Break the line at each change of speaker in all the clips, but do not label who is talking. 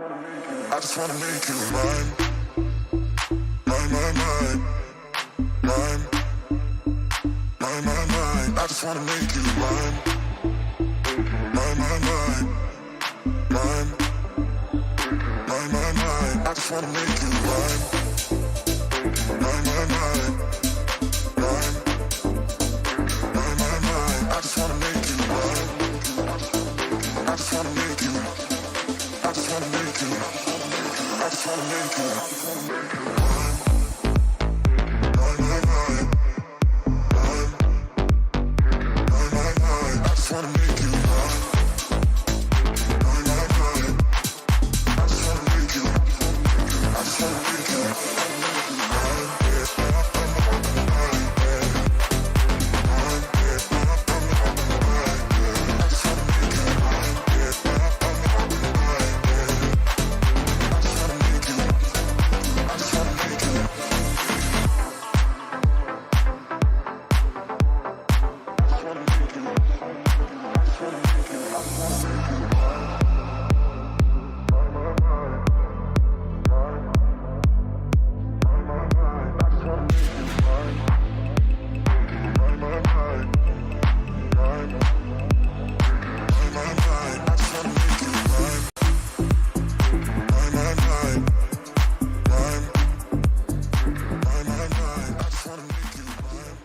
I just wanna make you mine, mine, mine, mine, mine, mine, mine, mine. I just wanna make you mine, mine, mine, mine, mine, mine, mine, mine. I just wanna make you mine, mine, mine, mine, mine, mine, mine, mine. I just wanna make you mine. I just wanna make you. I just wanna make you. I just wanna make you. Mine, mine, mine, mine, mine, mine, mine, mine. I just wanna make you mine, mine, mine, mine. I just wanna make you. I just wanna make you. Mine, yeah, mine, yeah, mine, yeah, mine, yeah. I just wanna make you mine, yeah, mine, yeah. I just wanna make you. I just wanna make you. I just wanna make you. I just wanna make you. I just wanna make you. Mine, mine, mine, mine, mine, mine, mine. I just wanna make you mine, mine, mine, mine, mine, mine, mine, mine. I just wanna make you mine, mine, mine, mine, mine, mine, mine, mine. I just wanna make you mine.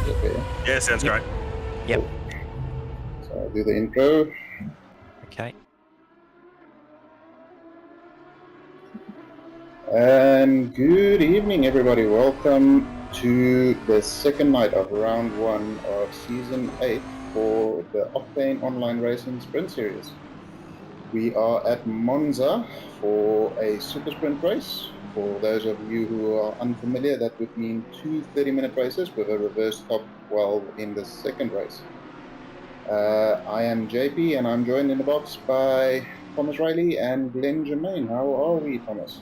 Okay,
Yeah, sounds great.
Yep.
so I'll do the intro.
Okay.
And good evening, everybody. Welcome to the second night of round 1 of season 8 for the Octane Online Racing Sprint Series. We are at Monza for a super sprint race. For those of you who are unfamiliar, that would mean 2 30-minute races with a reverse top 12 in the second race. I am JP, and I'm joined in the box by Thomas Riley and Glenn Germain. How are we, Thomas?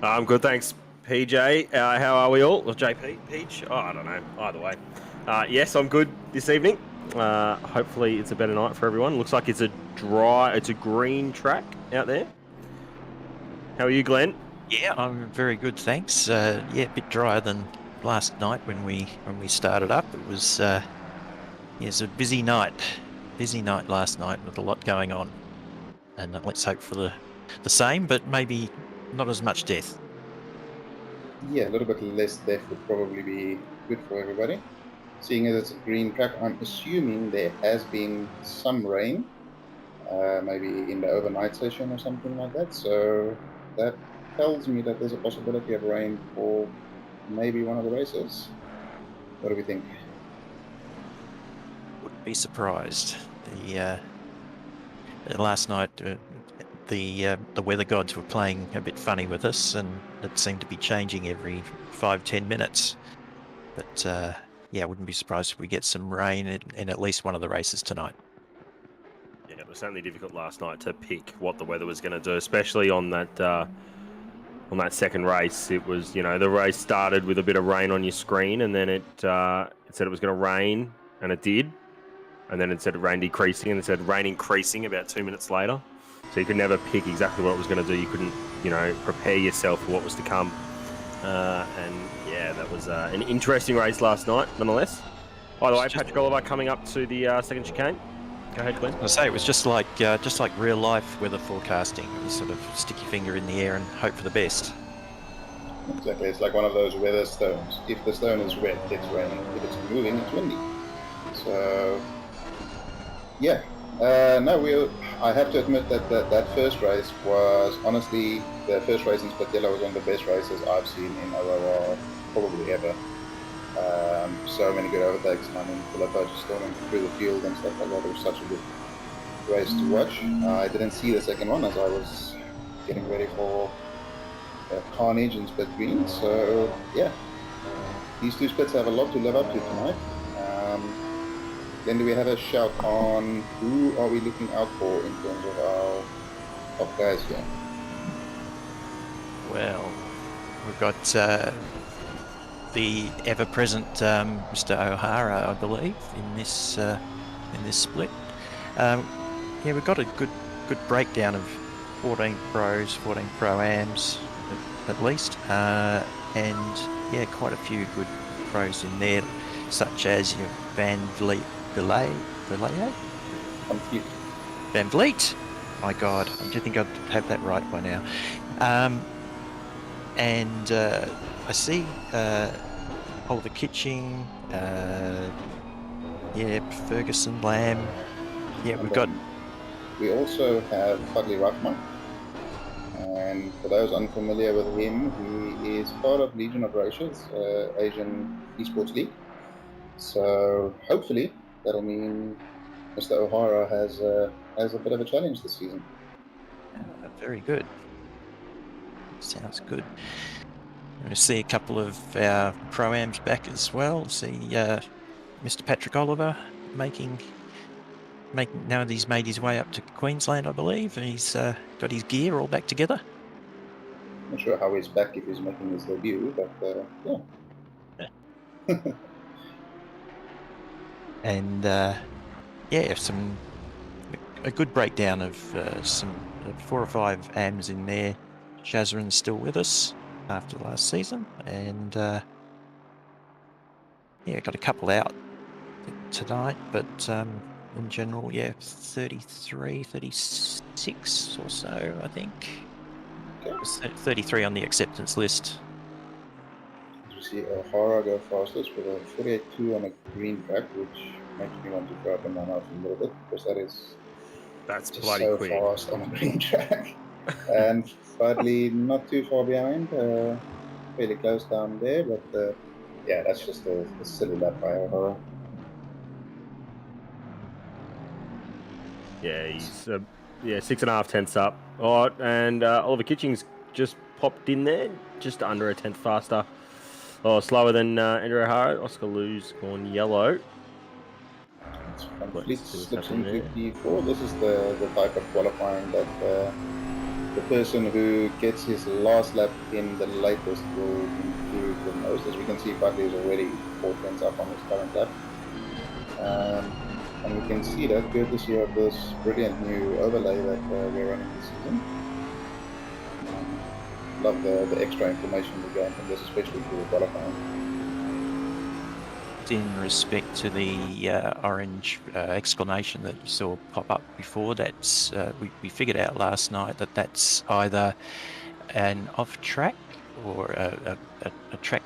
I'm good, thanks, PJ. How are we all? Or JP? Peach? Oh, I don't know. Either way. Yes, I'm good this evening. Hopefully it's a better night for everyone. Looks like it's a green track out there. How are you, Glenn?
Yeah, I'm very good, thanks. Yeah, a bit drier than last night when we started up. It was it's a busy night last night with a lot going on, and let's hope for the same, but maybe not as much death.
Yeah, a little bit less death would probably be good for everybody. Seeing as it's a green track, I'm assuming there has been some rain, maybe in the overnight session or something like that. So that tells me that there's a possibility of rain for maybe one of the races. What do we think?
Wouldn't be surprised. Last night, the weather gods were playing a bit funny with us, and it seemed to be changing every 5-10 minutes. But yeah, I wouldn't be surprised if we get some rain in at least one of the races tonight.
Yeah, Yeah, it was certainly difficult last night to pick what the weather was going to do, especially on that second race. It was, the race started with a bit of rain on your screen, and then it said it was going to rain, and it did. And then it said rain decreasing, and it said rain increasing about 2 minutes later. So you could never pick exactly what it was going to do. You couldn't, prepare yourself for what was to come. And yeah, that was an interesting race last night, nonetheless. By the way, Patrick Oliver coming up to the second chicane. Go ahead, Glenn.
I say it was just like real life weather forecasting. You sort of stick your finger in the air and hope for the best.
Exactly, it's like one of those weather stones. If the stone is wet, it's raining. If it's moving, it's windy. So, yeah. I have to admit that first race was, honestly, the first race in Spatilla was one of the best races I've seen in OOR probably ever. So many good overtakes. I mean, Filippo just storming through the field and stuff like that. It was such a good race to watch. I didn't see the second one as I was getting ready for carnage in split green. So, yeah, these two splits have a lot to live up to tonight. Then do we have a shout on who are we looking out for in terms of our top guys here?
Well, we've got the ever-present Mr. O'Hara, I believe, in this split. We've got a good breakdown of 14 pros, 14 pro-ams at least, and yeah, quite a few good pros in there, such as Van Vliet. Van Vliet. My God, I do think I'd have that right by now. And I see Oliver Kitching, Ferguson, Lamb. Yeah,
We also have Fudley Ruffman. And for those unfamiliar with him, he is part of Legion of Ratios, Asian Esports League. So hopefully that'll mean Mr. O'Hara has a bit of a challenge this season.
Very good. Sounds good. I'm going to see a couple of our pro-ams back as well. See Mr. Patrick Oliver making now that he's made his way up to Queensland, I believe, and he's got his gear all back together.
Not sure how he's back if he's making his debut, but yeah.
And a good breakdown of some 4 or 5 AMs in there. Shazran's still with us after last season, and got a couple out tonight, but in general, 33, 36 or so, I think. Okay. 33 on the acceptance list.
You see O'Hara go fastest with a 48.2 on a green track, which makes me want to throw up in my mouth a little bit, because that's just bloody so quick. Fast on a green track. And Fudley not too far behind, fairly close down there, but that's just a silly lap by O'Hara.
Yeah, he's 6.5 tenths up. Oh, and Oliver Kitching's just popped in there, just under a tenth faster. Oh, slower than Andrew O'Hara. Oscar Lou's gone yellow.
Fleet slips in 54. This is the type of qualifying that the person who gets his last lap in the latest will improve the most. As we can see, Fudley is already 4 tenths up on his current lap. And we can see that courtesy of this brilliant new overlay that we're running this season. Love the extra information we get from this, especially through the qualifying.
In respect to the orange exclamation that you saw pop up before, that's we figured out last night that's either an off-track or a track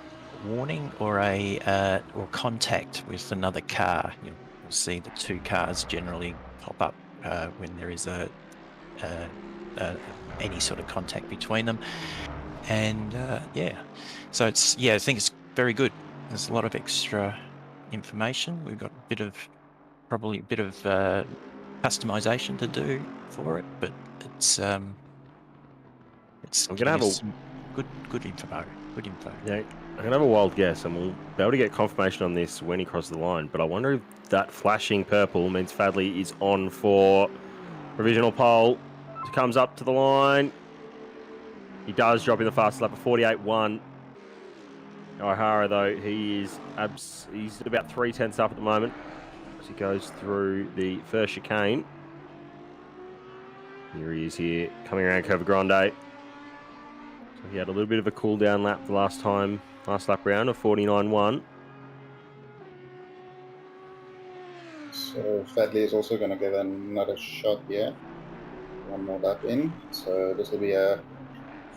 warning or or contact with another car. You'll see the 2 cars generally pop up when there is any sort of contact between them, and so it's I think it's very good. There's a lot of extra information. We've got probably a bit of customization to do for it, but it's I'm gonna have some good info. Good info.
Yeah, I'm gonna have a wild guess, and we'll be able to get confirmation on this when he crosses the line. But I wonder if that flashing purple means Fadley is on for Provisional pole. Comes up to the line. He does drop in the fast lap of 48.1. O'Hara, though, he's at about 3/10 up at the moment as he goes through the first chicane. Here he is here, coming around Curva Grande. So he had a little bit of a cool down lap the last lap round of 49.1.
So Fadley is also going to give another shot here. One more lap in. So this will be a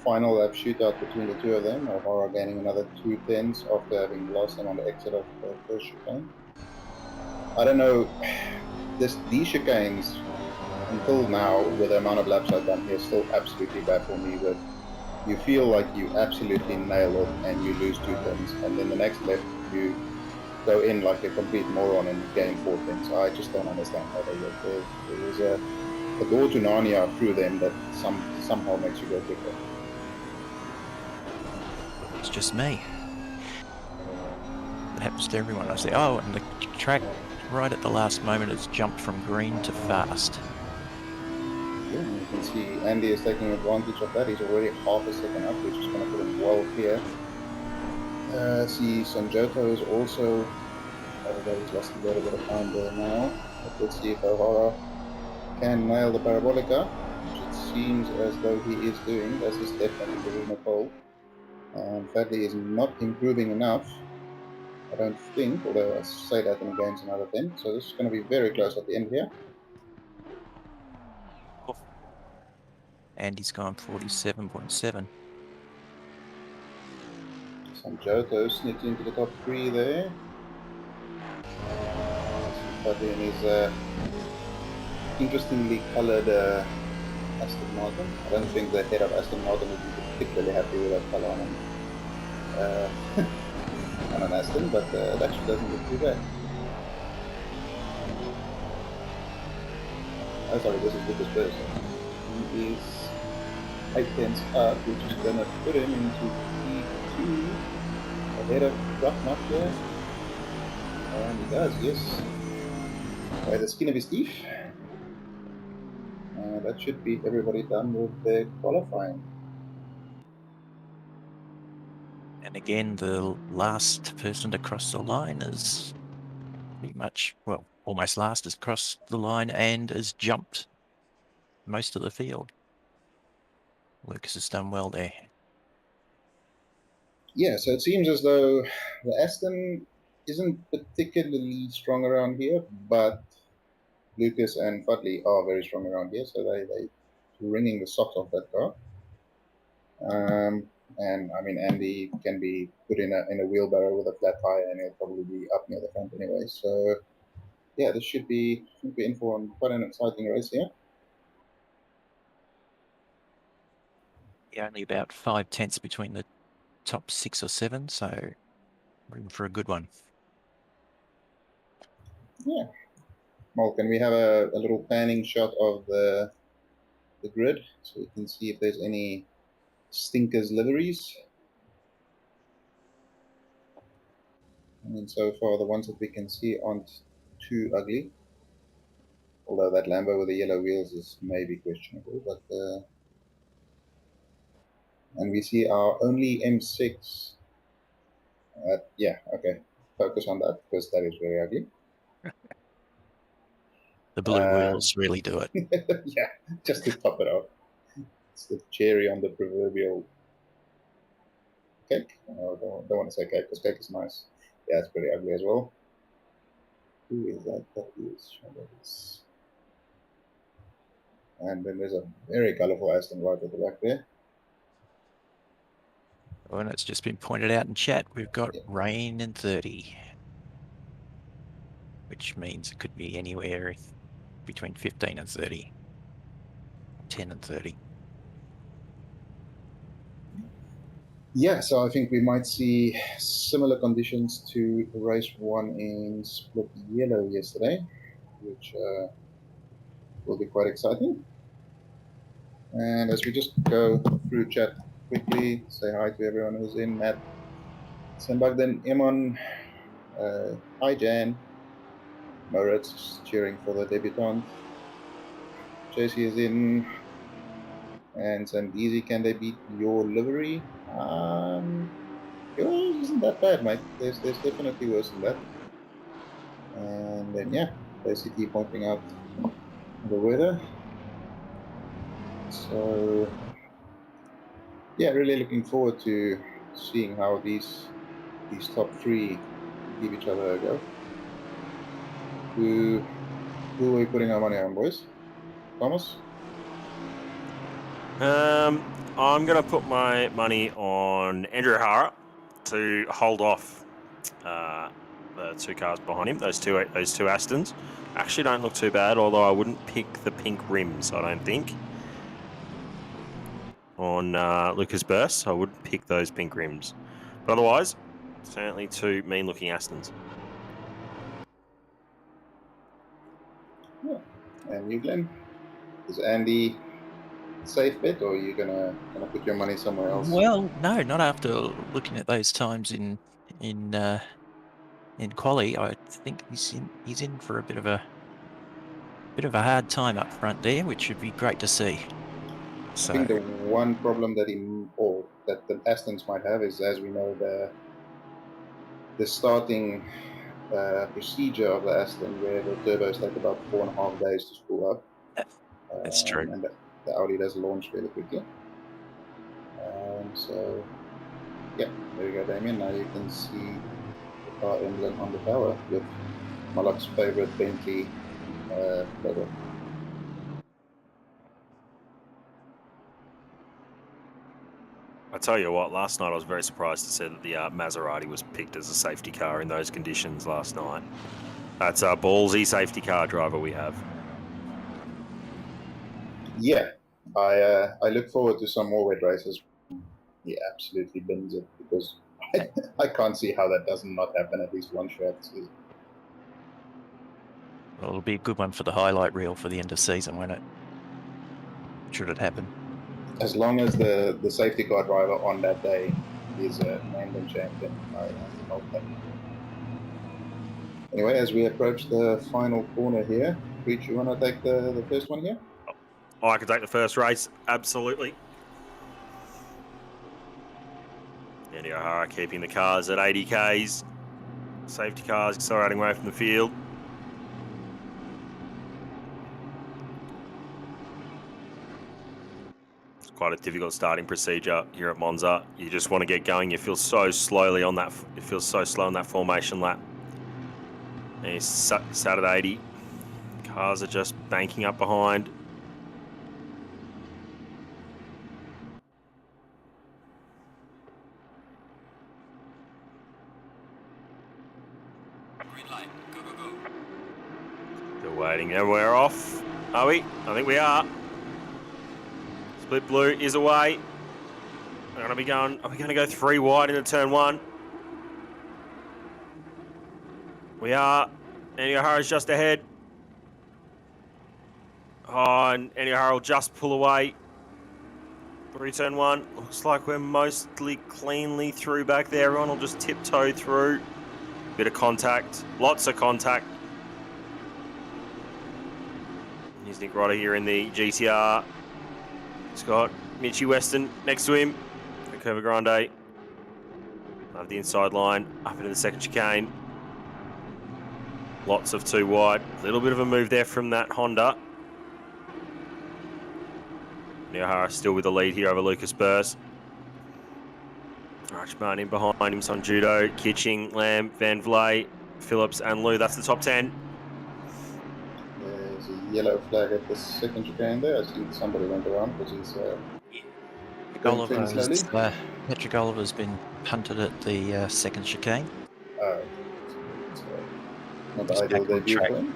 final lap shootout between the two of them. O'Hara gaining another 2/10 after having lost them on the exit of the first chicane. I don't know, these chicanes until now, with the amount of laps I've done here, still absolutely baffle me. With you feel like you absolutely nail it and you lose 2/10, and then the next lap you go in like a complete moron and gain 4/10. I just don't understand how they work. There is a door to Narnia through them that somehow makes you go quicker.
It's just me. It happens to everyone. I say, oh, and the track right at the last moment has jumped from green to fast.
Yeah, you can see Andy is taking advantage of that. He's already half a second up, which is going to put him well clear. See, Sanjoto is also, he's lost a little bit of time there now. But let's see if O'Hara can nail the Parabolica, which it seems as though he is doing. This is definitely the winner pole. And Fadley is not improving enough, I don't think, although I say that in the game's another thing. So this is going to be very close at the end here.
And he's gone 47.7.
Sanjoto sneaks into the top 3 there. Fadley in his interestingly coloured Aston Martin. I don't think the head of Aston Martin would be particularly happy with that colour on him. On an Aston, but it actually doesn't look too bad. Oh, sorry, this is Lucas Burson. He is 8/10 up, which is going to put him into P2 ahead of Rocknott here. And he does, yes. By the skin of his teeth. That should be everybody done with their qualifying.
And again, the last person to cross the line is pretty much, well, almost last has crossed the line and has jumped most of the field. Lucas has done well there.
Yeah, so it seems as though the Aston isn't particularly strong around here, but Lucas and Fudley are very strong around here, so they wringing the socks off that car. And I mean, Andy can be put in a wheelbarrow with a flat tire, and he'll probably be up near the front anyway. So yeah, this should be in for quite an exciting race here.
Yeah, only about 5/10 between the top 6 or 7, so room for a good one.
Yeah. Well, can we have a little panning shot of the grid so we can see if there's any stinkers liveries? I mean, so far the ones that we can see aren't too ugly. Although that Lambo with the yellow wheels is maybe questionable, but and we see our only M6. Yeah, okay. Focus on that because that is very ugly.
The blue wheels really do it.
Yeah, just to top it off. It's the cherry on the proverbial cake. Don't want to say cake because cake is nice. Yeah, it's pretty ugly as well. Who is that? That is. And then there's a very colourful Aston right at the back there.
Oh, and it's just been pointed out in chat, we've got rain in 30, which means it could be anywhere between 15 and 30, 10 and 30.
Yeah, so I think we might see similar conditions to race 1 in Split Yellow yesterday, which will be quite exciting. And as we just go through chat quickly, say hi to everyone who's in. Matt, Sembagden, Iman, hi Jan, Moritz cheering for the debutant, JC is in. And Zambezi, can they beat your livery? Yours isn't that bad, mate. There's definitely worse than that. And then yeah, basically pointing out the weather. So yeah, really looking forward to seeing how these top three give each other a go. Who are we putting our money on, boys? Thomas?
I'm going to put my money on Andrew O'Hara to hold off the two cars behind him. Those two Astons actually don't look too bad, although I wouldn't pick the pink rims, I don't think. On Lucas Burst, I wouldn't pick those pink rims. But otherwise, certainly two mean-looking Astons.
Yeah. And you, Glenn? Is Andy safe bet, or are you gonna put your money somewhere else?
Well, no, not after looking at those times in quali. I think he's in for a bit of a hard time up front there, which should be great to see. So
I think the one problem that that the Astons might have is, as we know, the starting procedure of the Aston, where the turbos take about 4.5 days to spool up.
that's true.
And the Audi does launch fairly quickly. So yeah, there you go, Damien. Now you can see the car emblem on the tower with Malak's favorite Bentley logo.
I tell you what, last night I was very surprised to see that the Maserati was picked as a safety car in those conditions last night. That's a ballsy safety car driver we have.
Yeah, I look forward to some more wet races. He absolutely bins it, because I can't see how that does not happen at least one shot this season.
Well, it'll be a good one for the highlight reel for the end of season, won't it? Should it happen?
As long as the safety car driver on that day is named and champion, I'm okay. Anyway, as we approach the final corner here, Preach, you want to take the first one here?
Oh, I can take the first race, absolutely. Andy O'Hara keeping the cars at 80 Ks. Safety cars accelerating away from the field. It's quite a difficult starting procedure here at Monza. You just want to get going. You feel so slowly on that. It feels so slow on that formation lap. And he's sat at 80. Cars are just banking up behind.
Green light. Go, go, go.
Still waiting. And we're off. Are we? I think we are. Split blue is away. We're going to be going. Are we going to go 3 wide into turn 1? We are. Andy O'Hara's just ahead. Oh, and Andy O'Hara will just pull away. Through turn 1. Looks like we're mostly cleanly through back there. Everyone will just tiptoe through. Bit of contact. Lots of contact. Here's Nick Rodder here in the GTR. He's got Mitchie Weston next to him. Curva Grande. Over the inside line. Up into the second chicane. Lots of 2 wide. A little bit of a move there from that Honda. O'Hara still with the lead here over Lucas Burst. Archman in behind him, on Judo, Kitching, Lamb, Van Vley, Phillips and Lou. That's the top 10.
There's a yellow flag at the second chicane there. I see somebody went around because he's going fairly slowly.
Patrick Oliver's been punted at the second chicane.
It's not the ideal debut for him.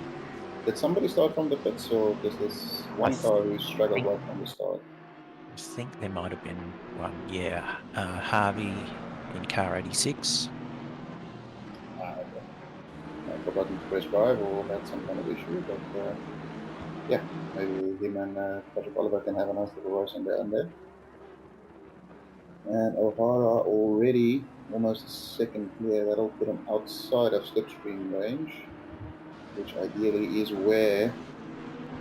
Did somebody start from the pits, or is this one car who struggled right from the start?
I think there might have been one, yeah. Harvey in car 86.
Okay. I forgotten to press drive or had some kind of issue, but yeah, maybe him and Patrick Oliver can have a nice little race in there and there. And O'Hara already almost a second clear. That'll put him outside of slipstream range, which ideally is where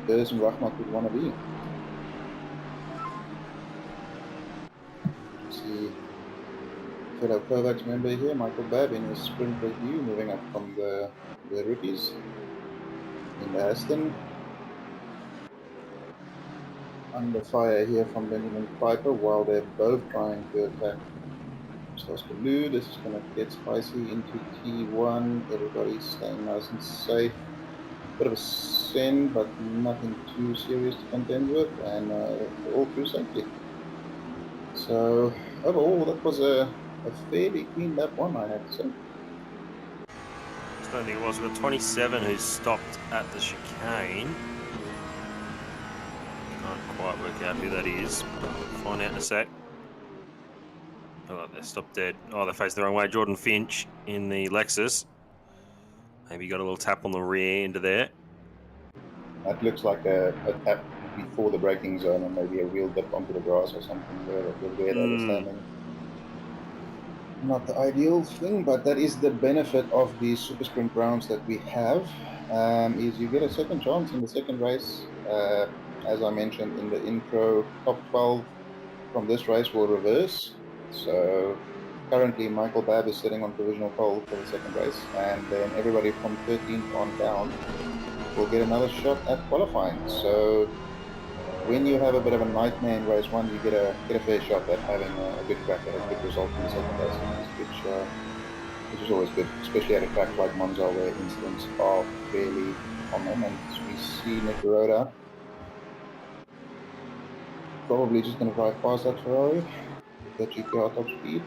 person Rahmat would want to be. See fellow Kovacs member here, Michael Babb, in his sprint review, moving up from the rookies in the Aston. Under fire here from Benjamin Piper while they're both trying to attack Oscar Lou. This is going to get spicy into T1. Everybody's staying nice and safe. Bit of a sin, but nothing too serious to contend with, and all through safety. So overall, that was a fairly clean lap one, I have to say.
I don't think it was. We've got 27 who's stopped at the chicane. Can't quite work out who that is. We'll find out in a sec. Oh, they're stopped dead. Oh, they faced the wrong way. Jordan Finch in the Lexus. Maybe got a little tap on the rear into there.
That looks like a tap before the braking zone, and maybe a wheel dip onto the grass or something where they were standing. Not the ideal thing, but that is the benefit of these super sprint rounds that we have, is you get a second chance in the second race. As I mentioned in the intro, top 12 from this race will reverse. So currently Michael Babb is sitting on provisional pole for the second race, and then everybody from 13th on down will get another shot at qualifying. So when you have a bit of a nightmare in race one, you get a fair shot at having a good crack at a good result in the second race, which is always good, especially at a track like Monza where incidents are fairly common. And we see Nick Rhoda probably just going to drive past that Ferrari with that GTR top speed.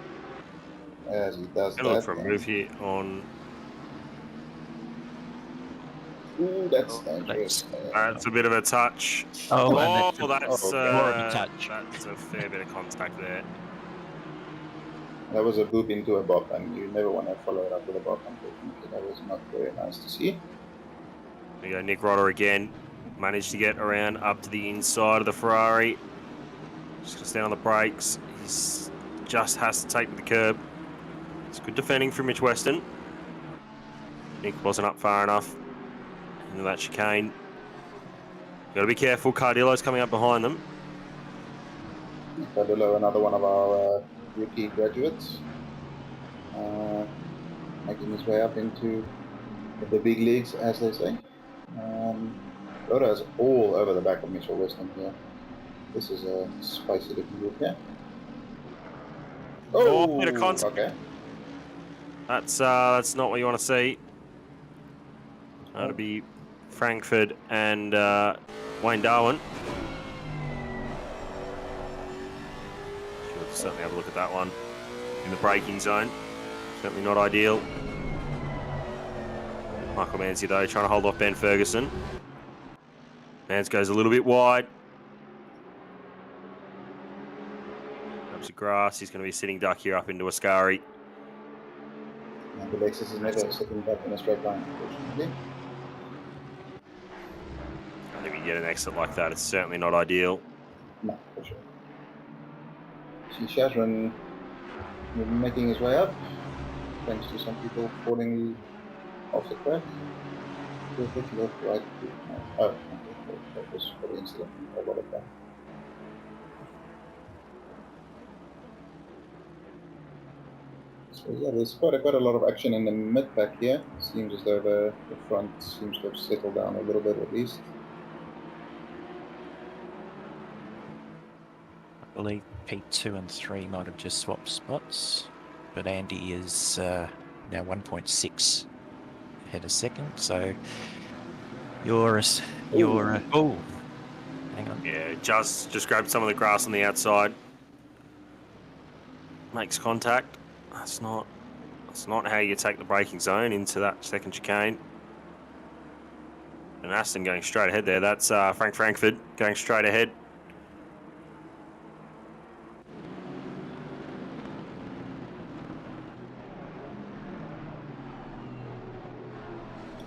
As he does that.
Look for a move here on.
Ooh, that's dangerous.
That's a bit of a touch.
Oh,
that's
more of a touch.
That's a fair bit of contact there.
That was a boop into a bop, and you never want to follow it up with a bop, unfortunately. That was not very nice to see.
There you go, Nick Rodder again. Managed to get around up to the inside of the Ferrari. Just going to stand on the brakes. He just has to take the curb. It's good defending from Mitch Weston. Nick wasn't up far enough into that chicane. Got to be careful. Cardillo's coming up behind them.
Cardillo, another one of our rookie graduates, making his way up into the big leagues, as they say. Rhoda is all over the back of Mitchell Weston here. This is a spicy looking group here.
Oh, bit of contact.
Okay.
That's not what you want to see. That'll be Frankfurt and Wayne Darwin. Should certainly have a look at that one in the braking zone. Certainly not ideal. Michael Manzi though trying to hold off Ben Ferguson. Mans goes a little bit wide. Grabs the grass. He's going to be sitting duck here up into Ascari.
And the Lexus is never sitting back in a straight line, unfortunately.
I think we get an exit like that. It's certainly not ideal.
No, for sure. See Shazran making his way up, thanks to some people falling off the track. Left, right. Oh, that was for the incident. A lot of that. So yeah, there's quite a lot of action in the mid pack here. Seems as though the front seems to have settled down a little bit at least.
I believe P2 and 3 might have just swapped spots, but Andy is now 1.6 ahead of second. So you're oh, hang on.
Yeah, just grabbed some of the grass on the outside. Makes contact. That's not how you take the braking zone into that second chicane. And Aston going straight ahead there. That's Frank Frankfurt going straight ahead.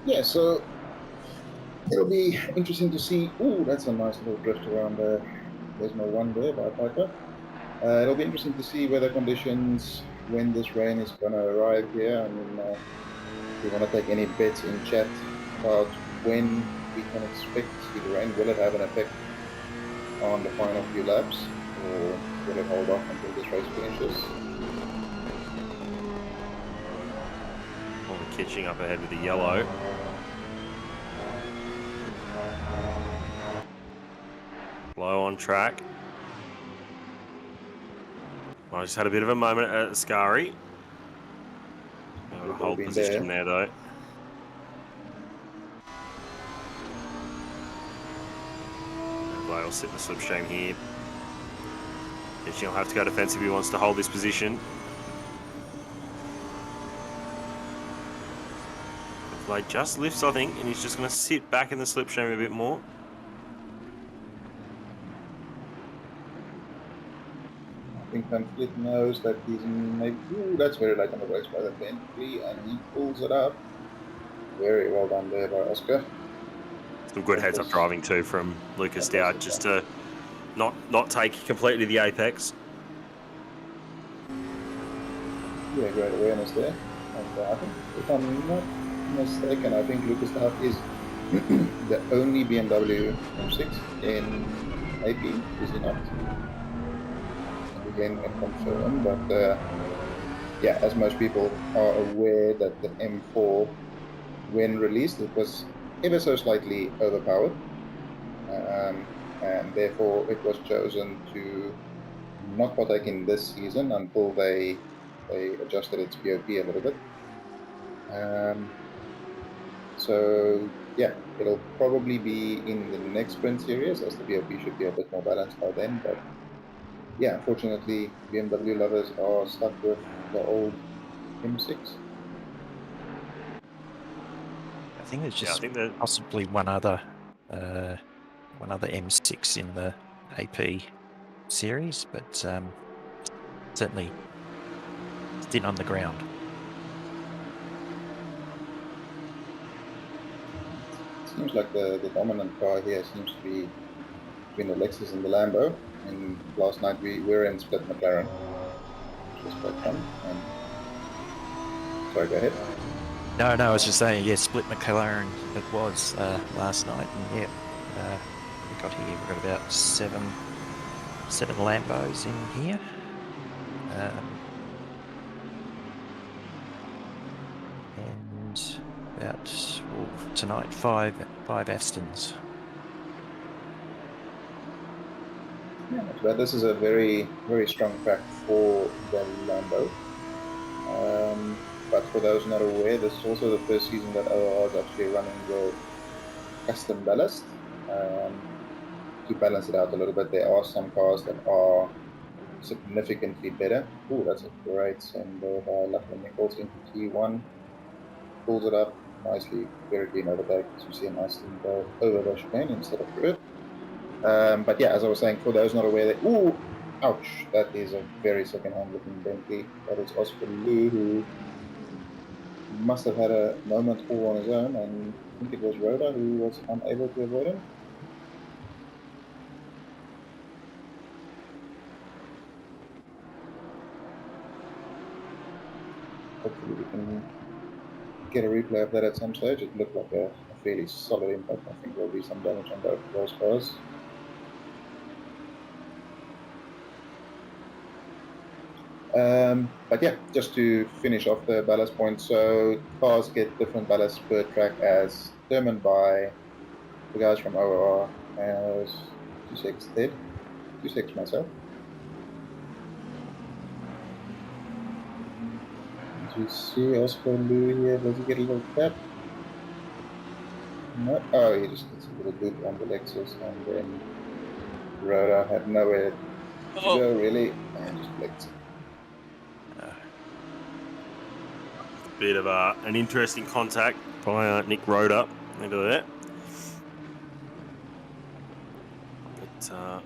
Yeah, so it'll be interesting to see. Ooh, that's a nice little drift around there. There's no one there by Piper. It'll be interesting to see weather conditions when this rain is going to arrive here. I mean, if you want to take any bets in chat about when we can expect heat rain? Will it have an effect on the final few laps, or will it hold off until this race finishes?
Well, we're catching up ahead with the yellow. Low on track. I just had a bit of a moment at Ascari. Able to hold position there though. Blade will sit in the slipstream here. Hitching will have to go defensive if he wants to hold this position. Blade just lifts, I think, and he's just going to sit back in the slipstream a bit more.
I think Van Vliet knows that he's maybe... Ooh, that's very late on the race by the Bentley, and he pulls it up. Very well done there by Oscar.
Some good heads-up driving too from Lucas Dowd, just to not take completely the apex.
Yeah, great awareness there. And I think, if I'm not mistaken, I think Lucas Dowd is the only BMW M6 in AP, is he not? Again, can confirm, but yeah, as most people are aware that the M4, when released, it was ever so slightly overpowered, and therefore it was chosen to not partake in this season until they adjusted its BOP a little bit. So yeah, it'll probably be in the next sprint series, as the BOP should be a bit more balanced by then. But yeah, unfortunately, BMW lovers are stuck with the old M6.
I think there's just possibly one other M6 in the AP series, but certainly thin on the ground.
Seems like the dominant car here seems to be between the Lexus and the Lambo. And last night we were in split McLaren, which was quite fun. And sorry, go ahead.
No, I was just saying, yeah, split McLaren it was last night, and yeah, we got about seven Lambos in here. And about tonight five Astons.
Yeah, but this is a very strong track for the Lambo. But for those not aware, this is also the first season that OOR is actually running with custom ballast. To balance it out a little bit, there are some cars that are significantly better. Ooh, that's a great send there by Lachlan Nichols into T1. Pulls it up nicely, very clean overtake. So you see a nice thing go over the chicane instead of through it. But yeah, as I was saying, for those not aware, that ooh, ouch, that is a very second-hand looking Bentley. That is Oscar Lou, who must have had a moment all on his own, and I think it was Rhoda who was unable to avoid him. Hopefully we can get a replay of that at some stage. It looked like a fairly solid impact. I think there'll be some damage on both of those cars. But yeah, just to finish off the ballast points, so cars get different ballast per track as determined by the guys from OOR, as 26 did, 26 myself. As you see, Oscar Lou here, does he get a little tap? No, oh, he just gets a little boot on the Lexus, and then Rhoda had nowhere to go really, and just flicked.
Bit of an interesting contact by Nick Rhoda into there. But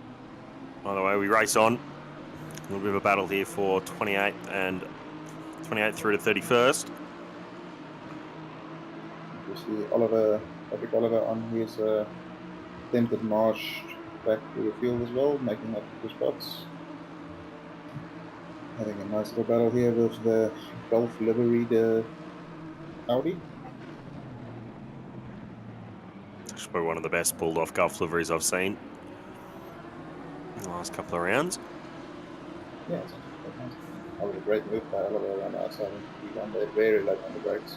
by the way, we race on. A little bit of a battle here for 28th and 28th through to 31st.
You see Patrick Oliver on his attempted march back to the field as well, making up 2 spots. Having a nice little battle here with the Golf liveried Audi.
It's probably one of the best pulled off Gulf liveries I've seen in the last couple of rounds.
Yeah, it's actually quite nice. That was a great move by Oliver around the outside in P1. They're very light on the brakes.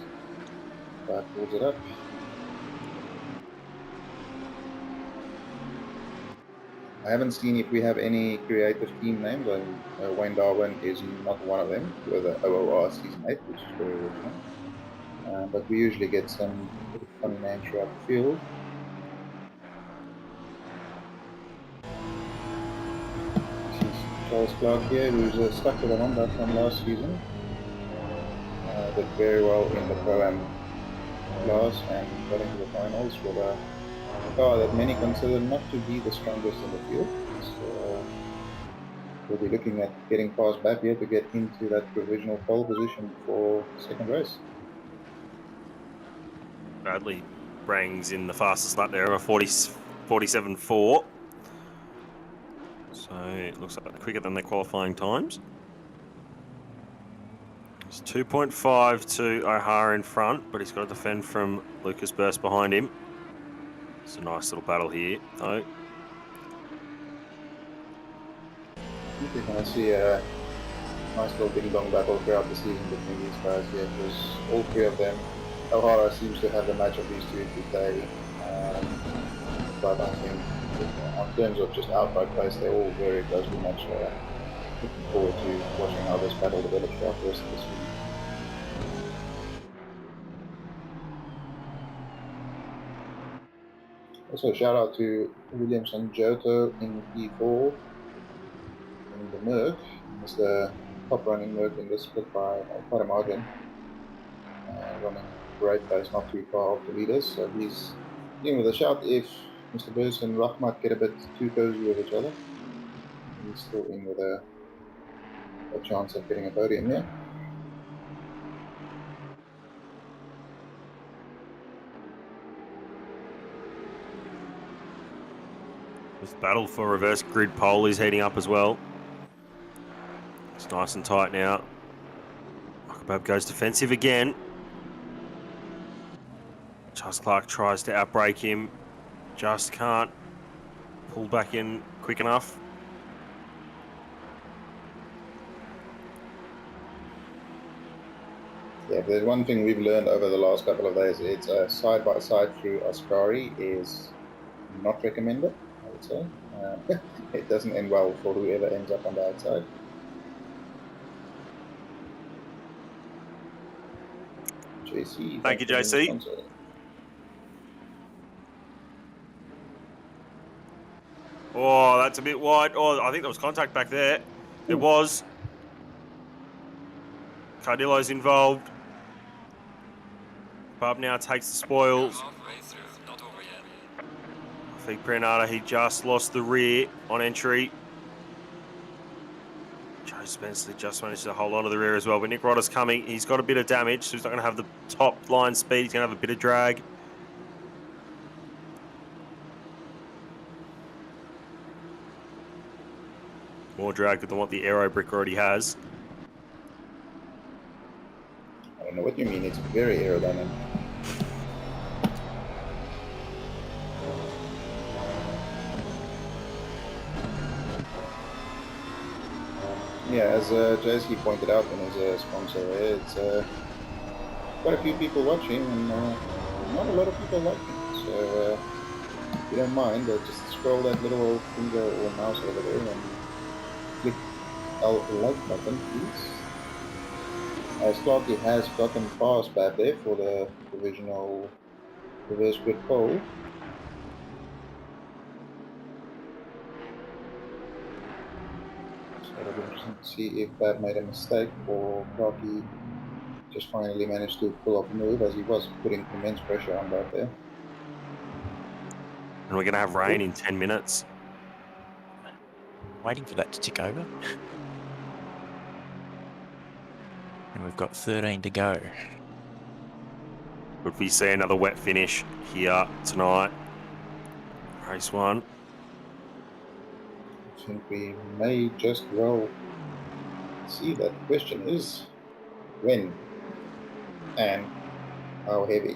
But pulls it up. I haven't seen if we have any creative team names, and Wayne Darwin is not one of them with the OOR Season 8, which is very original. But we usually get some pretty funny names throughout the field. This is Charles Clark here, who's stuck with a Honda from last season. Did very well in the Pro-Am class and got into the finals with a car that many consider not to be the strongest in the field. So we'll be looking at getting past Bappia to get into that provisional pole position for second race.
Bradley brings in the fastest lap there of a 47.4. So it looks like quicker than their qualifying times. It's 2.5 to O'Hara in front, but he's got to defend from Lucas Burst behind him. It's a nice little battle here, though.
I think we're going to see a nice little ding-dong battle throughout the season between these guys here, because all three of them, O'Hara seems to have the match of these two today. But I think in terms of just outright pace, they're all very closely matched. Looking forward to watching how this battle develops throughout the rest of the season. Also, shout out to Williamson Giotto in P4 in the Merc. He's the top running Merc in this split by quite a margin. Running great pace, not too far off the leaders. So he's in with a shout if Mr. Burst and Rahmat get a bit too cozy with each other. He's still in with a chance of getting a podium here.
This battle for reverse grid pole is heating up as well. It's nice and tight now. Michael goes defensive again. Charles Clark tries to outbrake him. Just can't pull back in quick enough.
Yeah, there's one thing we've learned over the last couple of days. It's side-by-side through Ascari is not recommended, I would say. It doesn't end well for whoever ends up on the outside. JC.
Thank you, JC. Oh, that's a bit wide. Oh, I think there was contact back there. There was. Cardillo's involved. Bob now takes the spoils. I think Prenata, he just lost the rear on entry. Joe Spencer just managed to hold on to the rear as well. But Nick Rodder's coming. He's got a bit of damage, so he's not going to have the top line speed. He's going to have a bit of drag. More drag than what the aero brick already has.
I don't know what you mean. It's very aerodynamic. Yeah, as JC pointed out in his sponsor, it's quite a few people watching and not a lot of people liking. So if you don't mind, just scroll that little finger or mouse over there and click our like button, please. As Clarky has gotten past back there for the provisional reverse grid pole. So it'll be interesting to see if Bab made a mistake or Clarky just finally managed to pull off a move, as he was putting immense pressure on Bab there.
And we're going to have rain in 10 minutes.
Waiting for that to tick over. And we've got 13 to go.
Would we see another wet finish here tonight? Race 1.
I think we may just well see that. The question is when and how heavy.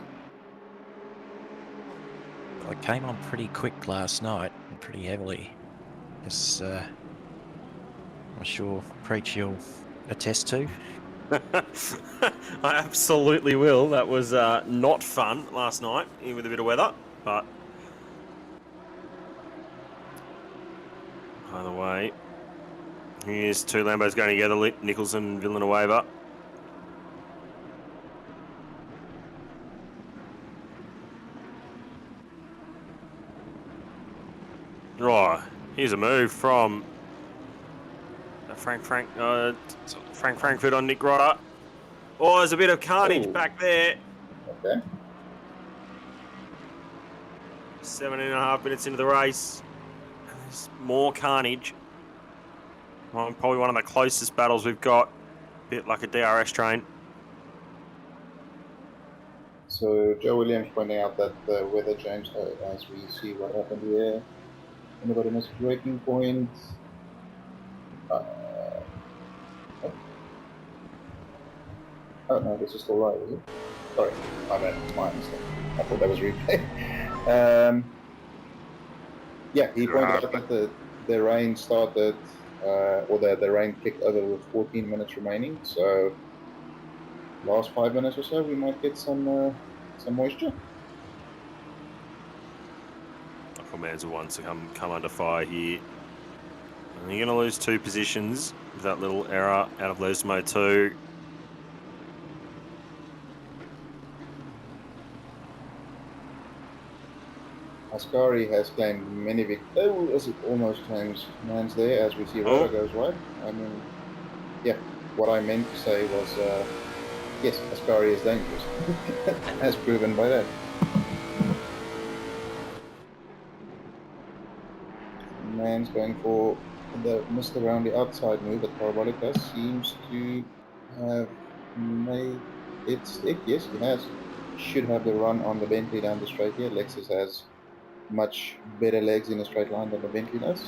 I came on pretty quick last night and pretty heavily. As I'm sure Preach you'll attest to.
I absolutely will. That was not fun last night, even with a bit of weather. But either way, here's two Lambos going together, Nicholson and Villanueva. Oh, here's a move from Frank Frankfurt on Nick Rodder. Oh, there's a bit of carnage back there.
Okay.
7.5 minutes into the race. There's more carnage. Well, probably one of the closest battles we've got. A bit like a DRS train.
So Joe Williams pointing out that the weather changed as we see what happened here. Anybody miss a braking point? Oh no, this is still right, is it? Sorry, my bad, my mistake. I thought that was replay. Yeah, he pointed out that the rain started, or the rain kicked over with 14 minutes remaining. So last 5 minutes or so, we might get some moisture.
Man's wants to come under fire here. And you're going to lose 2 positions with that little error out of Lesmo 2.
Ascari has claimed many victories. Oh, as it almost claims Mans there as we see Roda goes wide. I mean, yeah, what I meant to say was, yes, Ascari is dangerous, as proven by that. Man's going for the missed around the outside move, but Parabolica seems to have made it stick. Yes, he has. Should have the run on the Bentley down the straight here. Lexus has much better legs in a straight line than the Bentley does.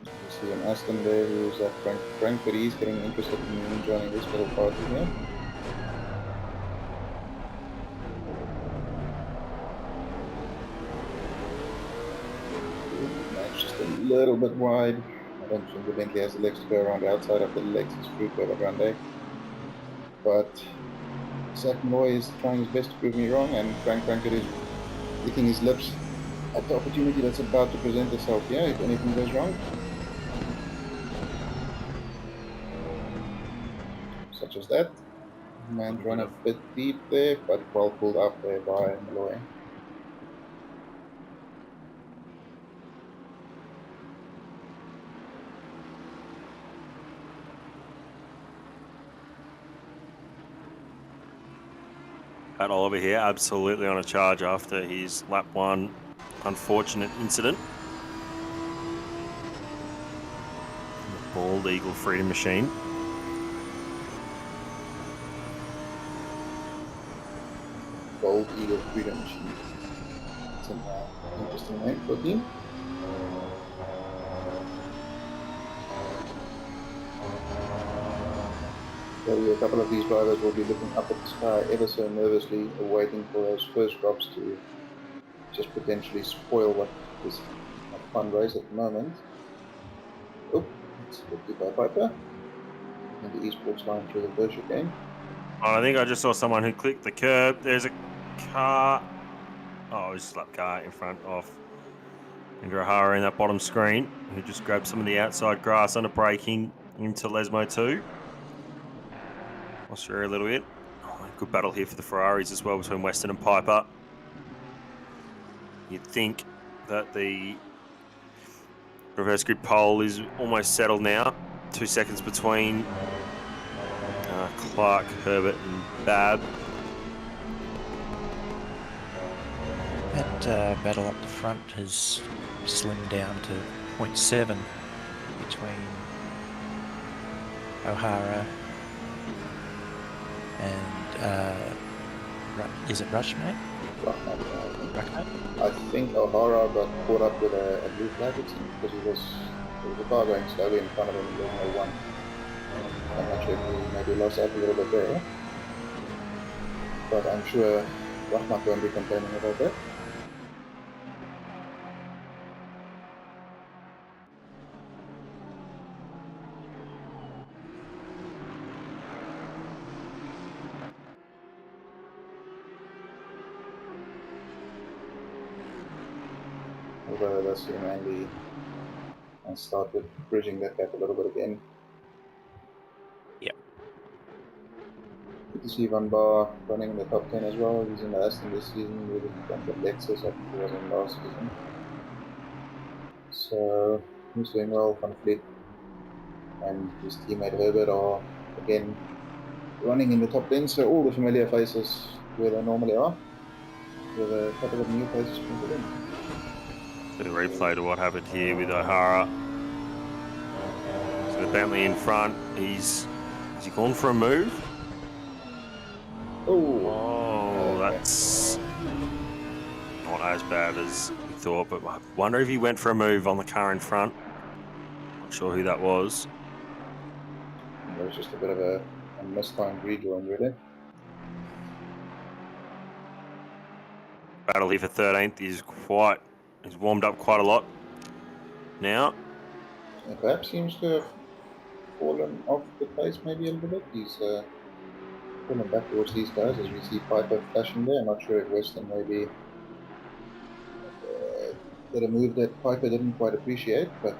You see an Aston there who's at Frank, but he's getting interested in joining this little party here. Just a little bit wide. I don't think the Bentley has the legs to go around the outside of the Lexus Fruit Grande. But Zach Malloy is trying his best to prove me wrong, and Frank Frankfurt is licking his lips at the opportunity that's about to present itself here if anything goes wrong. Such as that. Man run a bit deep there, but well pulled up there by Malloy.
Pat Oliver here, absolutely on a charge after his lap 1 unfortunate incident. The Bald Eagle Freedom Machine.
Bald Eagle Freedom Machine. It's an interesting name for a team. So a couple of these drivers will be looking up at the sky ever so nervously, waiting for those first drops to just potentially spoil what is a fun race at the moment. Oh, it's lifted by Piper. And the esports line through the first chicane.
Oh, I think I just saw someone who clicked the curb. There's a car. Oh, it was just lap car in front of Andrew O'Hara in that bottom screen, who just grabbed some of the outside grass under braking into Lesmo 2. Australia a little bit. Oh, good battle here for the Ferraris as well between Weston and Piper. You'd think that the reverse grid pole is almost settled now. 2 seconds between Clark, Herbert and Bab.
That battle up the front has slimmed down to 0.7 between O'Hara and is it Rushmate?
I think O'Hara got caught up with a blue flag, it seems, because there was a car going slowly in front of him in 1. I'm not sure if he maybe lost out a little bit there. but I'm sure Rahmat won't be complaining about that. Although it does seem Andy and started bridging that gap a little bit again.
Yep.
Good to see Van Bar running in the top 10 as well. He's in the Aston this season with a bunch of Lexus. I think he was in last season. So he's doing well. Van Fleet and his teammate Herbert are again running in the top 10. So all the familiar faces where they normally are, with a couple of new faces sprinkled in.
The replay to what happened here with O'Hara. So with Bentley in front, has he gone for a move? Oh, that's not as bad as we thought, but I wonder if he went for a move on the car in front. Not sure who that was.
It was just a bit of a mistimed rejoin, really.
Battle here for 13th. He's warmed up quite a lot now.
And perhaps seems to have fallen off the pace maybe a little bit. He's pulling back towards these guys as we see Piper flashing there. I'm not sure if Weston maybe did a move that Piper didn't quite appreciate, but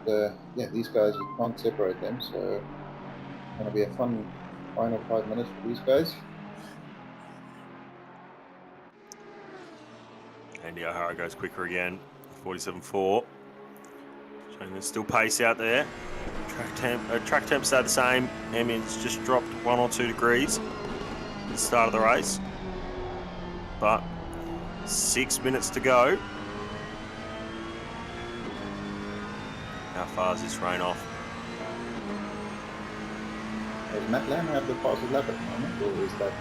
yeah, these guys, you can't separate them, so it's going to be a fun final 5 minutes for these guys.
Andy O'Hara goes quicker again, 47.4. Showing there's still pace out there. Track temp stayed the same. Emmons just dropped 1 or 2 degrees at the start of the race. But 6 minutes to go. How far is this rain off?
Does Matt Lamb have the fastest lap at the moment, or is that...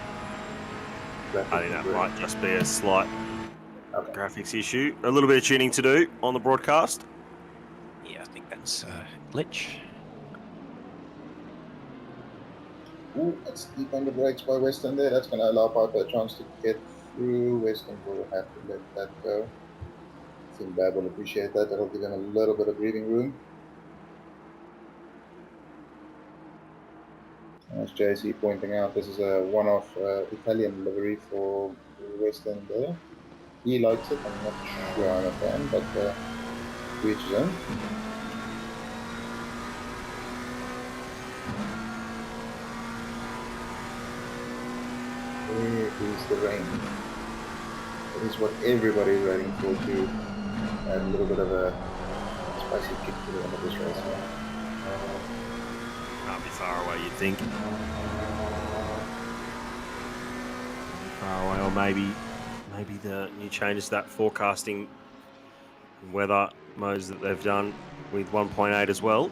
I think that might just be a slight graphics issue. A little bit of tuning to do on the broadcast.
Yeah, I think that's glitch.
Ooh, that's deep on the brakes by Weston there. That's going to allow Piper a chance to get through. Weston will have to let that go. I think Bab will appreciate that. That'll give him a little bit of breathing room. As JC pointing out, this is a one-off Italian livery for Weston there. He likes it. I'm not sure I'm a fan, but to each his own. Where is the rain? It is what everybody is waiting for, to add a little bit of a spicy kick to the end of this race.
Can't be far away, you'd think. Far away, or maybe the new changes to that forecasting weather modes that they've done with 1.8 as well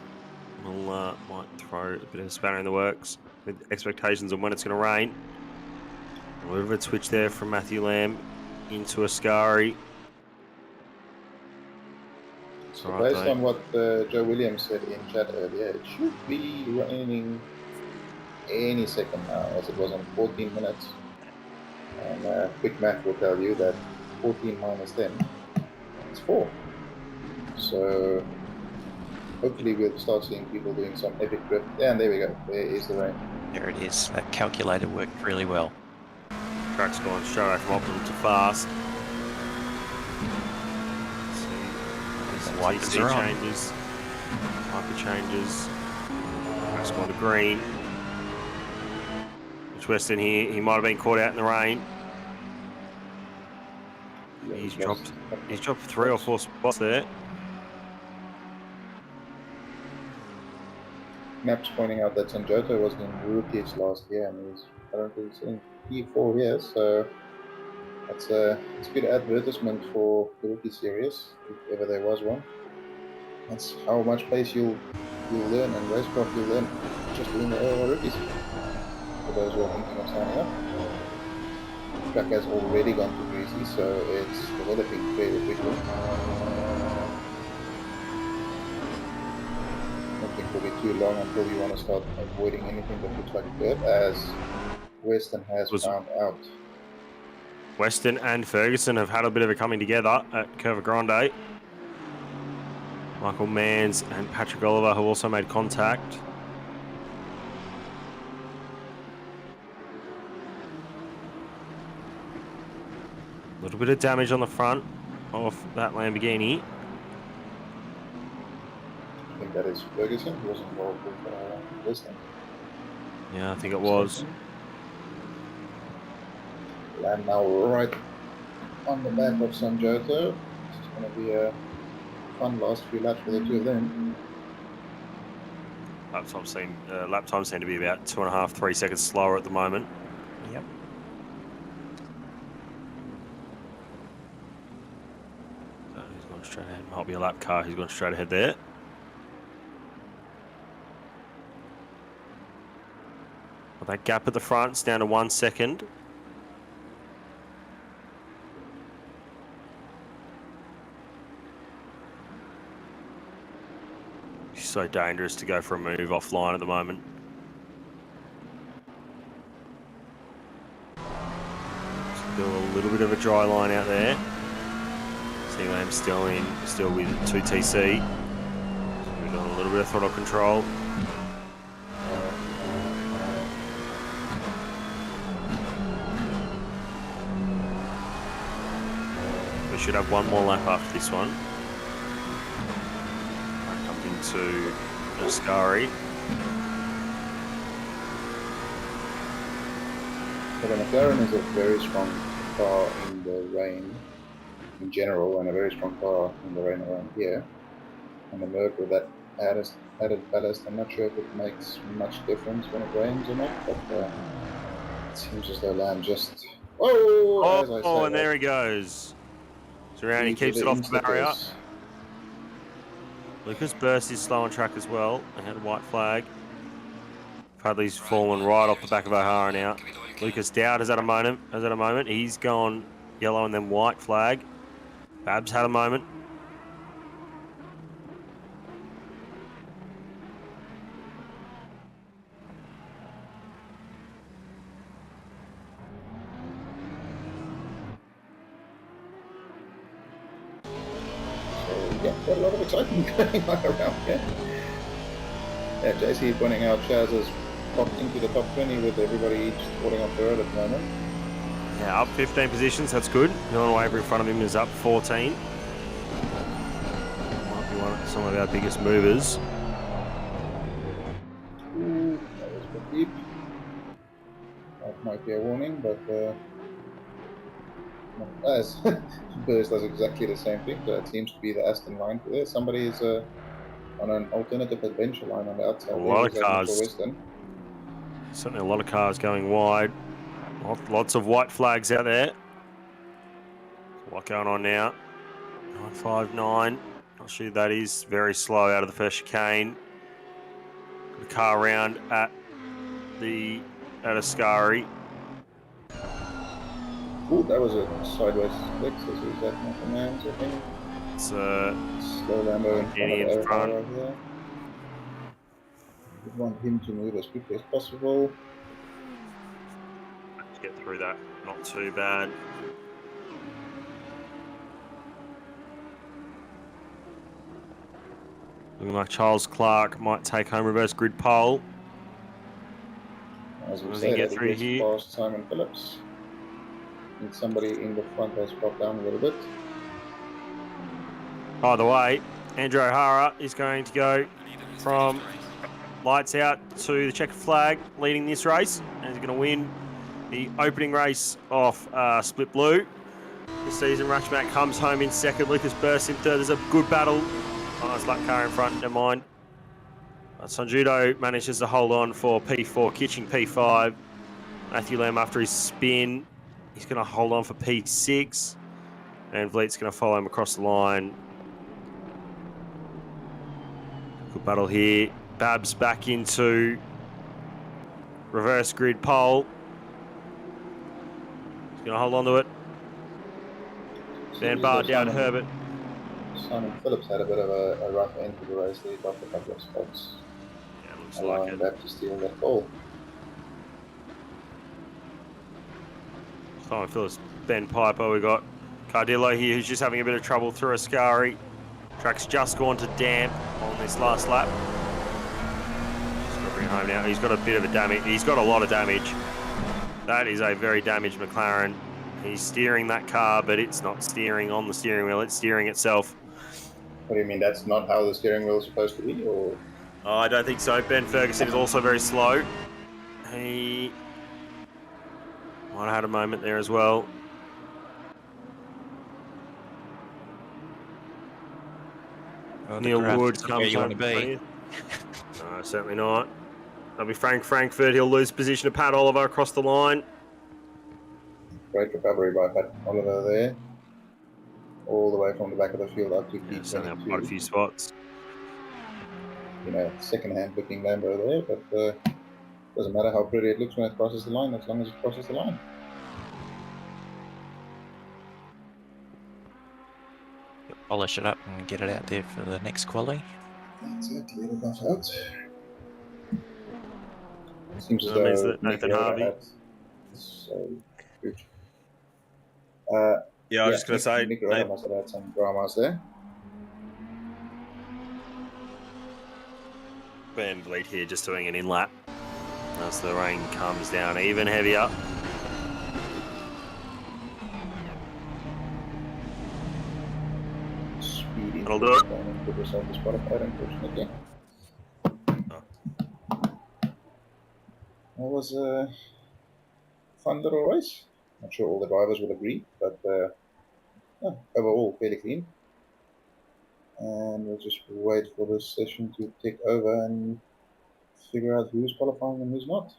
might throw a bit of a spanner in the works with expectations on when it's going to rain. A little bit of a switch there from Matthew Lamb into Ascari.
So based on what Joe Williams said in chat earlier, it should be raining any second now, as it was on 14 minutes. And quick math will tell you that 14 minus 10 is 4. So hopefully we'll start seeing people doing some epic drift. Yeah, and there we go. There is the rain.
There it is. That calculator worked really well.
Track's gone straight away from optimum to fast.
The wipers are on.
Changes. Wiper changes. Track's gone to green. Which Weston here, he might have been caught out in the rain.
Yeah,
He's dropped 3 or 4 spots there.
Maps pointing out that Sanjota was in rookies last year, and he's currently in P4 years, so it's good advertisement for the rookie series, if ever there was one. That's how much pace you'll learn and racecraft you'll learn just doing the rookies. For those who are thinking of signing up, the track has already gone to greasy, so it's developing fairly quickly. I don't think it'll be too long until you want to start avoiding anything that looks like a curb, as Weston has found out.
Weston and Ferguson have had a bit of a coming together at Curva Grande. Michael Manns and Patrick Oliver have also made contact. A little bit of damage on the front of that Lamborghini.
I think that is Ferguson, who was involved with this thing.
Yeah, I think it was.
Lamb now right on the back of Sanjota. This is going to be a fun last few laps for the two of them.
Lap times seem to be about 2.5, 3 seconds slower at the moment.
Yep.
So he's gone straight ahead. Might be a lap car. He's gone straight ahead there. Well, that gap at the front is down to 1 second. So dangerous to go for a move offline at the moment. Still a little bit of a dry line out there. C-Lam's still with 2TC. We're doing a little bit of throttle control. We should have one more lap after this one. To Ascari.
But the McLaren is a very strong car in the rain in general, and a very strong car in the rain around here. And the Merc with that added ballast, I'm not sure if it makes much difference when it rains or not, but it seems as though Lamb just... Whoa! As I say,
And there he goes. Around, he keeps it off the barrier. Lucas Burst is slow on track as well. They had a white flag. Fadley's fallen right off the back of O'Hara now. Lucas Dowd has had a moment. He's gone yellow and then white flag. Babs had a moment.
Yeah, quite a lot of excitement going on around here. Yeah, JC pointing out Chaz has popped into the top 20 with everybody each falling off the road at the moment.
Yeah, up 15 positions, that's good. Dylan Waver in front of him is up 14. Might be some of our biggest movers.
Ooh, that was a bit deep. That might be a warning, but as Burst does exactly the same thing, so it seems to be the Aston line for this. Somebody is on an alternative adventure line on the outside.
A lot of cars.
Western.
Certainly a lot of cars going wide. Lots of white flags out there. A lot going on now. 959. Not sure who that is. Very slow out of the first chicane. Got a car around at Ascari.
Ooh, that was a sideways flick, so is that not the man's, I think?
It's
slow Lambo in front of right here. We want him to move as quickly as possible.
Let's get through that. Not too bad. Looking like Charles Clark might take home reverse grid pole.
As we
Does
said,
he get through here?
Past Simon Phillips. And somebody in the front has dropped down a little bit.
By the way, Andrew O'Hara is going to go from lights out to the checkered flag, leading this race, and he's going to win the opening race off Split Blue. This season, Ratchback comes home in second. Lucas Burst in third. There's a good battle. Oh, nice lap car in front, never mind. Sanjudo manages to hold on for P4, Kitching P5. Matthew Lamb after his spin. He's going to hold on for P6. And Vliet's going to follow him across the line. Good battle here. Babs back into reverse grid pole. He's going to hold on to it. Then bar down to Herbert.
Simon Phillips had a bit of a rough end to the race. He dropped a couple of spots.
Yeah, looks
allowing
like it.
Babs to steal that pole.
Time for this Ben Piper. We got Cardillo here who's just having a bit of trouble through Ascari. Track's just gone to damp on this last lap. Just got to bring it home now. He's got a bit of a damage. He's got a lot of damage. That is a very damaged McLaren. He's steering that car, but it's not steering on the steering wheel. It's steering itself.
What do you mean? That's not how the steering wheel is supposed to be, or?
Oh, I don't think so. Ben Ferguson is also very slow. He might have had a moment there as well.
Well,
Neil Wood
where
comes
you want
home.
to be.
No, certainly not. That'll be Frank Frankfurt. He'll lose position to Pat Oliver across the line.
Great recovery by Pat Oliver there. All the way from the back of the field up to
Yeah, certainly up quite a
P22.
few spots.
You know, second-hand looking Lambo there, but doesn't matter how pretty it looks when it crosses the line, as long as it crosses the line.
Polish it up and get it out there for the next quali.
That's it, let it off out. Seems as
That means
though
that Nathan Harvey.
had so good.
Yeah, I was just going to say.
Nick Rhoda must have had some dramas there.
Ben Bleed here just doing an in-lap as the rain comes down even heavier.
Speedy.
That'll do it.
Put yourself disqualified, unfortunately.
Oh.
That was a fun little race. Not sure all the drivers will agree, but yeah, overall fairly clean. And we'll just wait for this session to tick over and figure out who's qualifying and who's not.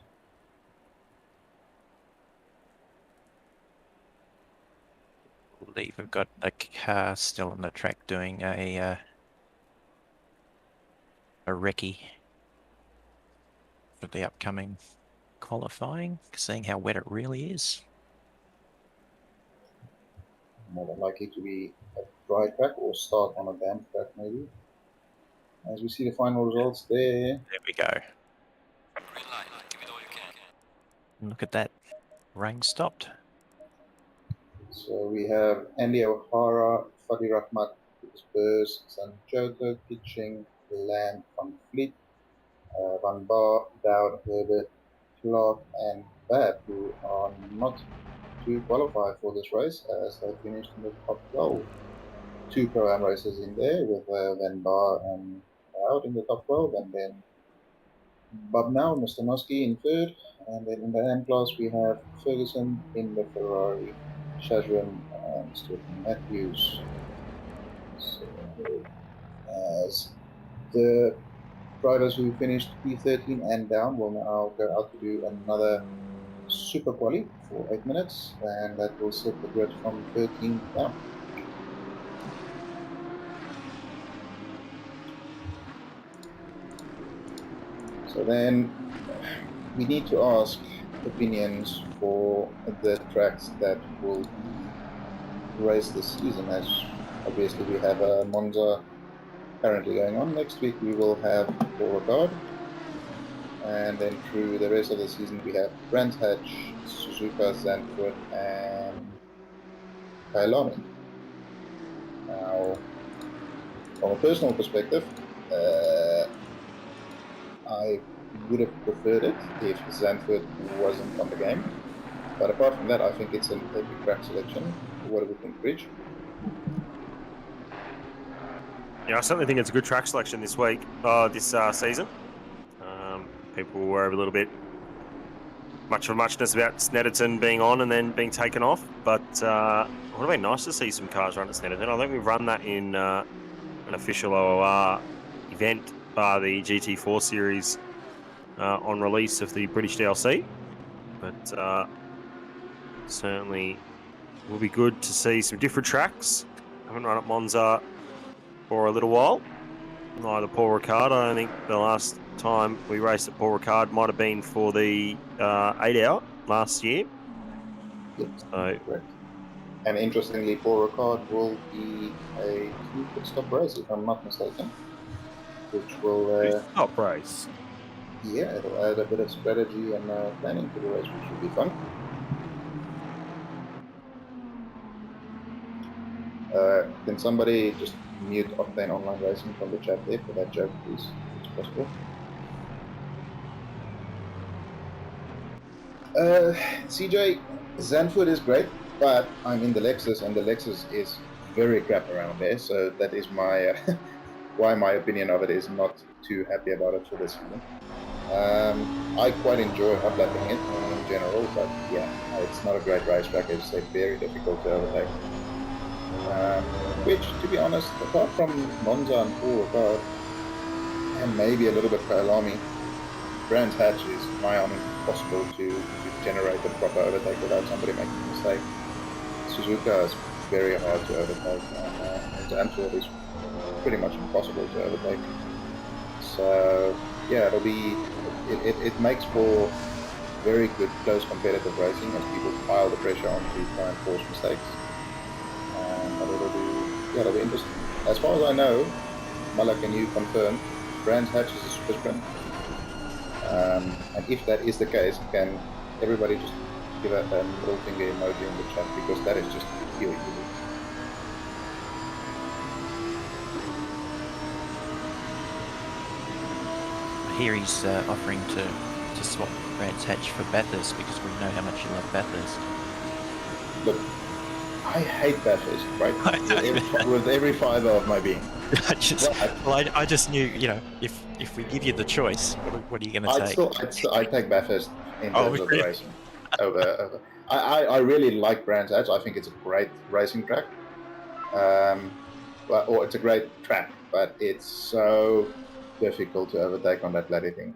I believe we've got a car still on the track doing a recce for the upcoming qualifying, seeing how wet it really is.
More than likely to be a dry track or start on a damp track maybe. As we see the final results there.
There we go. Look at that. Rain stopped.
So we have Andy O'Hara, Fadi Rahmat, Spurs, Sanjota, Kitching, Lamb, Van Fleet, Van Bar, Dowd, Herbert, Clark, and Bab, who are not to qualify for this race as they finished in the top 12. 2 Pro-Am races in there with Van Bar and Dowd in the top 12, and then Bob now, Mr. Noski in third, and then in the AM class we have Ferguson in the Ferrari, Shazran and Stuart Matthews. So, as the drivers who finished P13 and down will now go out to do another super quali for 8 minutes, and that will set the grid from 13 down. So then we need to ask opinions for the tracks that will be raced this season, as obviously we have a Monza currently going on. Next week we will have Paul Ricard, and then through the rest of the season we have Brands Hatch, Suzuka, Zandvoort, and Kailani. Now, from a personal perspective, I would have preferred it if Zandvoort wasn't on the game. But apart from that, I think it's an epic track selection. What do we think, Rich?
Yeah, I certainly think it's a good track selection this week, this season. People were a little bit much of a muchness about Snetterton being on and then being taken off, but it would have been nice to see some cars run at Snetterton. I think we've run that in an official OOR event, the GT3 Series, on release of the British DLC, but certainly will be good to see some different tracks. I haven't run at Monza for a little while. Neither Paul Ricard. I don't think the last time we raced at Paul Ricard might have been for the 8 hour last year.
Yep,
So,
correct. And interestingly, Paul Ricard will be a 2 pit stop race, if I'm not mistaken, which will
top race.
Yeah, it'll add a bit of strategy and planning to the race, which will be fun. Can somebody just mute Octane Online Racing from the chat there for that joke, please, if it's possible? CJ, Zandvoort is great, but I'm in the Lexus, and the Lexus is very crap around there, so that is my why my opinion of it is not too happy about it for this season. I quite enjoy hot lapping it in general, but yeah, it's not a great racetrack. As I say, very difficult to overtake. Which, to be honest, apart from Monza and OOR, and maybe a little bit Kyalami, Brands Hatch is nigh on impossible to generate a proper overtake without somebody making a mistake. Suzuka is very hard to overtake, and Zandvoort is pretty much impossible to overtake. So yeah, it makes for very good close competitive racing as people pile the pressure on to try and force mistakes. But it'll be interesting. As far as I know, Malak, can you confirm Brands Hatch is a super sprint? And if that is the case, can everybody just give a middle finger emoji in the chat, because that is just pure evil.
Here he's offering to swap Brands Hatch for Bathurst because we know how much you love Bathurst.
Look, I hate Bathurst, right? With every fibre of my being.
I just knew, you know, if we give you the choice, what are you going to take?
I'd take Bathurst in terms of the racing. Over. I really like Brands Hatch. I think it's a great racing track. Or it's a great track, but it's so difficult to overtake on that bloody thing.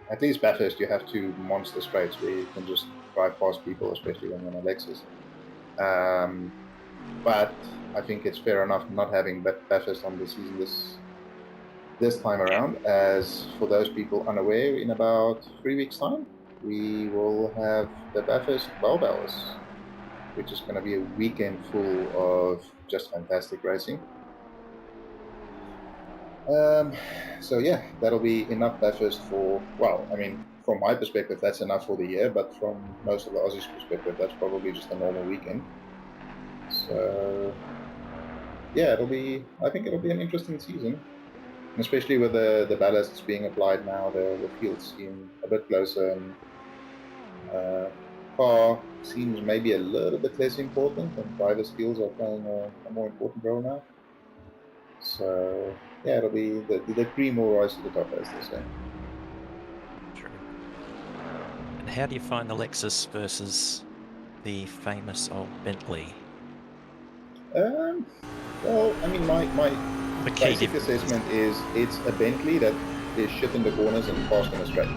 At least Bathurst, you have two monster straights where you can just drive past people, especially when you're on a Lexus. But I think it's fair enough not having Bathurst on the season this time around, as for those people unaware, in about 3 weeks' time, we will have the Bathurst Balbals, which is going to be a weekend full of just fantastic racing. So yeah, that'll be enough Bathurst for, well, I mean, from my perspective, that's enough for the year, but from most of the Aussies' perspective, that's probably just a normal weekend. So yeah, I think it'll be an interesting season, especially with the ballasts being applied now. The fields seem a bit closer, and car seems maybe a little bit less important, and driver skills are playing a more important role now. So yeah, it'll be the cream will rise to the top, as they say.
True. And how do you find the Lexus versus the famous old Bentley?
Well, I mean, my basic assessment is it's a Bentley that is shit in the corners and fast in a straight.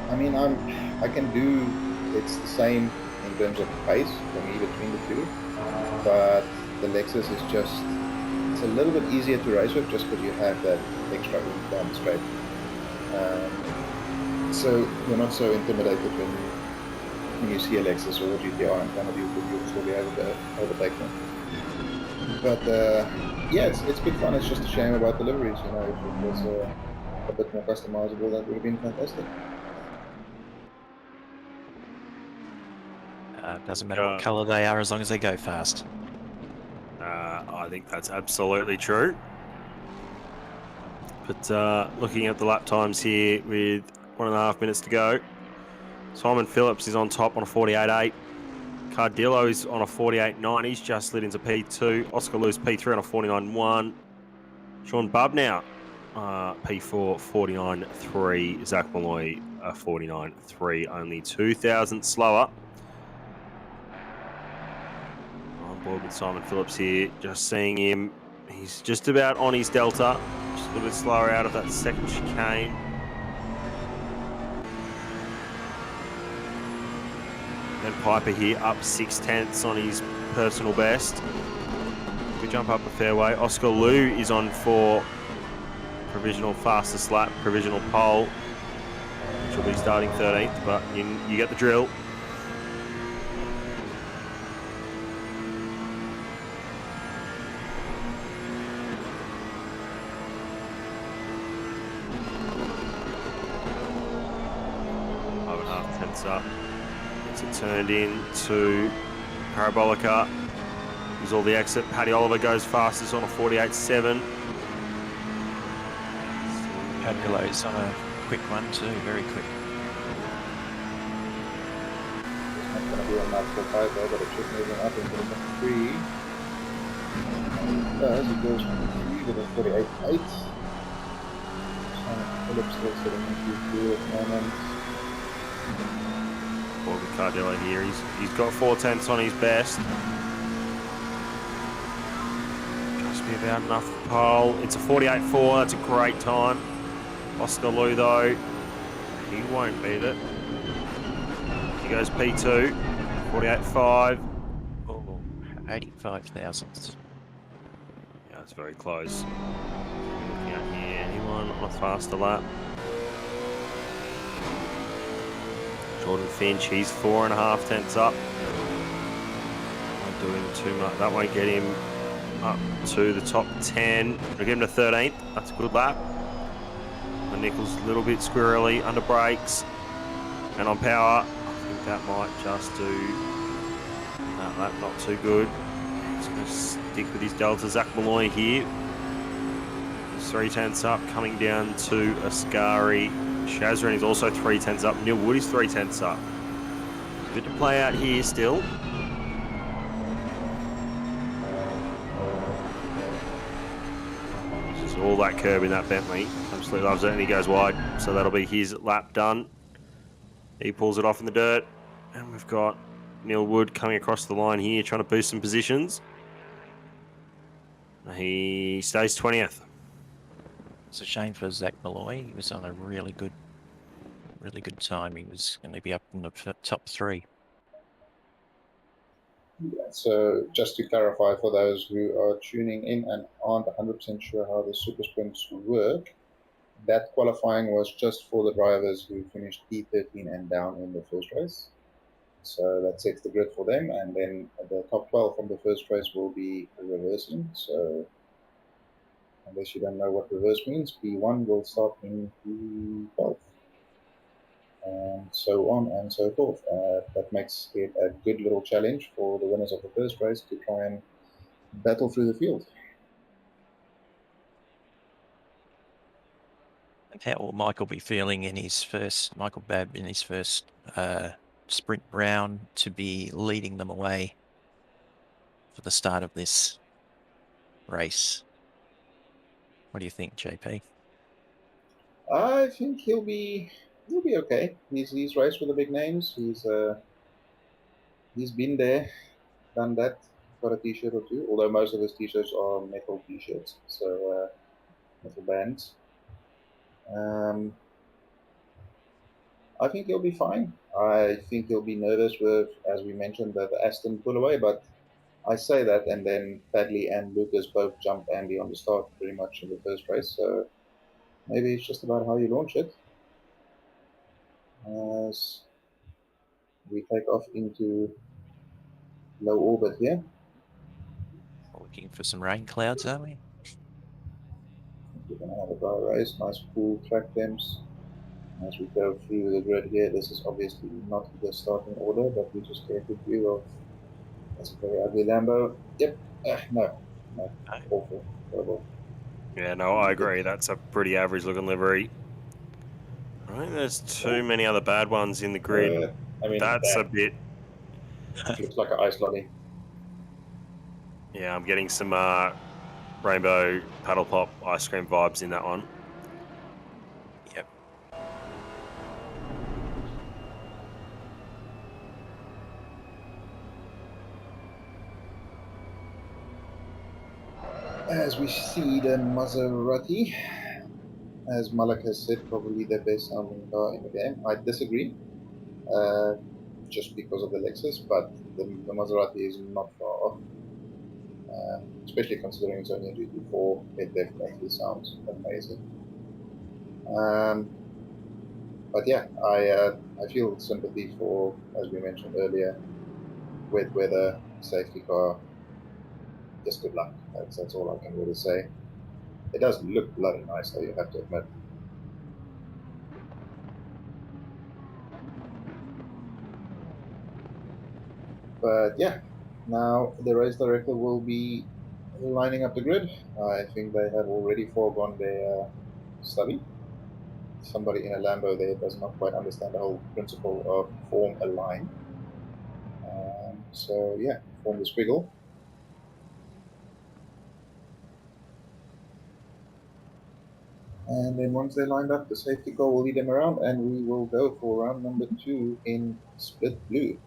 I mean, I can do, it's the same in terms of pace for me between the two, but the Lexus is just, it's a little bit easier to race with just because you have that extra oomph down the straight. So you're not so intimidated when you see a Lexus or a GTR in front of you, because you'll still be able to overtake them. But yeah, it's good fun. It's just a shame about deliveries, you know. If it was a bit more customizable, that would have been fantastic.
Doesn't matter what colour they are as long as they go fast.
I think that's absolutely true. But looking at the lap times here with 1.5 minutes to go, Simon Phillips is on top on a 48.8. Cardillo is on a 48.9. He's just slid into P2. Oscar Lewis P3 on a 49.1. Sean Bubb now P4 49.3. Zach Malloy 49.3. Only 2,000 slower. On board with Simon Phillips here. Just seeing him. He's just about on his delta. Just a little bit slower out of that second chicane. And Piper here up 6/10 on his personal best. We jump up the fairway. Oscar Liu is on for provisional fastest lap, provisional pole, which will be starting 13th, but you get the drill. Over half tenths up. Gets it turned in to Parabolica is all the exit. Paddy Oliver goes fastest on a 48.7.
Pabulo's on a quick one too, very quick.
It's not going to be on that full five there, but it should move him up into the 3. And it does. It goes from 3 with a 48.8. Phillips still sitting in Q2 at the moment.
Morgan Cardillo here. He's got 4/10 on his best. Just be about enough for pole. It's a 48.4. That's a great time. Oscar Lou though, he won't beat it. He goes P2, 48.5.
Oh, 85 thousandths.
Yeah, it's very close. Looking at here, anyone on a faster lap? Jordan Finch, he's 4.5 tenths up. Not doing too much. That won't get him up to the top 10. We'll get him to 13th. That's a good lap. And Nichols a little bit squirrely under brakes and on power. I think that might just do that. Not too good. He's going to stick with his delta. Zach Malloy here. He's 3/10 up, coming down to Ascari. Shazrin is also 3/10 up. Neil Wood is 3/10 up. Good to play out here still. Just all that curb in that Bentley. Absolutely loves it, and he goes wide. So that'll be his lap done. He pulls it off in the dirt. And we've got Neil Wood coming across the line here, trying to boost some positions. He stays 20th.
It's a shame for Zach Malloy. He was on a really good time. He was going to be up in the top 3.
Yeah, so just to clarify for those who are tuning in and aren't 100% sure how the super sprints work, that qualifying was just for the drivers who finished P13 and down in the first race. So that sets the grid for them, and then the top 12 from the first race will be reversing. So unless you don't know what reverse means, P1 will start in P12. And so on and so forth. That makes it a good little challenge for the winners of the first race to try and battle through the field.
And how will Michael be feeling in his first sprint round to be leading them away for the start of this race? What do you think, JP?
I think he'll be okay. He's raced with the big names. He's been there, done that. Got a T-shirt or two. Although most of his T-shirts are metal T-shirts, so metal bands. I think he'll be fine. I think he'll be nervous with, as we mentioned, the Aston pull away, but I say that, and then Padley and Lucas both jumped Andy on the start pretty much in the first race, so maybe it's just about how you launch it. As we take off into low orbit here.
Looking for some rain clouds, are we?
We're going to have a dry race, nice cool track temps. As we go through the grid here, this is obviously not the starting order, but we just get a good view of. That's a very ugly Lambo. Yep. No. Awful. Terrible.
Yeah, no, I agree. That's a pretty average looking livery. I think there's too many other bad ones in the grid.
I mean,
That's
that
a bit.
looks like an ice lolly.
Yeah, I'm getting some rainbow paddle pop ice cream vibes in that one.
Yep.
As we see the Maserati, as Malak has said, probably the best sounding car in the game. I disagree, just because of the Lexus, but the Maserati is not far off. Especially considering it's only a GT4, it definitely sounds amazing. But yeah, I feel sympathy for, as we mentioned earlier, wet weather, safety car. Just good luck. That's all I can really say. It does look bloody nice, though, you have to admit. But yeah, Now, the race director will be lining up the grid. I think they have already foregone their study. Somebody in a Lambo there does not quite understand the whole principle of form a line. So yeah, form the squiggle. And then once they're lined up, the safety car will lead them around, and we will go for round number 2 in split blue.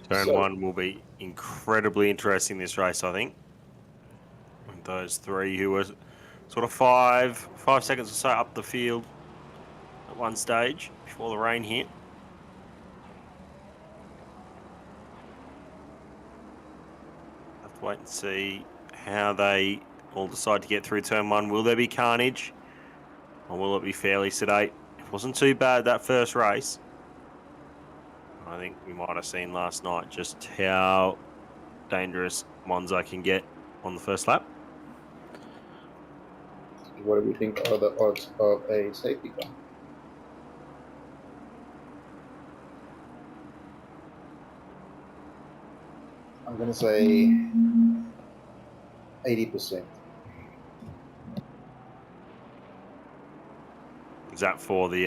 Turn
So,
1 will be incredibly interesting this race, I think. And those three who were sort of five seconds or so up the field at one stage before the rain hit. Have to wait and see how they all decide to get through turn 1. Will there be carnage? Or will it be fairly sedate? It wasn't too bad that first race. I think we might have seen last night just how dangerous Monza can get on the first lap.
what do we think are the odds of a safety car? I'm going to say 80%.
Is that for the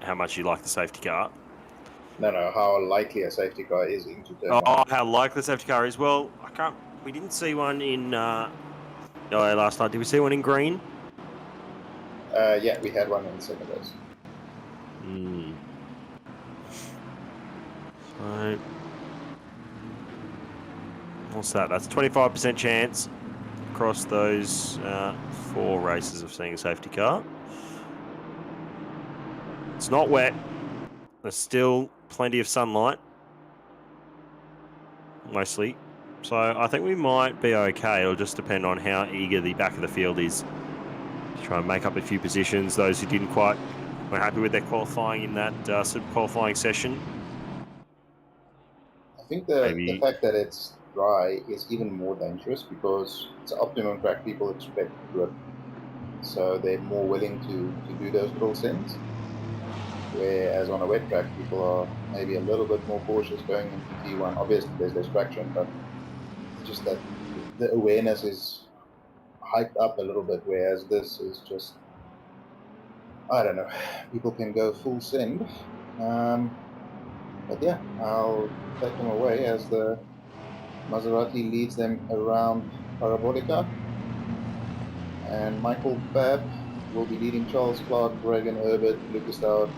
how much you like the safety car?
No, how likely a safety car is into turn 1.
Oh, how likely the safety car is? Well, we didn't see one in LA last night. Did we see one in green?
Yeah, we had one in the second race.
So, what's that? That's 25% chance across those 4 races of seeing a safety car. It's not wet. There's still plenty of sunlight, mostly. So I think we might be okay. It'll just depend on how eager the back of the field is to try and make up a few positions. Those who didn't quite were happy with their qualifying in that super qualifying session.
I think the fact that it's dry is even more dangerous because it's an optimum track. People expect grip, so they're more willing to do those little sins. Whereas on a wet track, people are maybe a little bit more cautious going into T1. Obviously, there's less traction, but just that the awareness is hyped up a little bit, whereas this is just, I don't know, people can go full send. But yeah, I'll take them away as the Maserati leads them around Parabolica. And Michael Babb will be leading Charles Clark, Reagan Herbert, Lucas Dowd,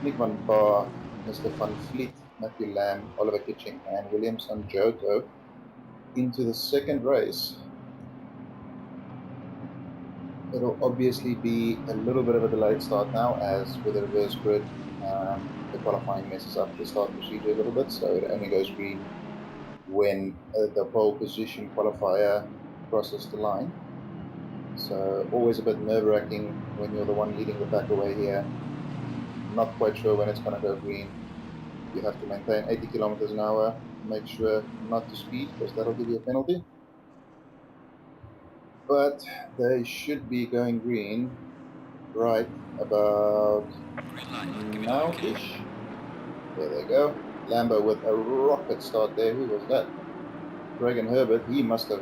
Nick van Bar, Mr. Van Vliet, Matthew Lamb, Oliver Kitching, and Williamson Giotto into the second race. It'll obviously be a little bit of a delayed start now, as with the reverse grid, the qualifying messes up the start procedure a little bit, so it only goes green when the pole position qualifier crosses the line. So always a bit nerve-wracking when you're the one leading the pack away here. Not quite sure when it's going to go green. You have to maintain 80 kilometers an hour. Make sure not to speed, because that'll give you a penalty. But they should be going green right about now-ish. There they go. Lambo with a rocket start there. Who was that? Reagan Herbert. He must have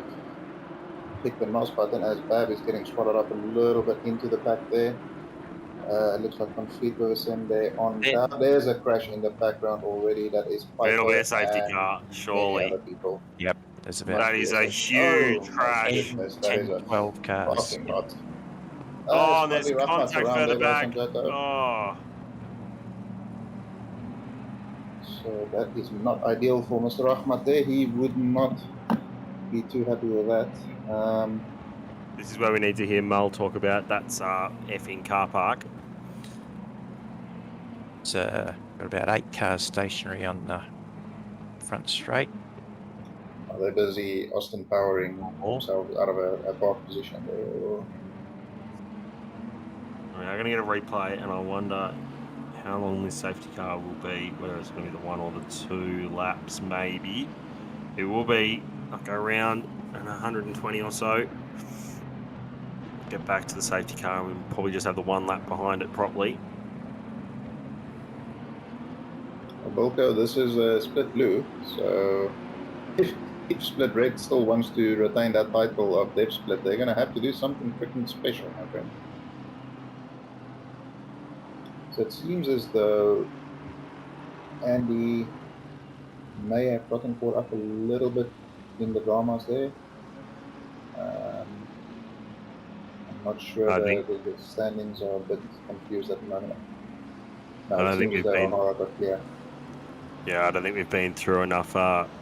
picked the mouse button as Bab is getting spotted up a little bit into the pack there. It looks like Van Vliet was in there on down. There's a crash in the background already. That is
It'll be
Piper
a safety
and
car,
many
surely.
other people.
Yep, there's about
That is a huge crash.
10, 12 cars.
Parking lot.
Oh, and there's
Slightly rough nuts
contact
around
further
there by
back.
Sanjata.
Oh.
So that is not ideal for Mr. Ahmad there. He would not be too happy with that.
This is where we need to hear Mull talk about that's effing car park.
It's got about 8 cars stationary on the front straight.
They're busy Austin powering themselves out of a park position there.
I'm going to get a replay, and I wonder how long this safety car will be, whether it's going to be the 1 or the 2 laps, maybe. It will be like around 120 or so. Get back to the safety car, and we'll probably just have the 1 lap behind it properly.
Bulko, this is a split blue, so if Split Red still wants to retain that title of Dev Split, they're going to have to do something freaking special, my friend. So it seems as though Andy may have gotten caught up a little bit in the dramas there. I'm not sure the standings are a bit confused at the moment. No, it seems as though O'Hara got clear.
Yeah, I don't think we've been through enough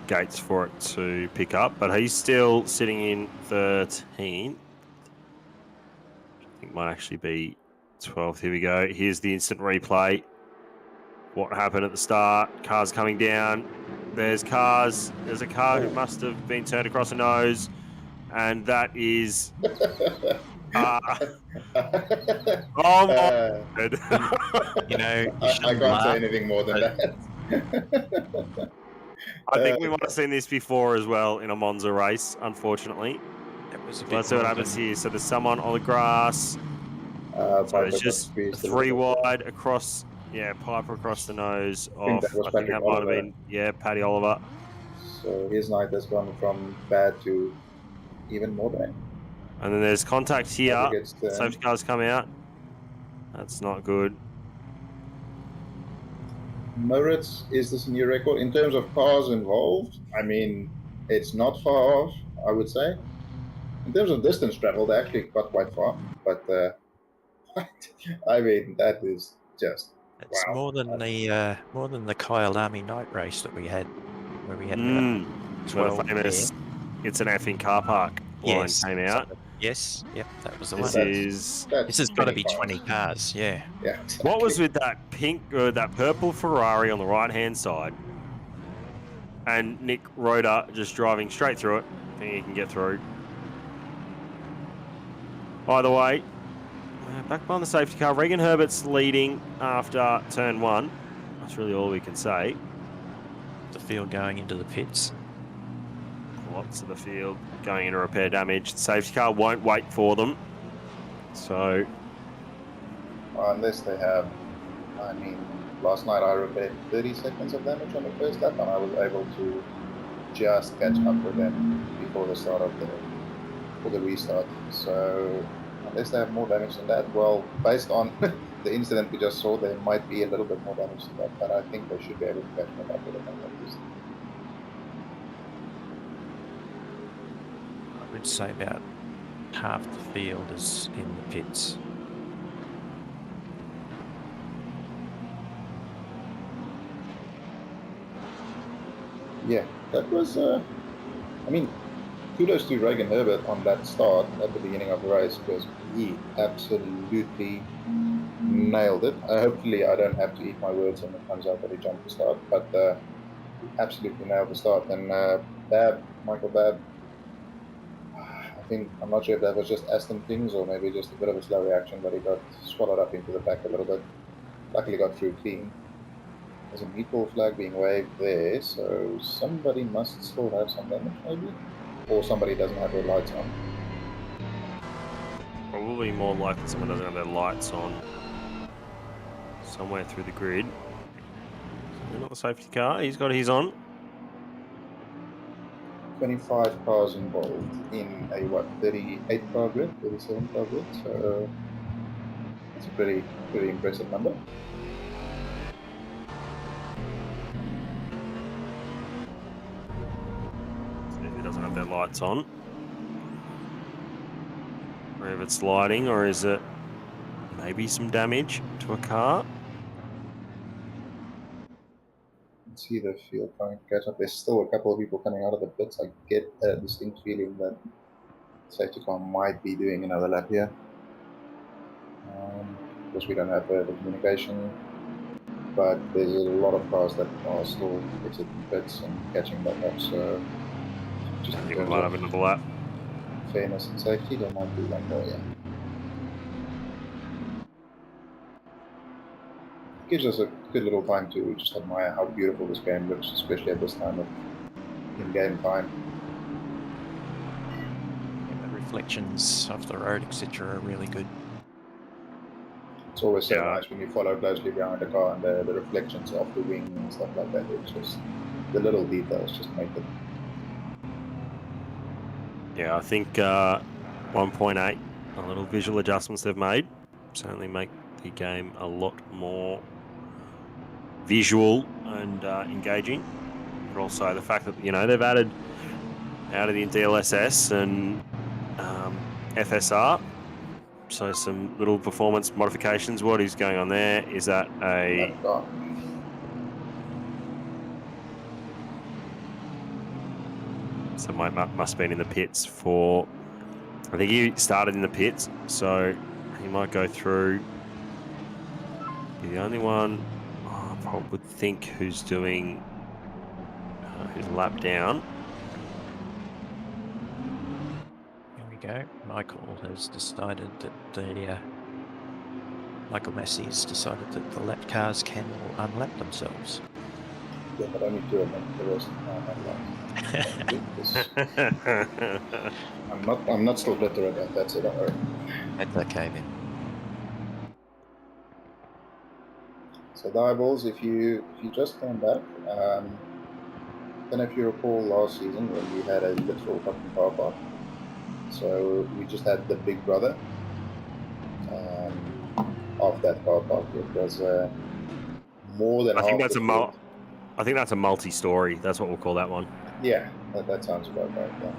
gates for it to pick up, but he's still sitting in 13th. I think might actually be 12th. Here we go. Here's the instant replay. What happened at the start? Cars coming down. There's cars. There's a car who must have been turned across the nose, and that is. Oh my God.
You know,
I can't say anything more than that.
I think we might have seen this before as well in a Monza race, unfortunately. Let's see what happens here. So there's someone on the grass. So it's just 3 wide across, Piper across the nose off. I think that might have been, Paddy Oliver.
So his night has gone from bad to even more bad.
And then there's contact here. Safety cars come out. That's not good.
Moritz, is this a new record? In terms of cars involved, I mean, it's not far off, I would say. In terms of distance travel, they actually got quite far. But, I mean, that is just...
It's wow. more than the Kyalami night race that we had, where we had 12
famous. It's an effing car park line came out.
Yes, yep, that was the one.
This
has got to be 20 cars, yeah.
Exactly.
What was with that pink or that purple Ferrari on the right-hand side? And Nick Rhoda just driving straight through it. I think he can get through. By the way, back behind the safety car, Regan Herbert's leading after turn 1. That's really all we can say.
The field going into the pits.
Lots of the field going into repair damage. The safety car won't wait for them. So...
unless they have... I mean, last night I repaired 30 seconds of damage on the first lap, and I was able to just catch up with them before the start of the restart. So, unless they have more damage than that, well, based on the incident we just saw, there might be a little bit more damage than that, but I think they should be able to catch them up with it at least.
I would say about half the field is in the pits.
Yeah, that was, I mean, kudos to Regan Herbert on that start at the beginning of the race, because he absolutely nailed it. Hopefully I don't have to eat my words when it comes out that he jumped the start, but he absolutely nailed the start. And Michael Babb, I'm not sure if that was just Aston things or maybe just a bit of a slow reaction, but he got swallowed up into the pack a little bit. Luckily got through clean. There's a meatball flag being waved there, so somebody must still have some damage maybe? Or somebody doesn't have their lights on.
Probably more likely someone doesn't have their lights on. Somewhere through the grid. So not the safety car, he's got his on.
25 cars involved in a 38 car grid, 37 car grid, so it's a pretty impressive number.
See if he doesn't have their lights on. Or if it's lighting, or is it maybe some damage to a car?
See the field trying to catch up. There's still a couple of people coming out of the pits. I get a distinct feeling that safety car might be doing another lap here. Of course, we don't have the communication, but there's a lot of cars that are still exiting pits and catching back up. So, just
I think we might have another lap.
Fairness and safety, there might be one more. Yeah. Gives us a good little time to just admire how beautiful this game looks, especially at this time of in-game time.
Yeah, the reflections of the road, etc., are really good.
It's always so
Yeah.
nice when you follow closely behind a car and the reflections off the wing and stuff like that. It's just the little details just make it.
Yeah, I think 1.8, a little visual adjustments they've made, certainly make the game a lot more visual and engaging. But also the fact that, they've added out of the DLSS and FSR, so some little performance modifications. What is going on there? Is that a...
That car.
So must have been in the pits for... I think he started in the pits, so he might go through. Be the only one I probably would think who's doing his lap down.
Here we go. Michael has decided that Michael Massey's decided that the lap cars can all unlap themselves.
Yeah, but only two of them. The rest I'm not still bitter about that, so don't worry.
That's okay then.
So the eyeballs, if you just came back, then if you recall last season when we had a literal fucking car park, so we just had the big brother of that car park. It was more than
I think
half
that's
the field.
I think that's a multi-story. That's what we'll call that one.
Yeah, that sounds about right. Yeah.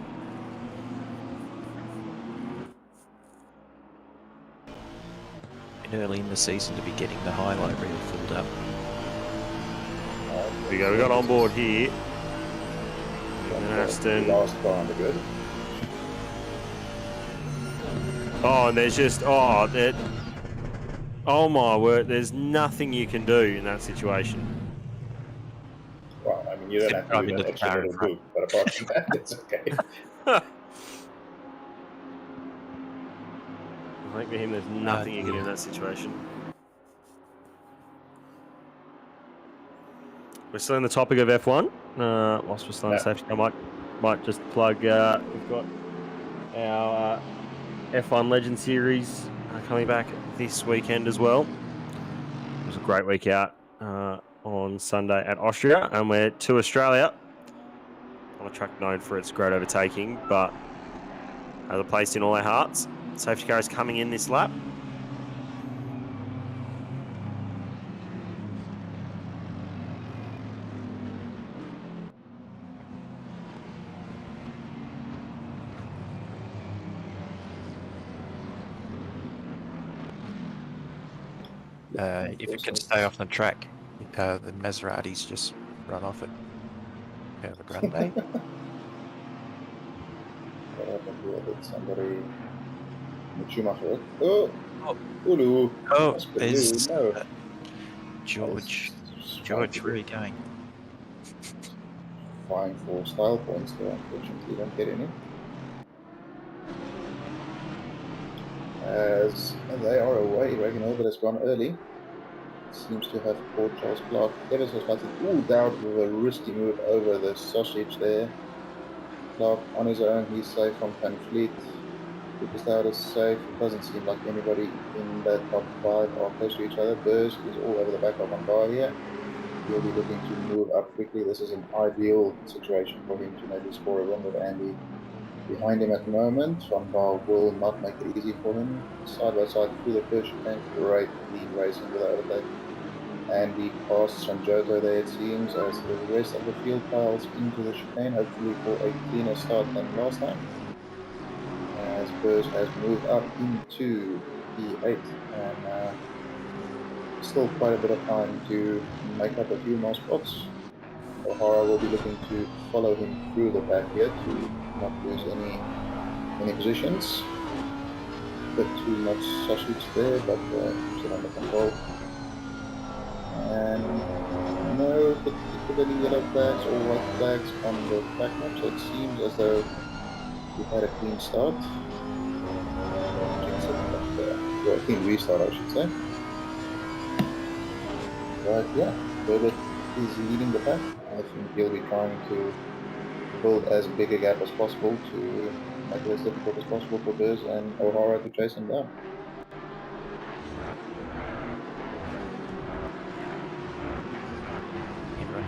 And early in the season to be getting the highlight reel filled up.
Here we go. We got on board here. Aston.
Last car on the grid.
Oh, and there's just oh my word! There's nothing you can do in that situation.
Well, I mean, you don't have to do that extra little boot, but apart from that, it's okay.
I think for him, there's nothing you can do in that situation. We're still in the topic of F1. Whilst we're still on safety, I might just plug. We've got our F1 Legend Series coming back this weekend as well. It was a great week out on Sunday at Austria, and we're to Australia on a track known for its great overtaking, but has a place in all our hearts. Safety car is coming in this lap.
If it can stay off the track, the Maseratis just run off it. Have a great day.
What happened here? Did somebody... Schumacher? Oh! Ulu!
Oh,
That's good
there's
news. No.
George. George, where are you going?
Vying for style points there, unfortunately, don't get any. As they are away, Reagan Hilbert has gone early. Seems to have caught Charles Clark ever so slightly. Ooh, down with a risky move over the sausage there. Clark on his own, he's safe from Van Fleet. Lucas Dowd is safe. It doesn't seem like anybody in that top five are close to each other. Burrs is all over the back of Van Bar here. He'll be looking to move up quickly. This is an ideal situation for him to maybe score a run with Andy behind him at the moment. Van Bar will not make it easy for him. Side by side through the first chicane. Great lead racing with the overtake. Andy passes Sanjota there, it seems, as the rest of the field piles into the chicane, hopefully for a cleaner start than last time. As Burrs has moved up into P8, and still quite a bit of time to make up a few more spots. O'Hara will be looking to follow him through the back here to not lose any positions. Bit too much sausage there, but still under control. And no particularly yellow flags or white flags on the track map, so it seems as though we've had a clean start. Or a clean restart, I should say. But yeah, Herbert is leading the pack. I think he'll be trying to build as big a gap as possible to make it as difficult as possible for Burrs and O'Hara to chase him down.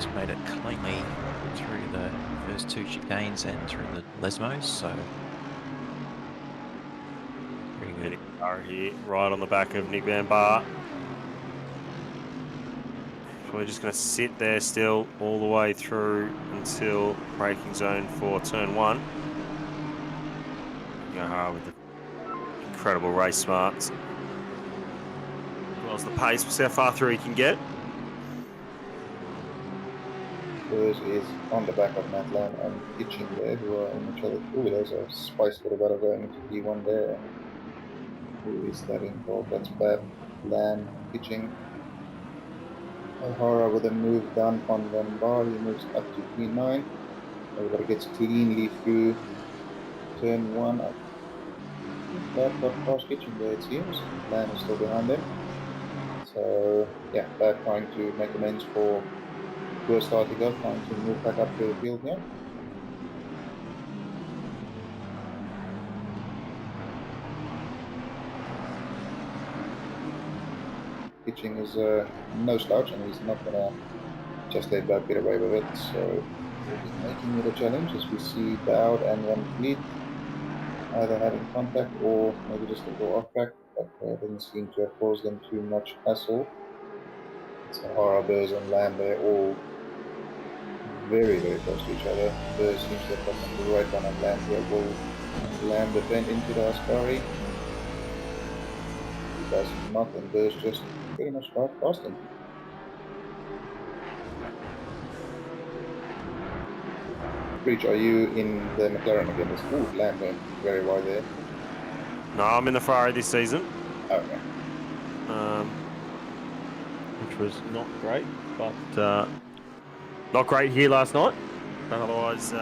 He's made it cleanly through the first 2 chicanes and through the Lesmos, so very good.
Car here, right on the back of Nick Van Bar. We're just going to sit there still all the way through until braking zone for turn 1. Go hard with the incredible race smarts. As well as the pace, we'll see how far through he can get.
Burs is on the back of Matlan and Kitching there, who are in each other. Ooh, there's a spice little better going into P1 there. Who is that involved? That's bad. Lamb, Kitching. O'Hara with a move done on Van Bar. He moves up to P9. Everybody gets cleanly through turn 1. I think that got past Kitching there, it seems. Lamb is still behind him. So, yeah, they're trying to make amends for poor starting up, trying to move back up to the field here. Pitching is no slouch, and he's not gonna just let that get away with it. So we'll be making it a challenge as we see Dowd and Van Fleet either having contact or maybe just a little off track, but doesn't seem to have caused them too much hassle. Sahara, Burs and Lamb, they're all very, very close to each other. Burs seems to have gotten the right one, and Lamb here will Lamb the bend into the Ascari. He does not, and Burs just pretty much drive past him. Breach, are you in the McLaren again? Ooh, Lamb went very wide there.
No, I'm in the Ferrari this season.
Okay.
Which was not great, but not great here last night. But otherwise,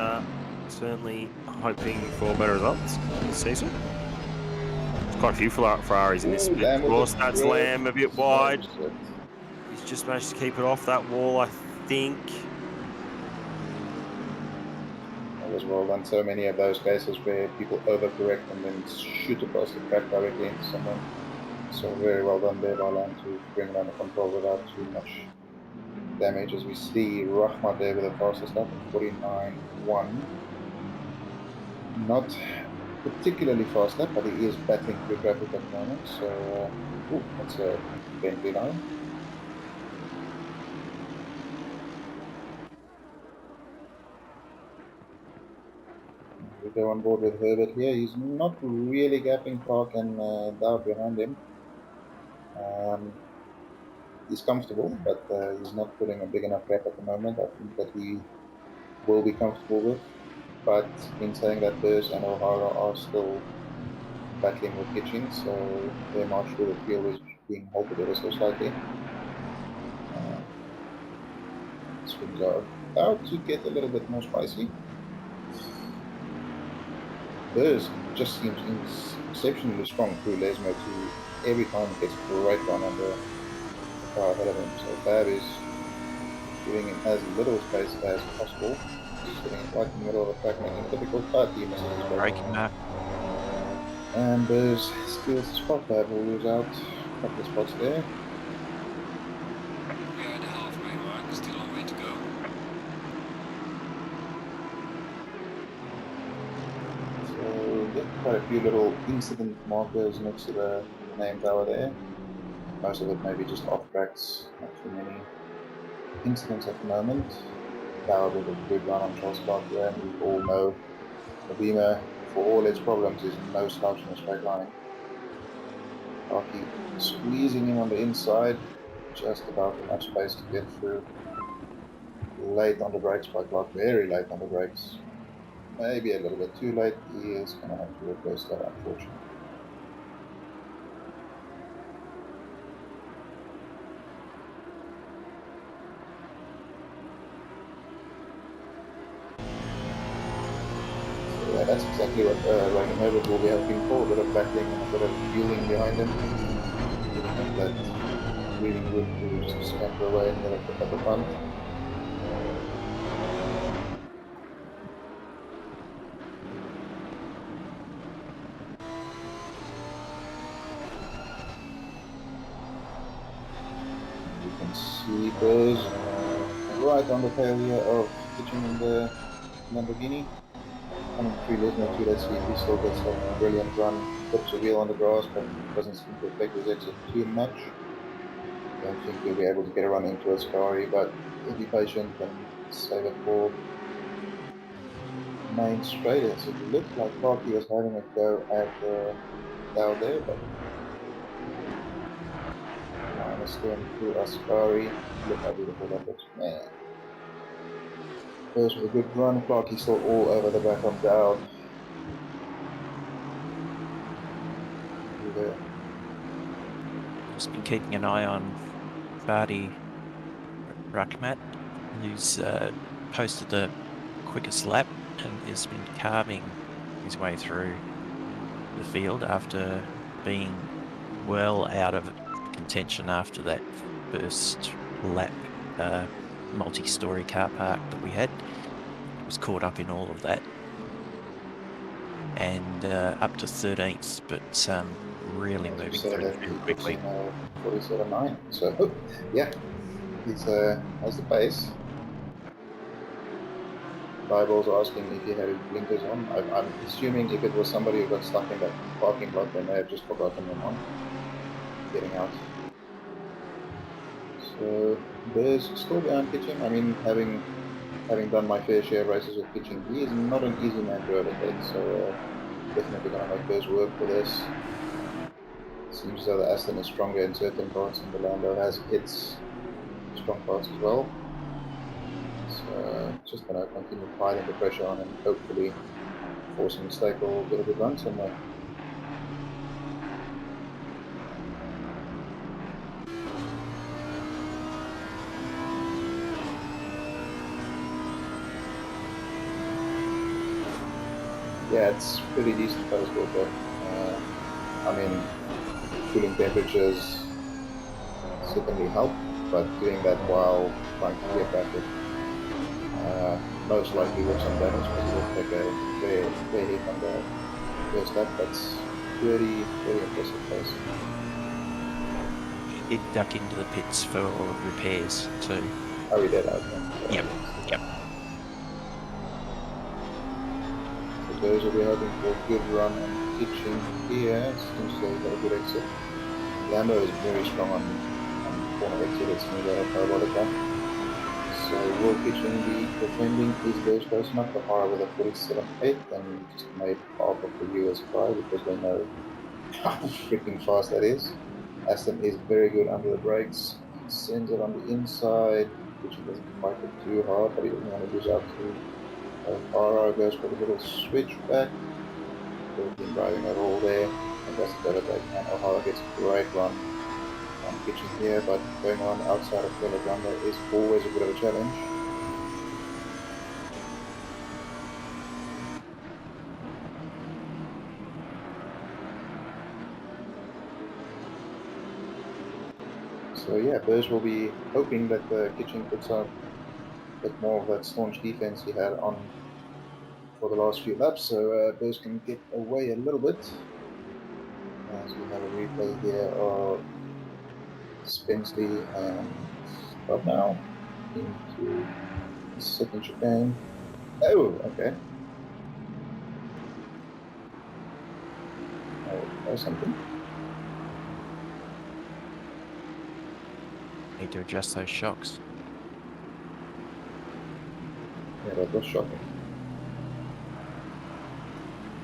certainly hoping for better results this season. There's quite a few Ferraris in this split. Of course, that's Lamb a bit wide. He's just managed to keep it off that wall, I think.
That was well done. So many of those cases where people overcorrect and then shoot across the track directly into someone. So very well done there by Lamb to bring it under control without too much damage. As we see Rahmat there with the fastest lap at 49.1. Not particularly fast lap, but he is battling through traffic at the moment. So, ooh, that's a Bentley line. We go on board with Herbert here. He's not really gapping Clark and Dowd behind him. He's comfortable, but he's not putting a big enough gap at the moment. I think that he will be comfortable with. But in saying that, Burs and O'Hara are still battling with Kitching, so their march through the field is being halted ever so slightly. Swings are about to get a little bit more spicy. Burs just seems exceptionally strong through Lesmo to every time he gets the right one under the car ahead of him. So Bab is giving him as little space as possible. Sitting right in the middle of the track, making it difficult, but he misses his break.
Breaking that.
And Burs steals the spot. Bab will lose out a couple of spots there.
We are at the halfway mark, still a long way to go.
So there's quite a few little incident markers next to the name tower there. Most of it maybe just off tracks, not too many incidents at the moment. Tower with a good run on Charles Clark there, and we all know the Beamer, for all its problems, is no slouch in a straight line. Clarky squeezing him on the inside, just about enough space to get through. Late on the brakes by Clark, very late on the brakes. Maybe a little bit too late. He is going to have to replace that, unfortunately. So yeah, that's exactly what Ryan Herbert will be hoping for, a bit of battling and a bit of fueling behind him. Giving him that breathing room to just scamper away and get at the front. You can see Burs right on the tail here of pitching in the Lamborghini. Coming through Lesnar too, let's see if he still gets that brilliant run. Flips a wheel on the grass, but doesn't seem to affect his exit too much. Don't think he'll be able to get a run into Ascari, but he'll be patient and save it for main straight. As it looked like Clarky was having a go at the Dow there, but minus turn through Ascari. Look how beautiful that looks, man. First with a good run, Clarky still all over the back of Dow. There.
Just been keeping an eye on Barty Ruckmat, who's posted the quickest lap and has been carving his way through the field after being well out of contention after that first lap multi-story car park that we had. It was caught up in all of that and up to 13th, but really moving through quickly.
47.9, so yeah, it's has the pace. Bible's asking if he had his blinkers on. I'm assuming if it was somebody who got stuck in that parking lot, they may have just forgotten them on getting out. So there's still behind pitching. I mean, having done my fair share of races with pitching, he is not an easy man to overtake. So definitely gonna make Buzz work for this. Seems as though the Aston is stronger in certain parts, and the Lando has its strong parts as well. So just gonna continue piling the pressure on and hopefully force a mistake or get a good run somewhere. Yeah, it's pretty decent for this water. I mean, cooling temperatures certainly help, but doing that while trying to get back with most likely with some damage, because it will take a fair hit on the first lap. That's very impressive pace.
It duck into the pits for repairs too.
Oh, we did, okay.
Yep.
So those will be hoping for a good run and pitching here. Seems to have got a good exit. Lando is very strong on corner exit. It's near the parabolica. So we're pitching the defending is very close enough to par with a 47.8, and just made half of the viewers cry because they know how freaking fast that is. Aston is very good under the brakes. He sends it on the inside, which he doesn't fight it too hard, but he doesn't want to lose out to Farah. Goes for the little switch back. They've been driving it all there, and that's the better break. And O'Hara gets a great run on pitching here, but going on outside of Pellegrini is always a bit of a challenge. So yeah, Burrs will be hoping that the kitchen puts up a bit more of that staunch defense he had on for the last few laps, so Burrs can get away a little bit. As we have a replay here of Spensley and Bob now into the second chicane. Oh, okay. Oh, something.
Need to adjust those shocks.
Yeah, that was shocking.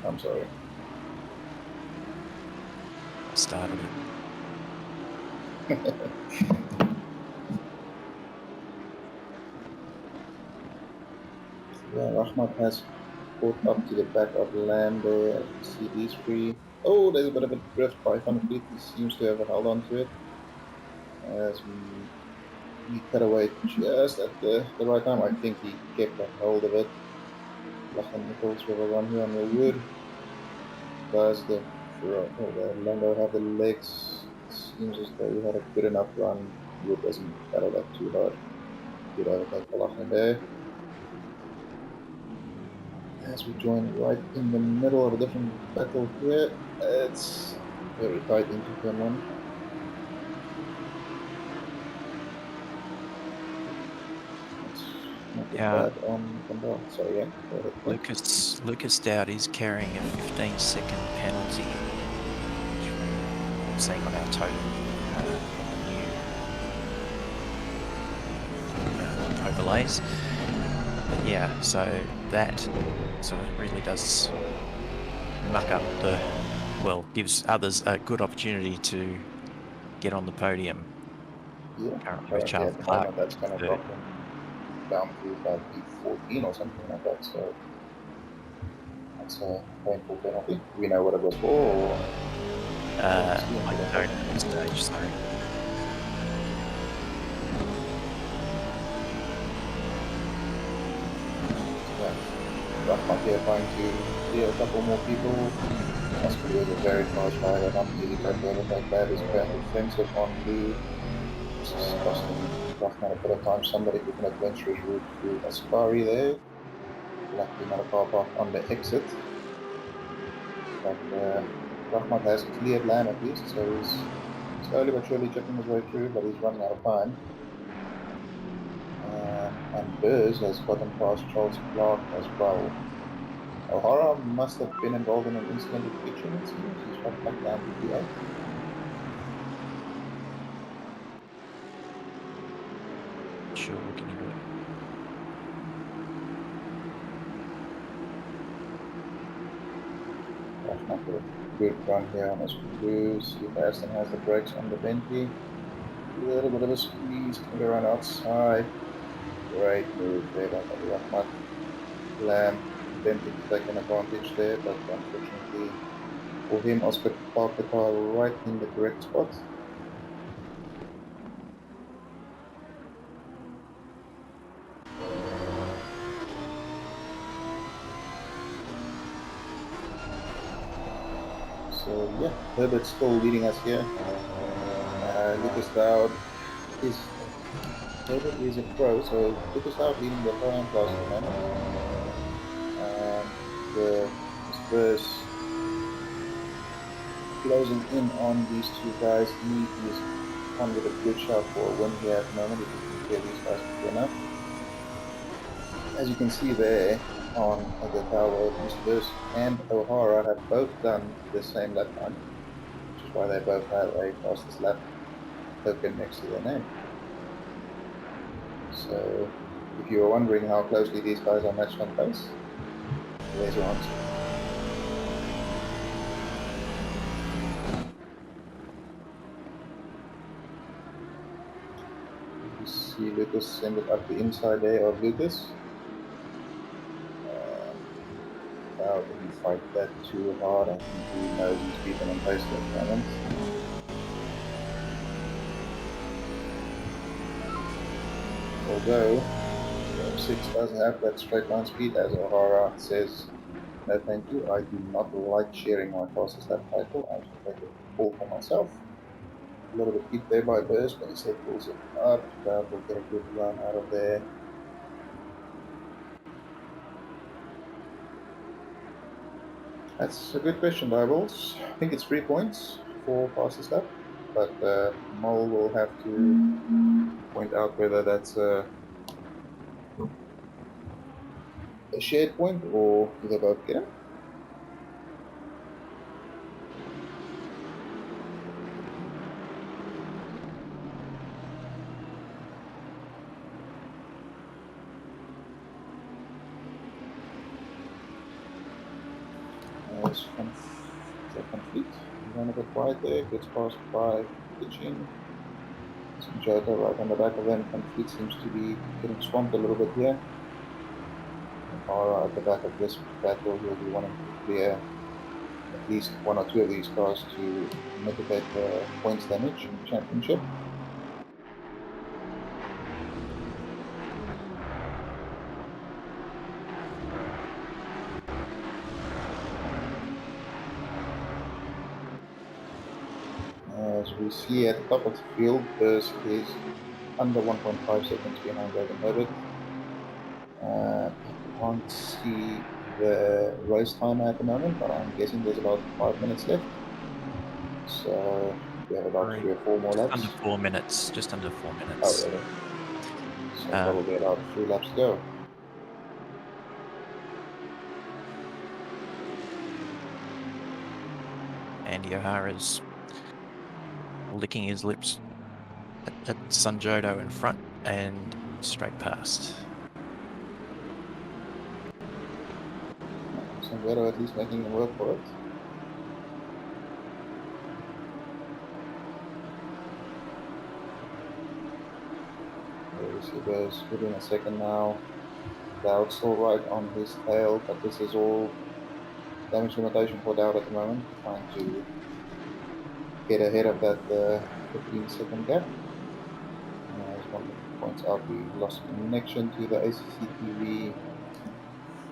I'm sorry.
Started it.
Yeah, Rahmat has caught up to the back of Lamb there. See these three. Oh, there's a bit of a drift by Van Vliet. He seems to have held on to it. As we cut away just at the right time. I think he kept a hold of it. Lachlan Nichols with a run here on the wood. Does the Lando have the legs? Seems as though he had a good enough run. Wood doesn't battle that too hard. Good overtake for Lachlan there. As we join right in the middle of a different battle here, it's very tight into turn one. Not too
Yeah.
bad on Condor. So yeah, go ahead.
Lucas Dowd is carrying a 15-second penalty, which we're seeing on our total on the new overlays. But yeah, so that sort of really does muck up gives others a good opportunity to get on the podium.
Yeah,
Currently with
currently
Charles
at the
Clark
moment that's kind of
third.
dropping down to about P14 or something like that. So that's a painful penalty. Do we know what it was for? Or
I don't at this stage, sorry.
Rahmat here trying to clear a couple more people. Oscar is a very fast rider, not easy to overtake. That is going offensive on blue. This is costing Rahmat a bit of time. Somebody took an adventurous route through Aspari there. Luckily not a car park on the exit. But Rahmat has cleared lane at least, so he's slowly but surely chipping his way through, but he's running out of time. And Burrs has gotten past Charles Clark as well. O'Hara must have been involved in an incident with pitching, it seems. He's shot back down to P8.
Sure, looking into it.
Rahmat with a good run here on his cruise. See if Aston has the brakes on the Bentley. A little bit of a squeeze, can go around outside. Great move there by Rahmat. Lamb attempting to take an advantage there, but unfortunately for him, Oscar parked the car right in the correct spot. So yeah, Herbert's still leading us here. Lucas Dowd is Herbert is a pro, so Lucas Dowd leading the Pro-Am class at the moment. The Spurs closing in on these two guys. He is on with a good shot for a win here at the moment if he can clear these guys quickly enough. As you can see there on the tower, Mr. Burst and O'Hara have both done the same lap time, which is why they both have a fastest lap token next to their name. So if you were wondering how closely these guys are matched on pace, there's your answer. You see Lucas ended up the inside there of Lucas. Now didn't fight that too hard. I think he knows he's beaten on pace at the moment. Although 6 does have that straight line speed, as O'Hara says, no thank you, I do not like sharing my fastest lap title, I should take it all for myself. A little bit deep there by Burst, but he said pulls it up, that will get a good run out of there. That's a good question, Diables. I think it's 3 points for fastest lap, but Mol will have to point out whether that's a shared point or do they both get it? Complete. Run a bit wide there, gets passed by pitching. Some Jota right on the back of them. Complete seems to be getting swamped a little bit here. O'Hara at the back of this battle, he'll be wanting to clear at least 1 or 2 of these cars to mitigate the points damage in the championship. As we see at the top of the field, Burst is under 1.5 seconds behind Logan Herbert. Can't see the race timer at the moment, but I'm guessing there's about 5 minutes left. So we have about 3 or 4 more laps.
Under 4 minutes, just under 4 minutes.
Oh, really? So probably about 3 laps to go.
Andy O'Hara's licking his lips at Sanjodo in front and straight past.
Sanjodo at least making him work for it. There we see Burrs within a second now. Dowd still right on his tail, but this is all damage limitation for Dowd at the moment, trying to get ahead of that 15-second gap. As one points out, we lost connection to the ACC TV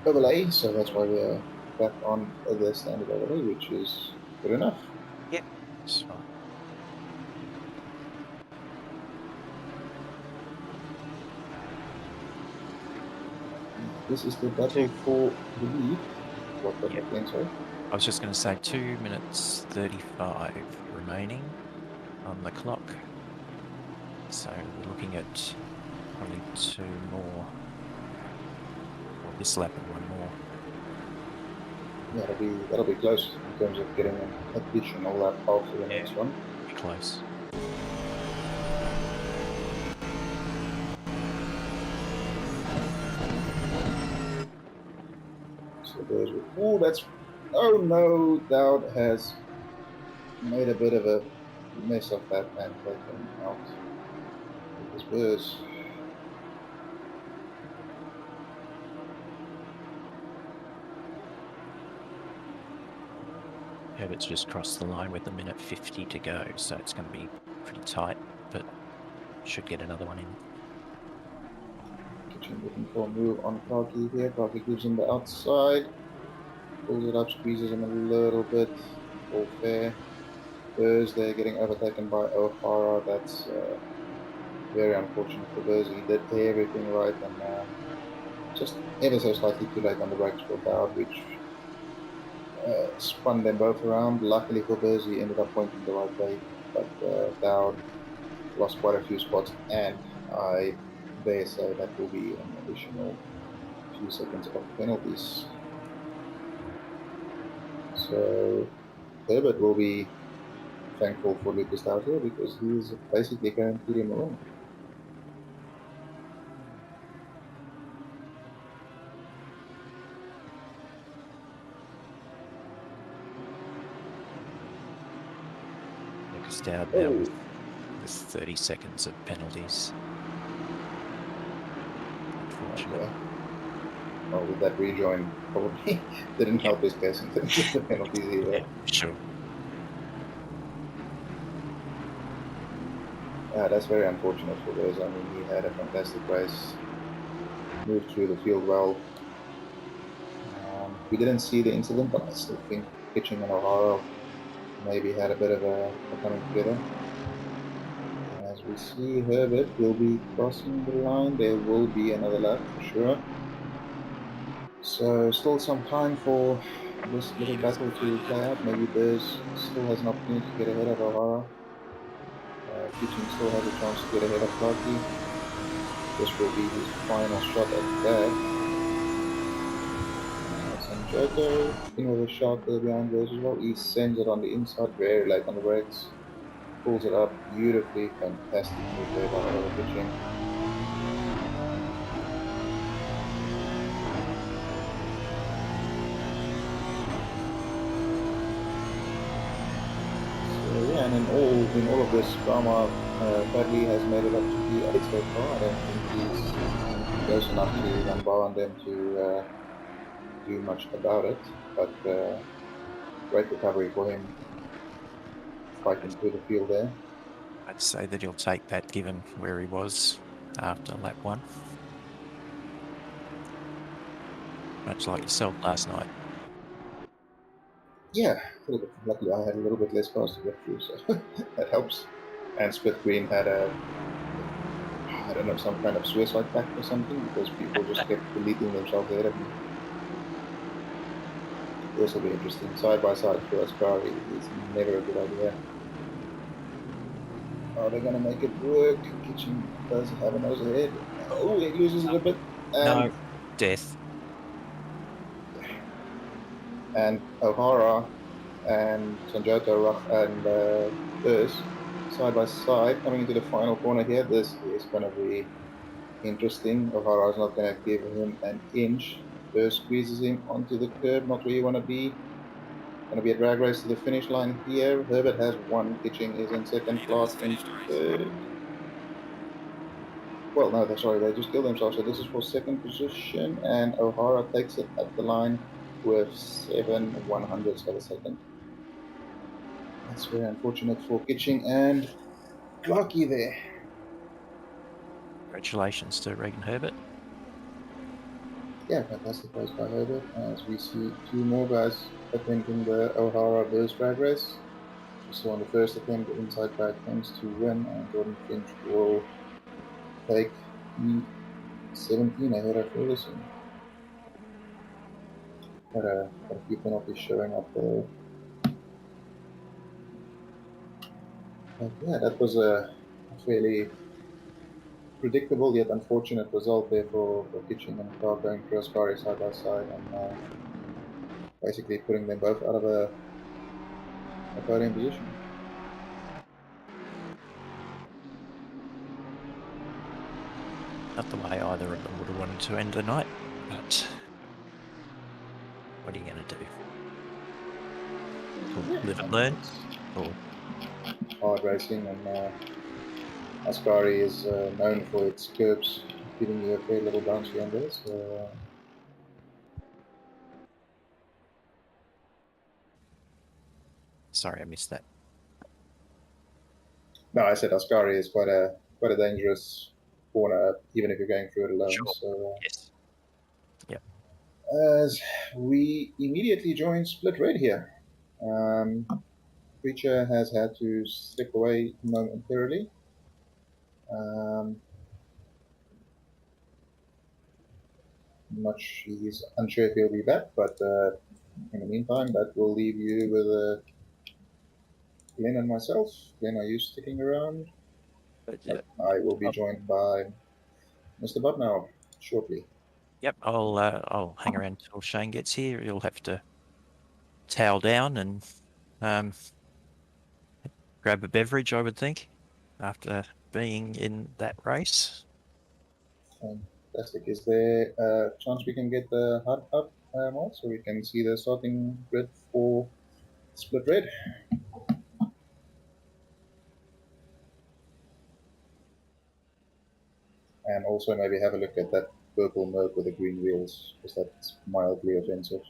overlay, so that's why we're back on the standard overlay, which is good enough.
Yep, that's fine.
This is the battle for the lead. What the
Yep.
again, sorry?
I was just going to say 2 minutes 35 remaining on the clock. So we're looking at probably 2 more. Or this lap and 1 more.
That'll be close in terms of getting an additional lap after the next one.
Be close.
So there's oh no, Dowd has made a bit of a mess of that and taken out with his Burrs.
Herbert's just crossed the line with 1:50 to go, so it's going to be pretty tight, but should get another one in.
Kitchen looking for a move on Clarky here. Clarky gives him the outside, pulls it up, squeezes him a little bit. All fair. Burrs there getting overtaken by O'Hara. That's very unfortunate for Burrs. He did everything right and just ever so slightly too late on the brakes for Dowd, which spun them both around. Luckily for Burrs, he ended up pointing the right way, but Dowd lost quite a few spots, and I dare say that will be an additional few seconds of penalties. So Herbert will be thankful for Lucas Dowd here because he's basically guaranteed him a win.
Lucas Dowd now with 30 seconds of penalties. Unfortunately.
Okay. Well, with that rejoin, probably didn't help his case in terms of the penalties either.
Yeah, sure.
Yeah, that's very unfortunate for Burrs. I mean, he had a fantastic race, moved through the field well. We didn't see the incident, but I still think Kitching and O'Hara maybe had a bit of a coming together. As we see, Herbert will be crossing the line. There will be another lap for sure. So still some time for this little battle to play out. Maybe Burrs still has an opportunity to get ahead of O'Hara. Kitching still has a chance to get ahead of Clarky. This will be his final shot at that. Sanjoto in with a shot there behind Burrs as well. He sends it on the inside, very late on the brakes. Pulls it up beautifully. Fantastic move there by Oliver Kitching. And in all of this drama, Bradley has made it up to the 8th so far. I don't think he's close enough to Dunbar and them to do much about it. But great recovery for him, fighting through the field there.
I'd say that he'll take that given where he was after lap 1. Much like yourself last night.
Yeah, a little bit. Luckily, I had a little bit less cars to get through, so that helps. And Smith Green had I don't know, some kind of suicide pact or something because people just kept deleting themselves ahead of me. This will be interesting. Side by side for us car is never a good idea. Are they going to make it work? Kitchen does have a nose ahead. Oh, he loses it a bit.
No, death.
And O'Hara and Sanjota and Burs side by side coming into the final corner here. This is going to be interesting. O'Hara is not going to give him an inch. Burs squeezes him onto the curb, not where you want to be. Going to be a drag race to the finish line here. Herbert has won. Kitching is in second.
Neither
Clark
has
in
finished the race.
third. Well, no, sorry, they just killed themselves. So this is for second position, and O'Hara takes it at the line with 7/100ths of a second. That's very unfortunate for Kitching and Clarky there.
Congratulations to Regan Herbert.
Yeah, fantastic race by Herbert. As we see two more guys attempting the O'Hara Burst drag race. We saw on the first attempt, the inside guy tends to win, and Jordan Finch will take E17 ahead of Ferguson. Got a few penalties showing up there. But yeah, that was a fairly predictable yet unfortunate result there for Kitching and Clark going through Ascari side by side and basically putting them both out of a podium position.
Not the way either of them would have wanted to end the night, but what are you going to do? Live and learn? Or
Hard racing, and Ascari is known for its curbs, giving you a fair little bounce here and there. So
sorry, I missed that.
no, I said Ascari is quite a dangerous corner, even if you're going through it alone.
Sure.
So
Yes. Yep.
as we immediately join Split Red here. Preacher has had to step away momentarily. He's unsure if he'll be back, but in the meantime, that will leave you with Glenn and myself. Glenn, are you sticking around? I will be joined by Mr. Butnow shortly.
Yep, I'll hang around until Shane gets here. You'll have to towel down and grab a beverage, I would think, after being in that race.
Fantastic. Is there a chance we can get the HUD up more so we can see the starting grid for Split Red? And also maybe have a look at that purple Merc with the green wheels, because that's mildly offensive.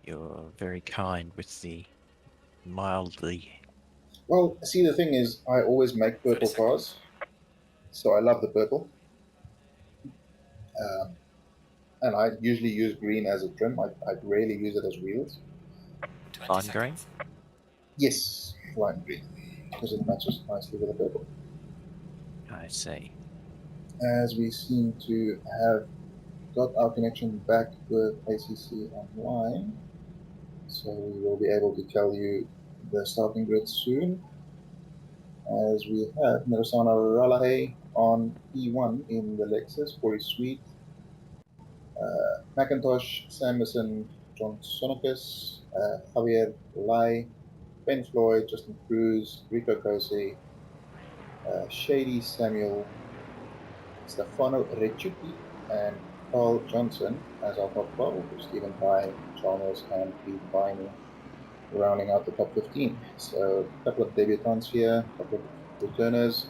You're very kind with the mildly.
Well, see, the thing is, I always make purple cars, so I love the purple. And I usually use green as a trim. I rarely use it as wheels.
Lime green?
Yes, lime green, because it matches nicely with the purple.
I see.
As we seem to have got our connection back with ACC Online, so we will be able to tell you the starting grid soon. As we have Mirasana Ralahe on P1 in the Lexus, Corey Sweet, McIntosh, Samuelson, John Sonokus, Javier Lai, Ben Floyd, Justin Cruz, Rico Kose, Shady Samuel, Stefano Recciuti, and Carl Johnson as our top 12, with Stephen Pye, Chalmers, and Pete Viney rounding out the top 15. So a couple of debutants here, a couple of returners,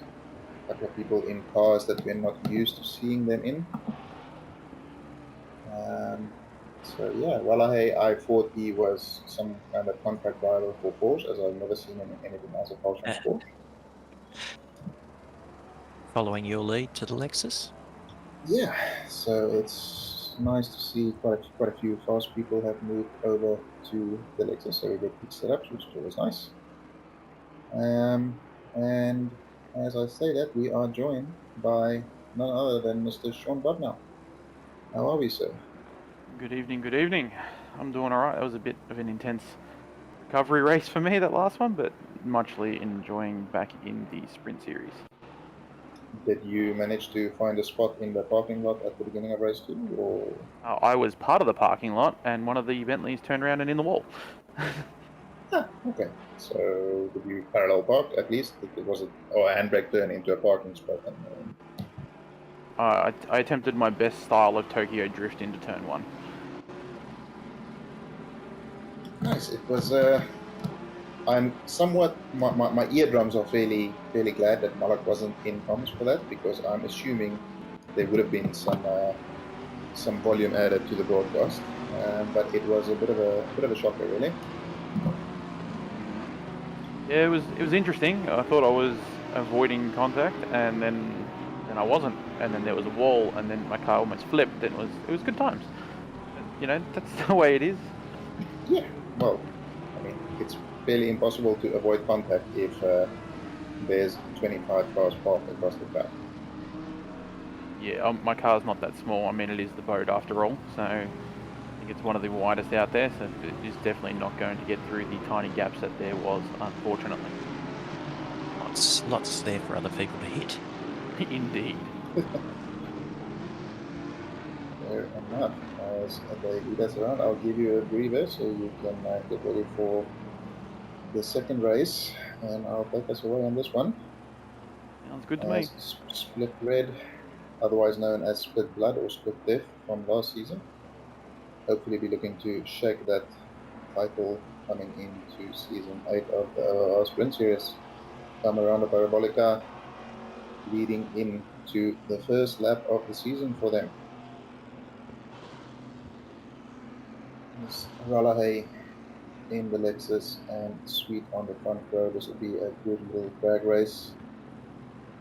a couple of people in cars that we're not used to seeing them in. So yeah, Wallahay, I thought he was some kind of contract driver for Porsche, as I've never seen him in anything else apart from Porsche.
Following your lead to the Lexus?
Yeah, so it's nice to see quite a few fast people have moved over to the Lexus, so we get quick setups, which is always nice. And as I say that, we are joined by none other than Mr. Sean Budnow. How are we, sir?
Good evening, good evening. I'm doing alright. That was a bit of an intense recovery race for me, that last one, but muchly enjoying back in the Sprint Series.
Did you manage to find a spot in the parking lot at the beginning of race 2, or?
I was part of the parking lot, and one of the Bentleys turned around and in the wall.
Okay. So did you parallel park at least? It was a handbrake turn into a parking spot. And,
I attempted my best style of Tokyo Drift into turn 1.
nice. It was. I'm somewhat. My eardrums are fairly glad that Malak wasn't in comms for that, because I'm assuming there would have been some volume added to the broadcast. But it was a bit of a shocker, really.
Yeah, it was interesting. I thought I was avoiding contact, and then I wasn't, and then there was a wall, and then my car almost flipped. And it was good times. You know, that's the way it is.
Yeah. Well, I mean, it's fairly impossible to avoid contact if there's 25 cars parked across the track.
Yeah, my car's not that small. I mean, it is the boat after all, so I think it's one of the widest out there, so it is definitely not going to get through the tiny gaps that there was, unfortunately.
Lots there for other people to hit.
Indeed.
Fair enough. As they lead us around, I'll give you a breather so you can get ready for the second race, and I'll take us away on this one.
Sounds good to me.
Split Red, otherwise known as Split Blood or Split Death from last season. Hopefully be looking to shake that title coming into season 8 of the OOR Sprint Series. Come around the Parabolica, leading into the first lap of the season for them. It's Ralahay in the Lexus and Sweet on the front row. This will be a good little drag race.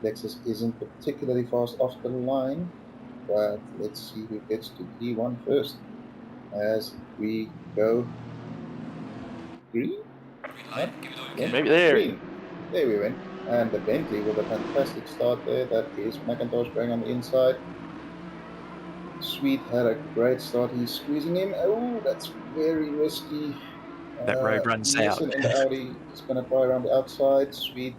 Lexus isn't particularly fast off the line, but let's see who gets to P1 first. As we go green?
Light, give it all you
Yeah,
can.
Maybe there.
green. There we went. And the Bentley with a fantastic start there. That is McIntosh going on the inside. Sweet had a great start. He's squeezing in. Oh, that's very risky.
That road runs out.
Nielsen in the Audi is going to try around the outside. Sweet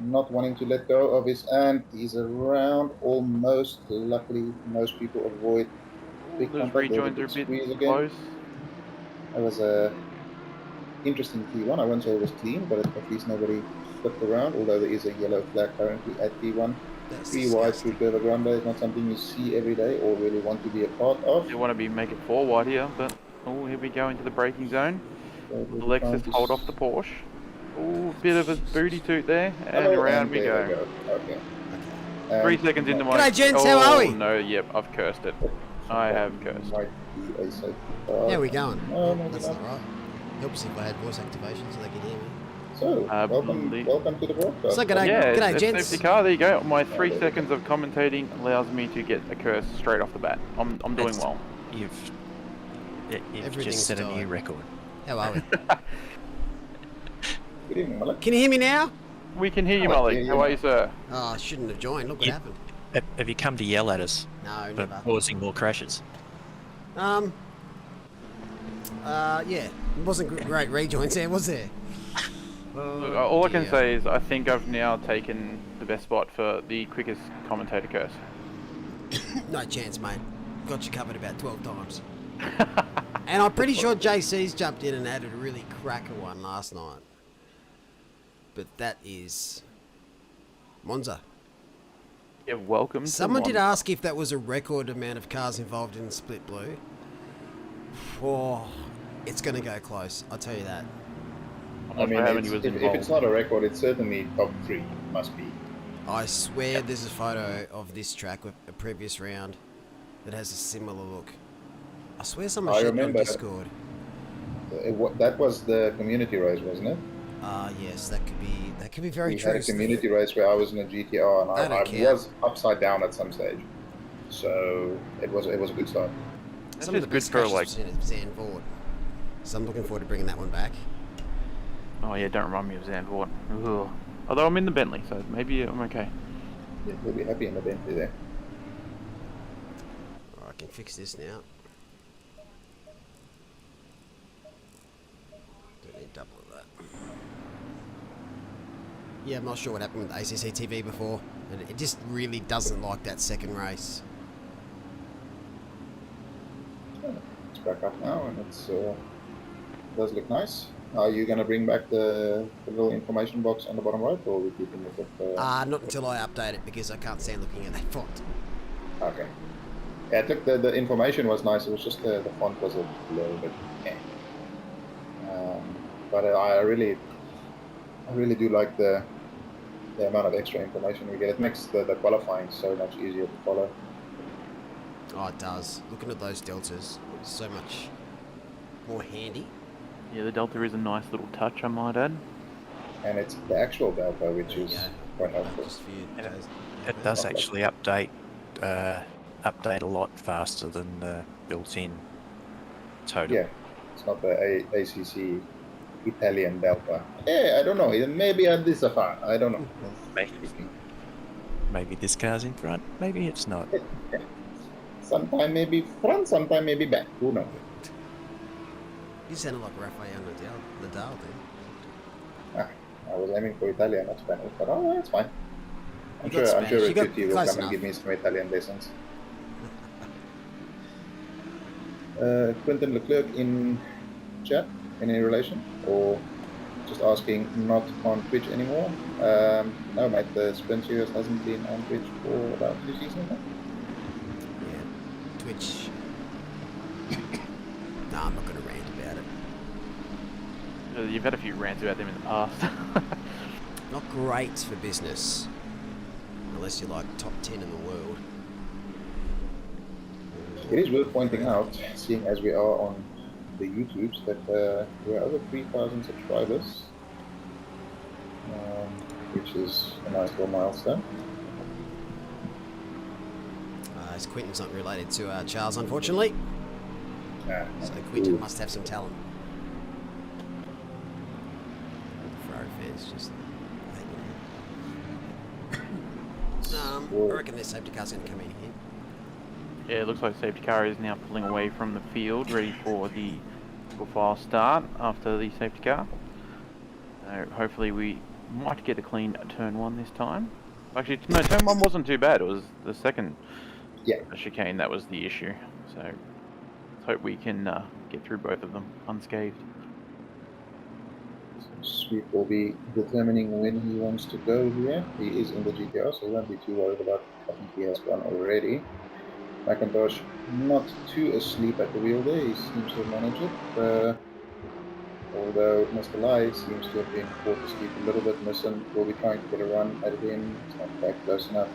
not wanting to let go of his hand. He's around almost. Luckily, most people avoid big
Those
contact. There's
rejoins are a
squeeze
bit
again.
close.
That was a interesting T1. I won't say it was clean, but at least nobody flipped around, although there is a yellow flag currently at T1.
That's
3 wide
disgusting.
through Curva Grande is not something you see every day or really want to be a part of.
You want to be make it 4 wide here, but oh, here we go into the braking zone.
So
The
we'll be
Lexus
trying
hold
to
off the Porsche. Oh, bit of a booty toot there, and
Hello,
around we
there
go.
they Okay.
3
And
seconds into my.
G'day, gents,
oh,
how are we?
No, yep, I've cursed it. I have cursed.
Might be a safe
How we going?
No, maybe
That's
not.
not right. Helps if I had voice activation so they could hear me.
So,
Absolutely.
welcome to the broadcast.
So g'day,
Yeah,
g'day,
it's
gents.
safety car. There you go. My 3 seconds of commentating allows me to get a curse straight off the bat. I'm doing
That's-
well.
You've
Everything's
just set a new
died.
record.
How are we?
Good evening, Malak.
Can you hear me now?
We can hear you,
Hello,
Molly.
yeah,
How
yeah.
are you, sir?
Oh, I shouldn't have joined. Look what
Yeah.
happened.
Have you come to yell at us
No,
for
never.
causing more crashes?
Yeah. It wasn't great rejoins there, was there?
Look, all I can
dear.
say is I think I've now taken the best spot for the quickest commentator curse.
No chance, mate. Got you covered about 12 times. And I'm pretty sure JC's jumped in and added a really cracker one last night. But that is Monza.
Yeah, welcome.
Someone
to
did
Monza.
ask if that was a record amount of cars involved in Split Blue. Oh, it's going to go close. I'll tell you that.
I'm
I
not
mean,
sure how many
it's,
was
if
involved.
it's not a record, it's certainly top 3. Must be.
I swear there's a photo of this track with a previous round that has a similar look. I swear someone
I
shared it on
remember.
Discord.
That was the community race, wasn't it?
Yes, that could be very
We
true.
had a community race where I was in a GTR and
I don't
I
care.
was upside down at some stage. So it was a good start.
That's
Some of the
just good
best
for
crashes
like.
I've seen at Zandvoort. So I'm looking forward to bringing that one back.
Oh yeah, don't remind me of Zandvoort. Ugh. Although I'm in the Bentley, so maybe I'm okay.
Yeah, we'll be happy in the Bentley there.
I can fix this now. double of that. Yeah, I'm not sure what happened with ACC TV before. It just really doesn't like that second race.
It's back up now, and it's does look nice. Are you gonna bring back the little information box on the bottom right, or are we keeping it at?
Not until I update it because I can't stand looking at that font.
Okay. Yeah, I took the information was nice. It was just the font was a little bit. But I really do like the amount of extra information we get. It makes the qualifying so much easier to follow.
Oh, it does. Looking at those deltas, it's so much more handy.
Yeah, the Delta is a nice little touch, I might add.
And it's the actual delta, which
There you
is
go.
quite helpful.
Just for you,
And
Jose.
It does actually update a lot faster than the built-in total.
Yeah, it's not the ACC Italian delta. Yeah, I don't know. Maybe at this afar. I don't know.
Maybe this car's in front, maybe it's not.
Sometime maybe front, sometime maybe back. Who knows?
You sounded like Rafael Nadal then.
I was aiming for Italian, not Spanish, but oh, that's fine. I'm
You got
sure
Spanish. You got
Ritucci will
close
come
enough.
and give me some Italian lessons. Quentin Leclerc in chat, any relation? Or just asking, not on Twitch anymore? No, mate, the Sprint Series hasn't been on Twitch for about 2 seasons now.
Yeah. Twitch. No, I'm not going to rant about it.
You've had a few rants about them in the past.
Not great for business. Unless you're like top 10 in the world.
It is worth pointing out, seeing as we are on the YouTubes, that we're over 3,000 subscribers, which is a nice little milestone.
As Quentin's not related to Charles, unfortunately. So Quentin must have some talent. Ferrari fans just I reckon their safety car's going to come in here.
Yeah, it looks like safety car is now pulling away from the field, ready for the file start after the safety car. So hopefully we might get a clean turn one this time. Actually, no, turn one wasn't too bad. It was the second chicane that was the issue. So let's hope we can get through both of them unscathed.
Sweep will be determining when he wants to go here. He is in the GTR, so he won't be too worried about it. I think he has one already. McIntosh not too asleep at the wheel there. He seems to have managed it. Although Mr. Lai seems to have been caught asleep a little bit. Nissan will be trying to get a run at him. It's not quite close enough.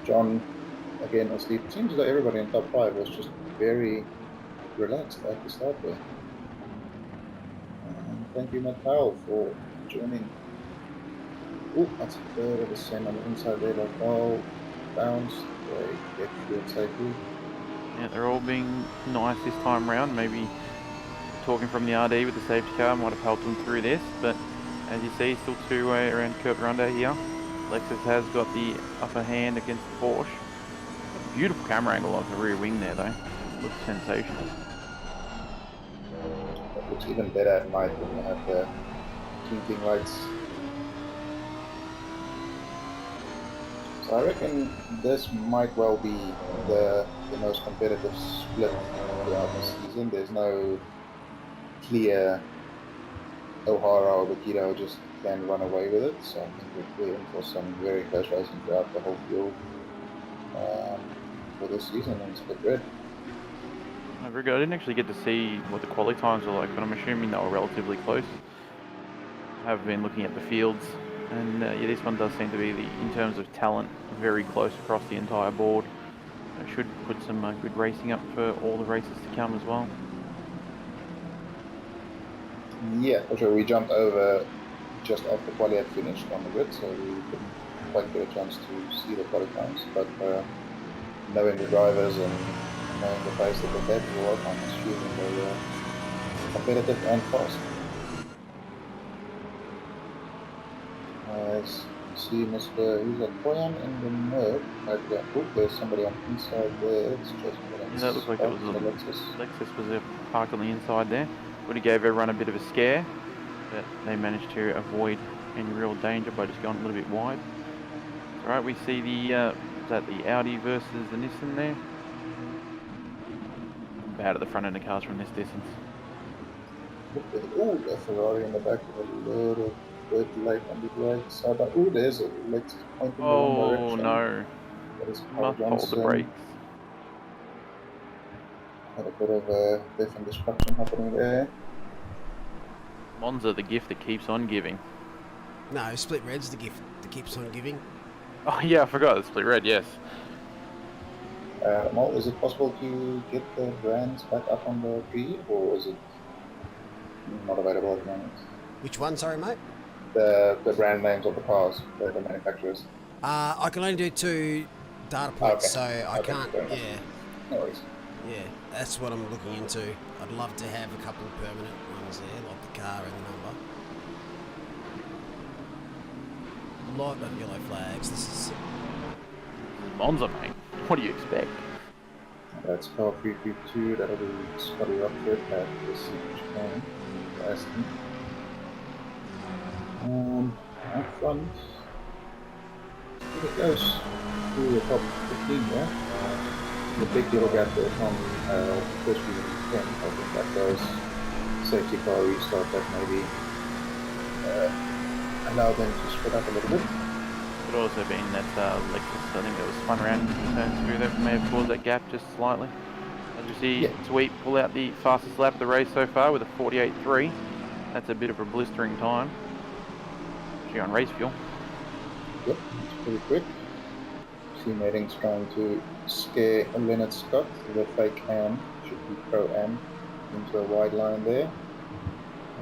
John again asleep. It seems as though everybody in top 5 was just very relaxed at the start there. Thank you, Matt Powell, for joining. Oh, that's a third of the same on the inside there. Like, oh, bounce. They get through it safely.
Yeah, they're all being nice this time round. Maybe talking from the RD with the safety car might have helped them through this, but as you see, still two-way around Kurt Ronda here. Lexus has got the upper hand against the Porsche. Beautiful camera angle of the rear wing there, though. Looks sensational.
It looks even better at night when you have the twinkling lights. So I reckon this might well be the most competitive split throughout the season. There's no clear O'Hara or Bakito just can run away with it. So I think we're in for some very close racing throughout the whole field for this season in split red.
Very good. I didn't actually get to see what the quali times were like, but I'm assuming they were relatively close. I've been looking at the fields, and yeah, this one does seem to be, in terms of talent, very close across the entire board. It should put some good racing up for all the races to come as well.
Yeah, for sure. We jumped over just after quali had finished on the grid, so we didn't quite get a chance to see the quali times. But knowing the drivers and knowing the pace that they had, I'm assuming they were competitive and fast. As you see, Mr. Who's that? Koyan in the mud. Oh, there's somebody on the inside there. It's just
Yeah, that looks like that was
Lexus.
Lexus was parked on the inside there. Would have gave everyone a bit of a scare. but they managed to avoid any real danger by just going a little bit wide. All right, we see the is that the Audi versus the Nissan there. Bad at the front end of cars from this distance.
Oh, the Ferrari in the back with a lot of dirt late on the right side. Oh, there's a Lexus pointing in the wrong
Oh
direction.
no!
That is Carl
Must hold the
Johnson.
brakes.
Had a bit of different destruction happening there.
Monza, the gift that keeps on giving.
No, split red's the gift that keeps on giving.
Oh yeah, I forgot. It's split red. Yes.
Mal, is it possible to get the brands back up on the feed, or is it not available at the moment?
Which one, sorry, mate?
The brand names of the cars, the manufacturers.
I can only do 2 data points, so I
Okay,
can't.
fair enough.
Yeah,
No worries.
yeah, that's what I'm looking into. I'd love to have a couple of permanent ones there, like the car and the number. Lot of yellow flags. This is
Monza, mate. What do you expect?
That's car 332, that'll be Scotty Rockford at the Octane Racing. Up front, it goes through the top 15 there. The big little gap there from first view to 10, I think that goes safety car restart that maybe allow them to spread up a little bit.
Could also been that Lexus, I think that was spun around in turn 2 that may have caused that gap just slightly. As you see, Sweet pull out the fastest lap of the race so far with a 48.3. That's a bit of a blistering time. Actually on race fuel.
Yep, it's pretty quick. Teammating's trying to scare Leonard Scott, the fake AM, should be pro AM, into a wide line there.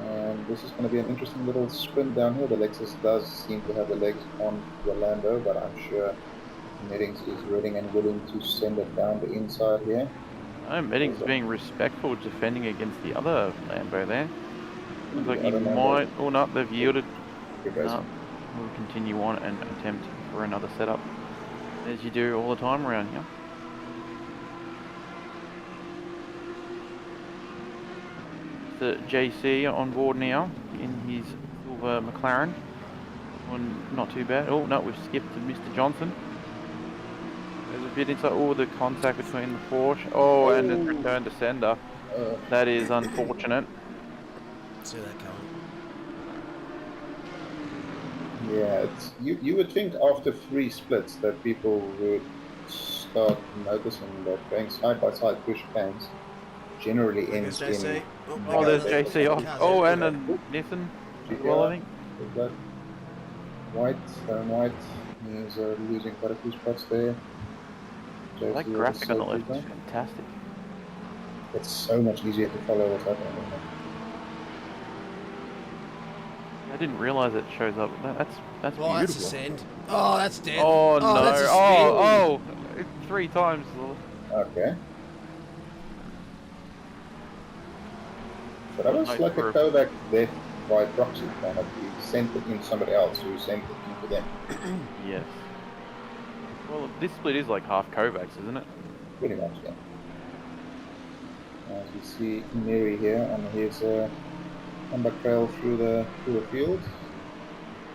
And this is going to be an interesting little sprint down here. The Lexus does seem to have the legs on the Lambo, but I'm sure Meddings is ready and willing to send it down the inside here.
Oh, Meddings is being respectful, defending against the other Lambo there. Looks like he might... Oh no, they've yielded. No, we'll continue on and attempt for another setup, as you do all the time around here. The JC on board now in his silver McLaren. Not too bad. Oh no, we've skipped to Mr. Johnson. There's a bit inside. Oh, the contact between the Porsche. Oh, and it's returned to sender. That is unfortunate.
see that coming.
Yeah, you would think after 3 splits that people would start noticing that going side by side push cans generally ends in...
Oh, there's JC off. Oh, and a Nissan as well, I think.
That White, White, he's losing quite a few spots there.
That graphic on the left is fantastic.
It's so much easier to follow what's happening.
I didn't realise it shows up. That's beautiful.
That's a send. Oh, that's dead.
Oh no!
That's a
Oh, 3 times.
Okay. So that was like a Kovac death by proxy, kind of. He sent it in somebody else who sent it into them.
Yes. Well, this split is like half Kovacs, isn't it?
Pretty much, yeah. As you see Mary here on his comeback trail through the field.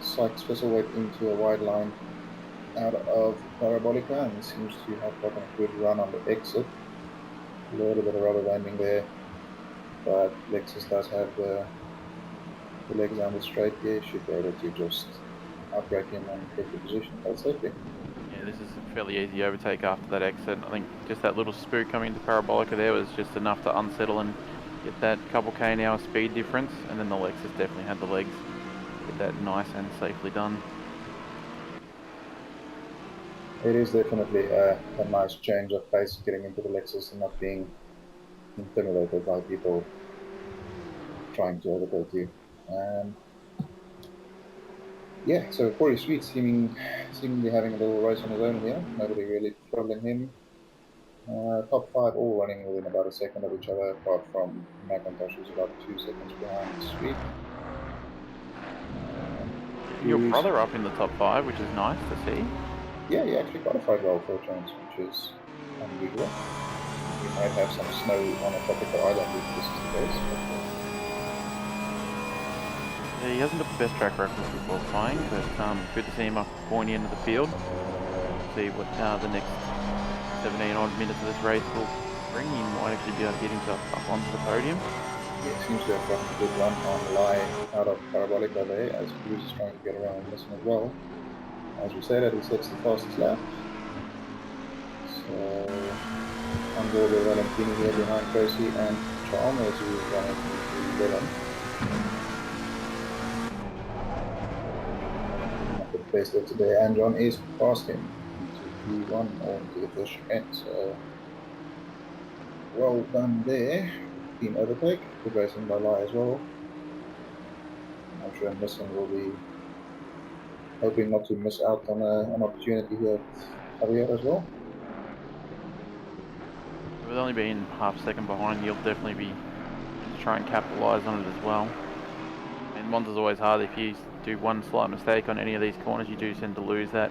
Sykes Fisselweight into a wide line out of Parabolica and seems to have gotten a good run on the exit. A little bit of rubber banding there, but Lexus does have the legs on the straight here. Should be able to just outbreak him and take the position quite safely.
Yeah, this is a fairly easy overtake after that exit. I think just that little spook coming into Parabolica there was just enough to unsettle and get that couple k/h speed difference, and then the Lexus definitely had the legs. Get that nice and safely done.
It is definitely a nice change of pace getting into the Lexus and not being intimidated by people trying to overtake you. Yeah, so Corey Sweet seemingly having a little race on his own here. Nobody really troubling him. Top 5 all running within about a second of each other, apart from McIntosh, who's about 2 seconds behind Sweet.
Your brother up in the top 5, which is nice to see.
Yeah, he actually qualified well for a chance, which is unusual. We might have some snow on a tropical island if this is the case.
Yeah, he hasn't got the best track record for qualifying, but good to see him up pointy end of the field. See what the next 17 odd minutes of this race will bring. He might actually be able to get himself up onto the podium.
Yeah, seems to have gotten a good run on lie out of Parabolica there, as Cruz is trying to get around Nissan as well. As we said, he sets the fastest lap. So, on board with Valentini here behind Tracy and Chalmers, who is running into 11. Not the best of today, and John is past him into P1 or into the first chicane. So, well done there. Team overtake, good racing by Lai as well. I'm sure Nissan will be hoping not to miss out on an opportunity here at Javier as well.
With only being half a second behind, you'll definitely be trying to capitalise on it as well. And Monza's always hard. If you do one slight mistake on any of these corners, you do tend to lose that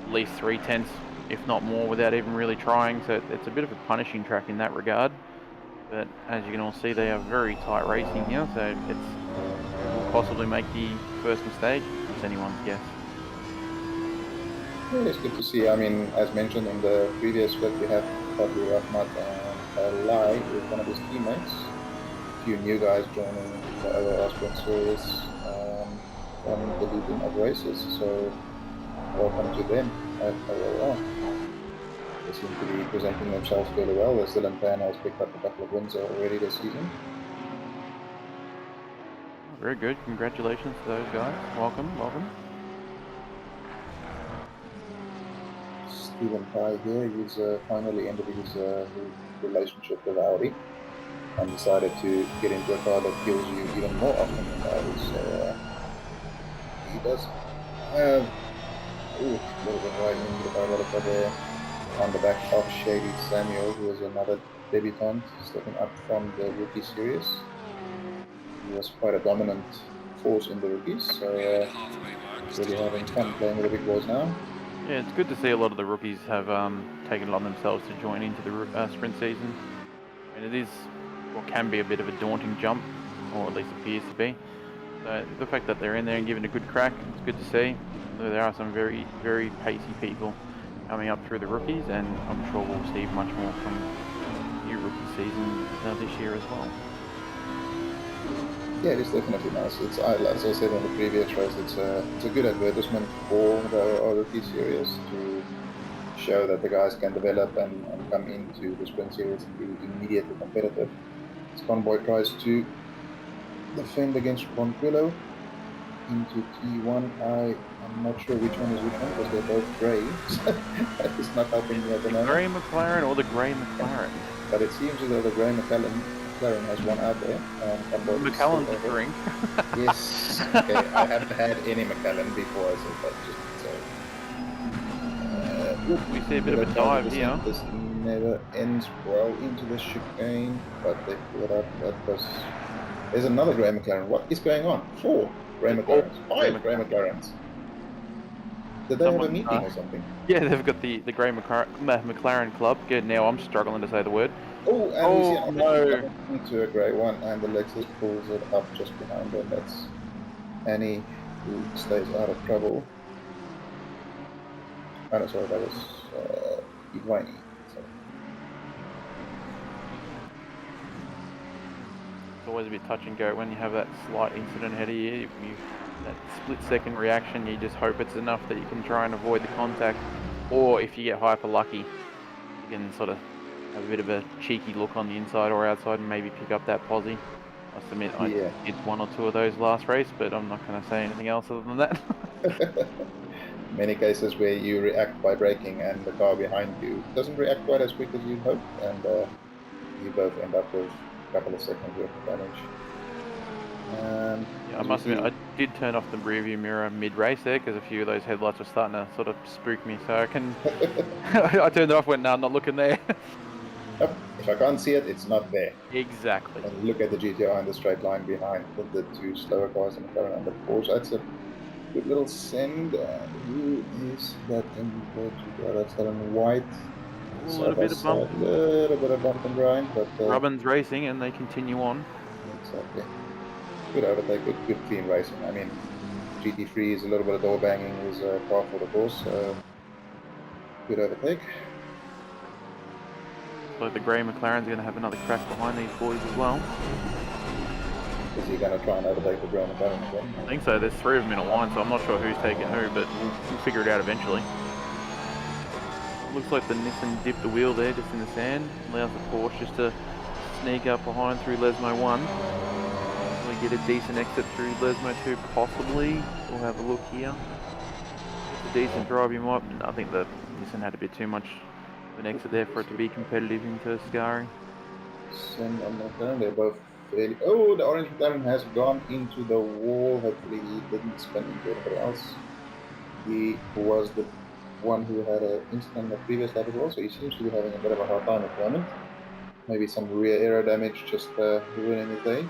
at least 3/10, if not more, without even really trying. So it's a bit of a punishing track in that regard. But as you can all see, they are very tight racing here, so it will possibly make the first mistake. It's anyone's guess.
Yeah, it's good to see. I mean, as mentioned in the previous clip, we have Fabio Rahmat and Lai with one of his teammates. A few new guys joining the OOR Sprint Series from the leading of races, so welcome to them at OOR. They seem to be presenting themselves fairly well. The Dylan Pan has picked up a couple of wins already this season.
Very good. Congratulations to those guys. Welcome, welcome.
Stephen Pye here, he's finally ended his relationship with Audi and decided to get into a car that kills you even more often than Audi. So he does have a little bit right into the Parabolica there on the back of Shady Samuel, who is another debutant stepping up from the rookie series. He was quite a dominant force in the rookies, so really having fun playing with the big boys now.
Yeah, it's good to see a lot of the rookies have taken it on themselves to join into the sprint season. And it is what can be a bit of a daunting jump, or at least appears to be. So the fact that they're in there and giving it a good crack, it's good to see. There are some very, very pacey people coming up through the rookies, and I'm sure we'll see much more from new rookie season this year as well.
Yeah, it's definitely nice. It's as I said in the previous race, it's a good advertisement for the rookie series to show that the guys can develop and come into the sprint series and be immediately competitive. As Convoy tries to defend against Ronquillo into T1. I'm not sure which one is which one because they're both grey. That is not helping me at the moment.
Grey McLaren or the grey McLaren?
But it seems as though the grey McLaren has one out there.
McLaren's a drink.
Yes. Okay, I haven't had any McLaren before, so that's just so.
We see a bit of a dive here.
This never ends well into the chicane, but they pull it up. That was. There's another grey McLaren. What is going on? 4 grey McLarens. 5 grey McLarens. Did they have a meeting or something?
Yeah, they've got the grey McLaren club. Good. Now I'm struggling to say the word.
Oh, and we see
no!
Into a grey one, and the Lexus pulls it up just behind them. That's Annie, who stays out of trouble. Oh, no, sorry, that was Ivani.
It's always a bit touch and go when you have that slight incident ahead of you. That split-second reaction, you just hope it's enough that you can try and avoid the contact, or if you get hyper lucky, you can sort of have a bit of a cheeky look on the inside or outside and maybe pick up that posse. I must admit, I did 1 or 2 of those last race, but I'm not going to say anything else other than that.
Many cases where you react by braking and the car behind you doesn't react quite as quick as you'd hope, and you both end up with a couple of seconds worth of damage.
Yeah, I must admit, I did turn off the rear view mirror mid-race there because a few of those headlights were starting to sort of spook me, so I can... I turned it off, went, no, I'm not looking there.
If I can't see it, it's not there.
Exactly.
And look at the GTR in the straight line behind the 2 slower cars in the McLaren and the Porsche. That's a good little send. Who is that in the GTR? That's that in white.
A little bit of bump.
A little bit of bump and grind, but...
Robbins racing, and they continue on.
Exactly. Good overtake, good clean racing. I mean, GT3 is a little bit of door banging is par for the course. Good overtake.
So the grey McLaren's going to have another crack behind these boys as well.
Is he going to try and overtake the grey McLaren again?
I think so. There's 3 of them in a line, so I'm not sure who's taking who, but we'll figure it out eventually. Looks like the Nissan dipped the wheel there just in the sand. Allows the Porsche just to sneak up behind through Lesmo 1. We get a decent exit through Lesmo 2 possibly. We'll have a look here. It's a decent drive you might. I think the Nissan had a bit too much of an exit there for it to be competitive into Scary.
Send on McLaren, they're both fairly... Oh, the orange McLaren has gone into the wall. Hopefully he didn't spin into anybody else. He was the one who had an incident in the previous lap as well, so he seems to be having a bit of a hard time at the moment. Maybe some rear aero damage just ruining his day.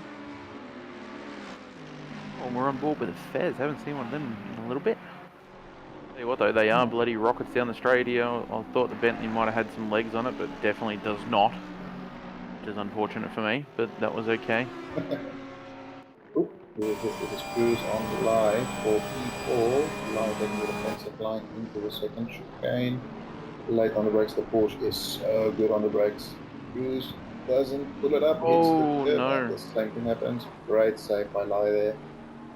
Well, we're on board with the Fez. Haven't seen one of them in a little bit. Tell you what though, they are bloody rockets down the straight here. I thought the Bentley might have had some legs on it, but definitely does not. Which is unfortunate for me, but that was okay.
Oop, this is Cruz on the line for P4. Gliding with a defensive line into the second chicane. Late on the brakes, the Porsche is so good on the brakes. Cruz doesn't pull it up, hits
Oh,
the curb,
no.
and the same thing happens. Great save by Lai there.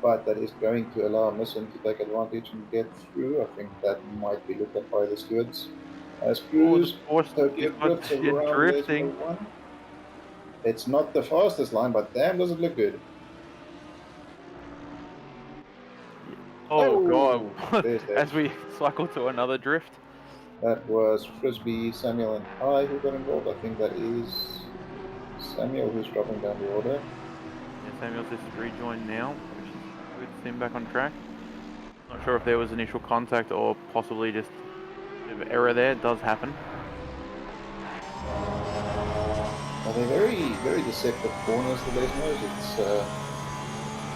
But that is going to allow Nissan to take advantage and get through. I think that might be looked at by the stewards. As Cruz Tokyo drifts around
drifting.
Lesmo 1. It's not the fastest line, but damn does it look good.
Oh, God.
there's
As we cycle to another drift.
That was Frisbee, Samuel, and Ty who got involved. I think that is Samuel who's dropping down the order.
Yeah, Samuel's just rejoined now, which is good to see him back on track. Not sure if there was initial contact or possibly just a bit of error there. It does happen.
Well, they're very deceptive corners, the Lesmos. It's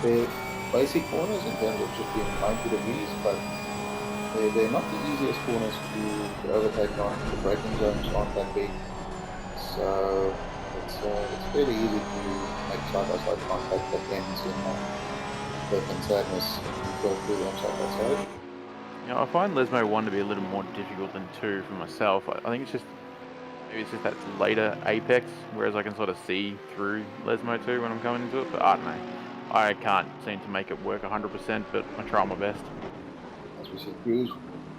they're basic corners in terms of just being 90 degrees, but they're not the easiest corners to overtake on. The braking zones aren't that big, so it's fairly easy to make side-by-side contact that ends in death and sadness and go through them side-by-side.
I find Lesmo 1 to be a little more difficult than 2 for myself. I think it's just maybe it's just that later apex, whereas I can sort of see through Lesmo 2 when I'm coming into it, but I don't know. I can't seem to make it work 100%, but I try my best.
As we see Cruz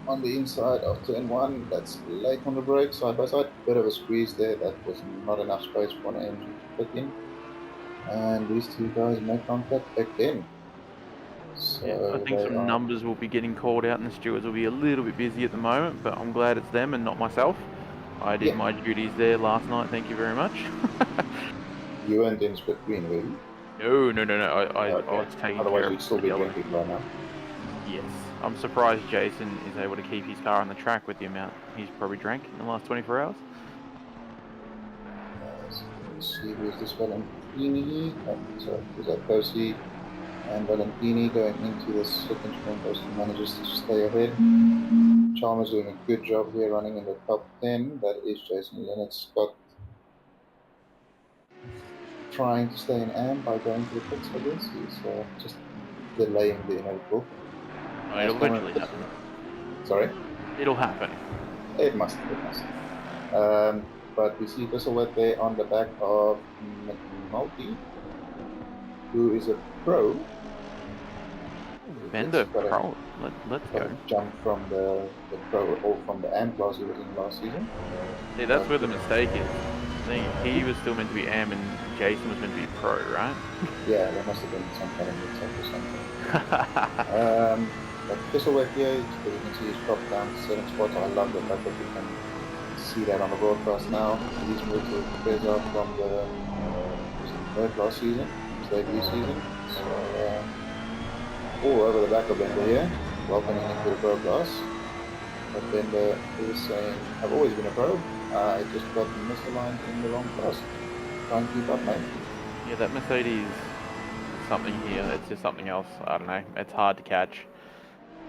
on the inside of turn 1, that's late on the brake, side by side, bit of a squeeze there, that was not enough space for an engine to fit in. And these two guys make contact again. So
yeah, I think some numbers will be getting called out and the stewards will be a little bit busy at the moment, but I'm glad it's them and not myself. I did my duties there last night, thank you very much.
You weren't in split green, were you?
No. I was taking
Otherwise
care of
you'd still be drinking right now.
Yes. I'm surprised Jason is able to keep his car on the track with the amount he's probably drank in the last 24 hours.
So let's see who's this Valentini. Sorry, who's that Cosi? And Valentini going into the second sprint. Cosi manages to stay ahead. Chalmers doing a good job here running in the top 10. That is Jason Leonard Scott trying to stay in AM by going to the pits, I guess. He's just delaying the inevitable.
It'll eventually happen.
Sorry?
It'll happen.
It must. But we see Bisselwet there on the back of McNulty, who is a pro.
Bender pro. Let's go.
Jump from the pro or from the AM class he was in last season.
See, that's where the mistake is. I think he was still meant to be AM and Jason was meant to be pro, right?
Yeah, there must have been some kind of mix-up or something. But Bisselwet here, you can see he's dropped down 7 spots. I love the fact that you can see that on the broadcast now. He's moved to Peza from the third last season, his debut season. So, all over the back of Bender here, welcoming him to the pro class. But Bender is saying, I've always been a pro, I just got misaligned in the wrong class. Try and keep up, mate.
Yeah, that Mercedes something here, it's just something else. I don't know, it's hard to catch.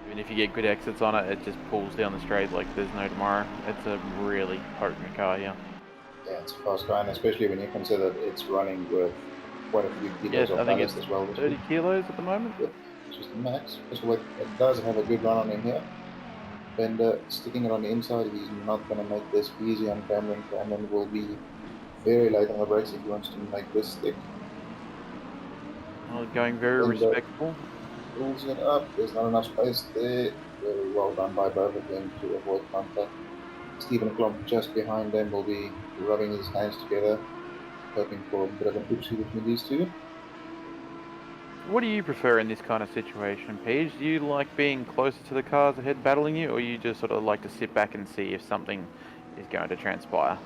Even if you get good exits on it, it just pulls down the straight like there's no tomorrow. It's a really potent car, yeah.
Yeah, it's a fast car, and especially when you consider it's running with quite a few kilos
Yes,
of
I think
ballast
it's
as well.
30 kilos at the moment.
Yep, just the max. So it does have a good run on him here. Bender sticking it on the inside, he's not going to make this easy on Cameron. Cameron will be very light on the brakes if he wants to make this stick.
Oh, going very
Bender
respectable.
pulls it up, there's not enough space there. Very well done by both of them to avoid contact. Stephen Klomp just behind them will be rubbing his hands together, hoping for a bit of an oopsie between these two.
What do you prefer in this kind of situation, Paige? Do you like being closer to the cars ahead battling you, or you just sort of like to sit back and see if something is going to transpire?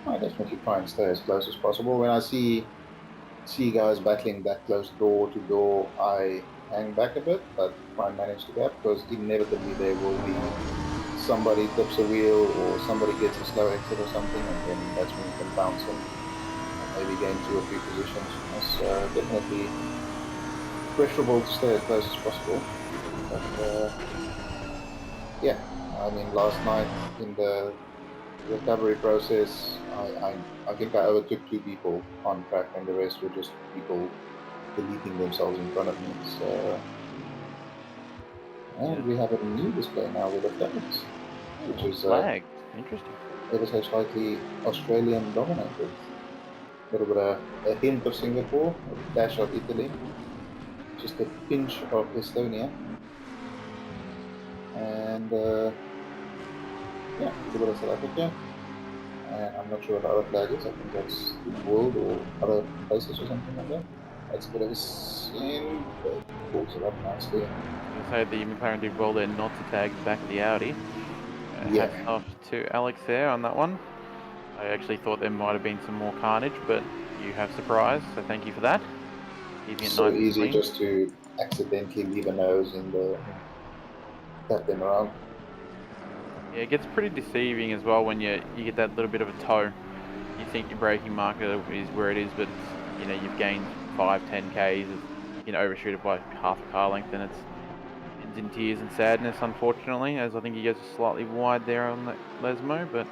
I definitely try and stay as close as possible. When I see guys battling that close door to door, I hang back a bit, but try and manage the gap because inevitably there will be somebody tips a wheel or somebody gets a slow exit or something, and then that's when you can bounce and maybe gain 2 or 3 positions. It's definitely preferable to stay as close as possible. But yeah, I mean, last night in the recovery process, I think I overtook 2 people on track, and the rest were just people deleting themselves in front of me. So, and we have a new display now with the flags, which is
Flags. Interesting.
ever so slightly Australian dominated. A little bit a hint of Singapore, a dash of Italy, just a pinch of Estonia, and yeah, a little bit of South Africa. And I'm not sure what the other flag is. I think that's the world or other places or something like that. That's a bit of a sin, but pulls it up nicely.
I say the McLaren did well there not to tag the back of the Audi.
Yeah.
Hats off to Alex there on that one. I actually thought there might have been some more carnage, but you have surprised, so thank you for that. Keeping it
So
nice and
easy
clean.
just to accidentally leave a nose in the tap them around.
Yeah, it gets pretty deceiving as well when you get that little bit of a toe. You think your braking marker is where it is, but you've gained 5-10 k's. Overshoot it by half a car length, and it's ends in tears and sadness, unfortunately, as I think he goes slightly wide there on that Lesmo, but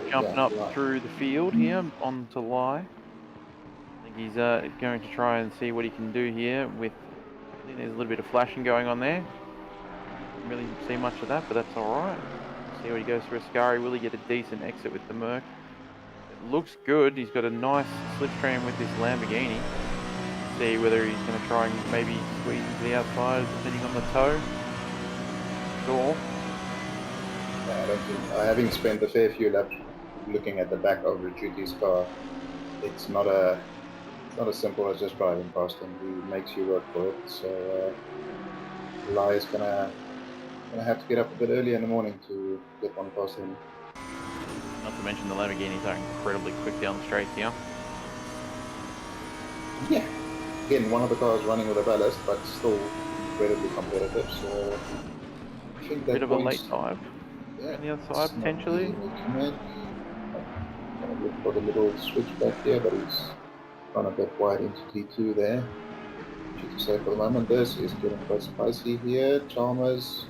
jumping
Yeah,
up
right.
through the field here onto Lai. I think he's going to try and see what he can do here with, I think there's a little bit of flashing going on there. Didn't really see much of that, but that's alright. See what he goes for Ascari. Will he get a decent exit with the Merc? It looks good. He's got a nice slipstream with this Lamborghini. See whether he's going to try and maybe squeeze into the outside, depending on the toe. Sure.
Having spent a fair few laps looking at the back of Ricciuti's car, it's not as simple as just driving past him. He makes you work for it. So Lai is gonna have to get up a bit early in the morning to get one past him.
Not to mention the Lamborghinis are incredibly quick down the straights here.
Yeah. Again, one of the cars running with a ballast, but still incredibly competitive. So I think that
Bit of a
points.
late dive.
Yeah,
On the other side, potentially.
Gonna look for the little switch back here, but he's gone a bit wide into T2 there. Should to say for the moment, this is getting quite spicy here. Chalmers.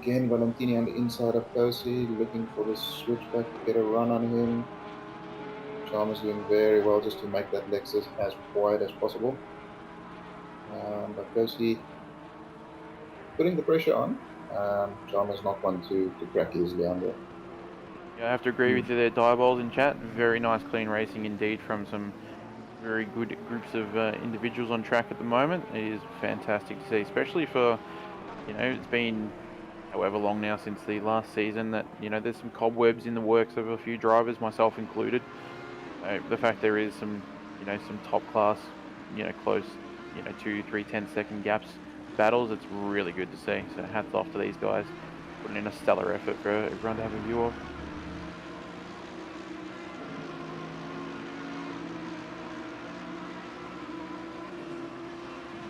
Again, Valentini on the inside of Kosi, looking for the switchback to get a run on him. Chalmers doing very well just to make that Lexus as wide as possible. But Kosi putting the pressure on. Chalmers not one to crack easily under.
Yeah, I have to agree with you there, Diabol's in chat. Very nice, clean racing indeed from some very good groups of individuals on track at the moment. It is fantastic to see, especially for, it's been however long now since the last season that, there's some cobwebs in the works of a few drivers, myself included. The fact there is some, some top class, close, 2-3 10-second gaps battles, it's really good to see. So hats off to these guys, putting in a stellar effort for everyone to have a view of.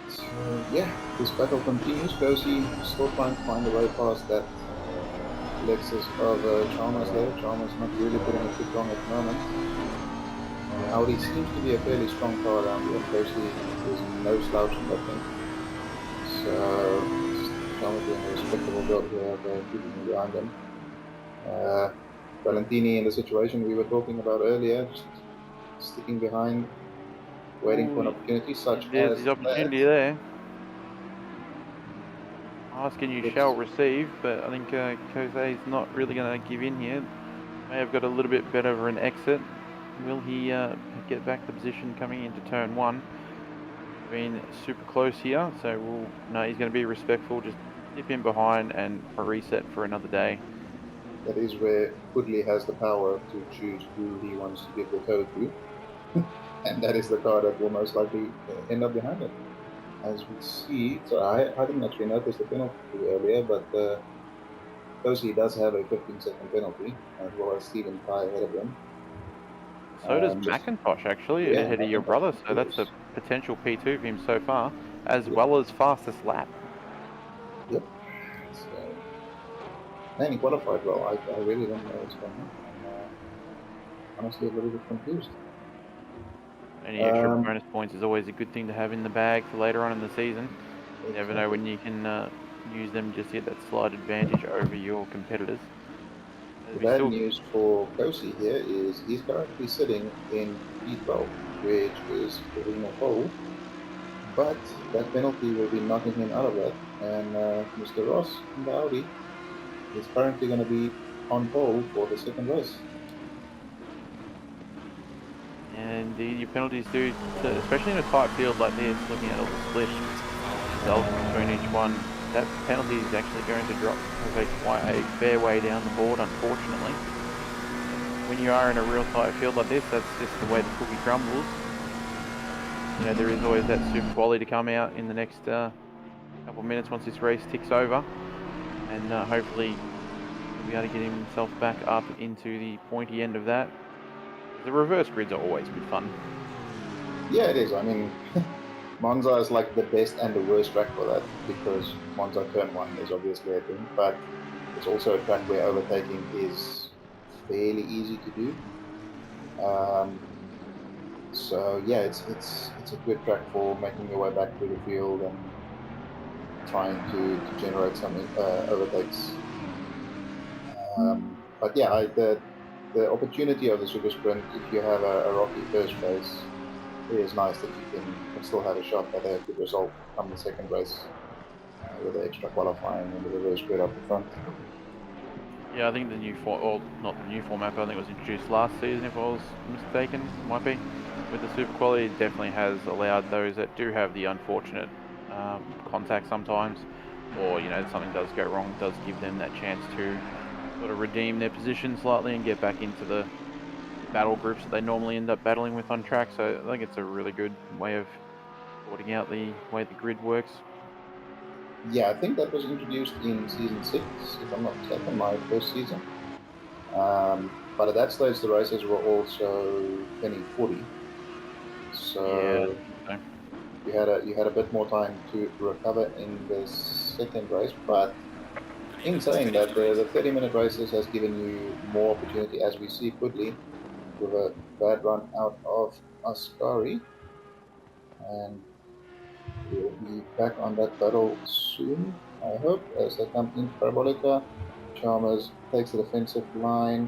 So yeah, this battle continues. Kosi still trying to find a way past that Lexus of Chalmers there. Chalmers not really putting a foot wrong at the moment. Audi seems to be a fairly strong car around here. Kosi is no slouch in that thing. So Chalmers doing a respectable job here of keeping him behind him. Valentini in the situation we were talking about earlier, just sticking behind, waiting for an
Ooh,
opportunity such
there's
as
his opportunity
that.
there. Asking you
It's,
shall receive, but I think Jose's not really going to give in here. May have got a little bit better of an exit. Will he get back the position coming into turn one? Been super close here, so no, he's going to be respectful. Just dip in behind and a reset for another day.
that is where Woodley has the power to choose who he wants to give the toe to, and that is the car that will most likely end up behind him. As we see, so I didn't actually notice the penalty earlier, but Josie does have a 15-second penalty, as well as Stephen Fry ahead of him.
So does
Just,
McIntosh actually
yeah,
ahead of your brother, so that's a potential P2 for him so far, as well as fastest lap.
Yep. So, and he qualified well. I really don't know what's going on. I'm honestly a little bit confused.
Any extra bonus points is always a good thing to have in the bag for later on in the season. You never know when you can use them just to get that slight advantage over your competitors.
The bad news for Kosi here is he's currently sitting in P12, which is provisional pole, but that penalty will be knocking him out of that. And Mr. Ross in the Audi is currently going to be on pole for the second race.
And indeed, your penalties do, especially in a tight field like this, looking at all the splits results between each one, that penalty is actually going to drop quite a fair way down the board, unfortunately. When you are in a real tight field like this, that's just the way the cookie crumbles. You know, there is always that super quality to come out in the next couple of minutes once this race ticks over. And hopefully he'll be able to get himself back up into the pointy end of that. The reverse grids are always good fun.
Yeah, it is. I mean, Monza is like the best and the worst track for that, because Monza turn one is obviously a thing, but it's also a track where overtaking is fairly easy to do. So yeah, it's a good track for making your way back through the field and trying to generate some overtakes. But yeah, the opportunity of the super sprint, if you have a rocky first race, it is nice that you can still have a shot at a good result come the second race with the extra qualifying and the reverse grid up the front.
Yeah, I think the new well, not the new format, but I think it was introduced last season, if I was mistaken, might be. With the super quality, it definitely has allowed those that do have the unfortunate contact sometimes, or you know something does go wrong, does give them that chance to sort of redeem their position slightly and get back into the battle groups that they normally end up battling with on track. So I think it's a really good way of sorting out the way the grid works.
Yeah, I think that was introduced in season 6, if I'm not mistaken, my first season. But at that stage, the races were also 2040,
Yeah,
so
so.
you had a bit more time to recover in the second race. But in saying that, the 30-minute races has given you more opportunity, as we see Woodley with a bad run out of Ascari, and we'll be back on that battle soon, I hope, as they come into Parabolica. Chalmers takes the defensive line.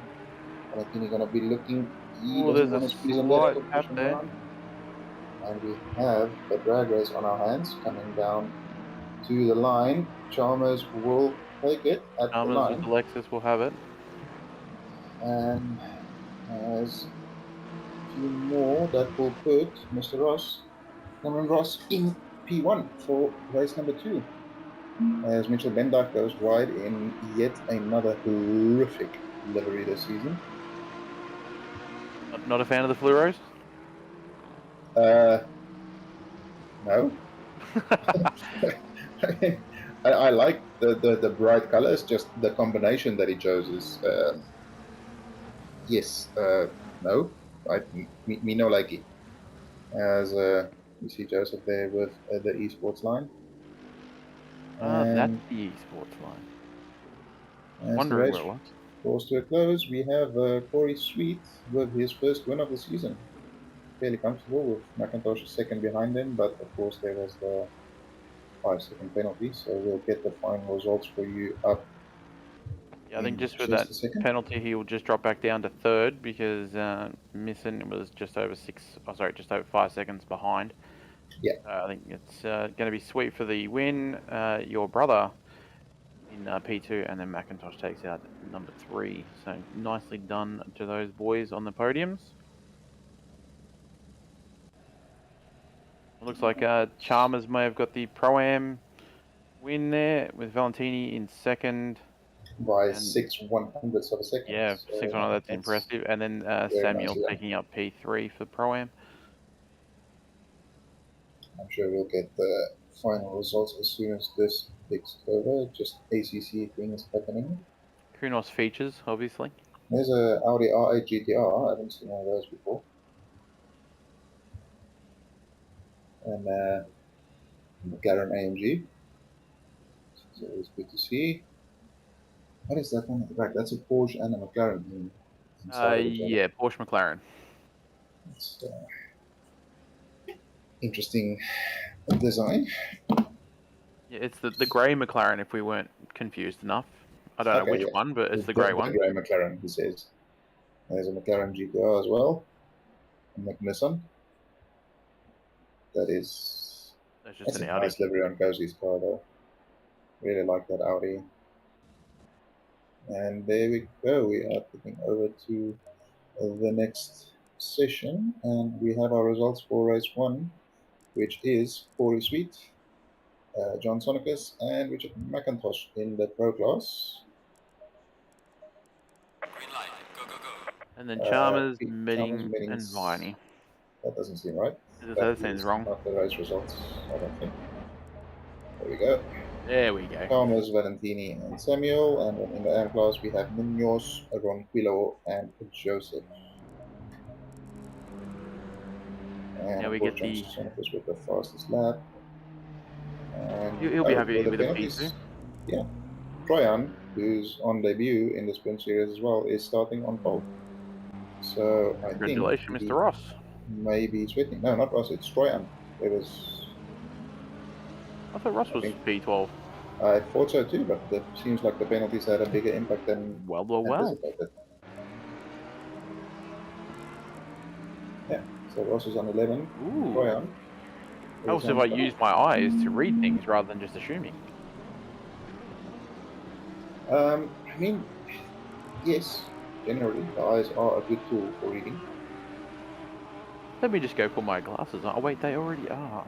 Valentini going to be looking. He
Oh,
doesn't
there's a
want to squeeze in there. They
slight
can
tap
push him
there.
around. And we have a drag race on our hands coming down to the line. Chalmers will take it at the
Chalmers with
line.
the Lexus will have it.
And has a few more that will put Mr. Ross, Cameron Ross, in P1 for race number 2. As Mitchell Bendak goes wide in yet another horrific livery this season.
Not a fan of the fluoros?
No. I like the bright colors, just the combination that he chose is, yes, no. Me no likey. As you see Joseph there with the esports line.
That's
And
the esports line.
as the
Wondering
race
where it was.
draws to a close, we have Corey Sweet with his first win of the season. Fairly comfortable with McIntosh second behind him, but of course there was the 5-second penalty, so we'll get the final results for you up
Yeah, I think
in
just with
just
that
a second.
penalty, he will just drop back down to third because Missing was just over 5 seconds behind.
Yeah.
I think it's going to be sweet for the win. Your brother in P2, and then McIntosh takes out number 3. So nicely done to those boys on the podiums. It looks like Chalmers may have got the Pro-Am win there with Valentini in second.
By
And
6/100ths of a second.
yeah,
So
6-1, that's impressive. And then Samuel
nicely done.
taking up P3 for Pro-Am.
I'm sure we'll get the final results as soon as this takes over. Just ACC things happening.
Kunos features, obviously.
There's a Audi R8 GTR. I haven't seen one of those before. And McLaren AMG. It's always good to see. What is that one? Right, that's a Porsche and a McLaren inside of each other.
Yeah, Porsche McLaren.
It's interesting design.
Yeah, it's the grey McLaren if we weren't confused enough. I don't know which one, but it's the grey one.
The grey McLaren, he says. There's a McLaren GTR as well. A McNissan. That's
just
a
an Audi.
nice livery on Cozy's car though. Really like that Audi. And there we go. We are clicking over to the next session, and we have our results for race 1, which is Corey Sweet, John Sonicus, and Richard McIntosh in the Pro class.
Green light. Go, go, go.
And then Chalmers,
Chalmers,
Medding, and Viney.
That doesn't seem right.
That seems wrong.
Not the race results, I don't think. There we go.
There we go.
Chalmers, Valentini, and Samuel, and then in the AM class we have Munoz, Ronquillo, and Joseph. And
now we
of course,
get the.
Sonicus with the fastest lap. And
He'll be happy with the
penalties.
P2.
Yeah. Troyan, who's on debut in the Sprint Series as well, is starting on pole. So I think
Congratulations, Mr. Ross.
Maybe sweating. No, not Ross. It's Troyan. It was.
I thought Ross was P12.
I thought so too, but it seems like the penalties had a bigger impact than anticipated. Yeah. So Ross is on 11.
Ooh.
Troyan.
Helps if I use my eyes to read things rather than just assuming.
I mean, yes, generally the eyes are a good tool for reading.
Let me just go put my glasses on. Oh wait, they already are.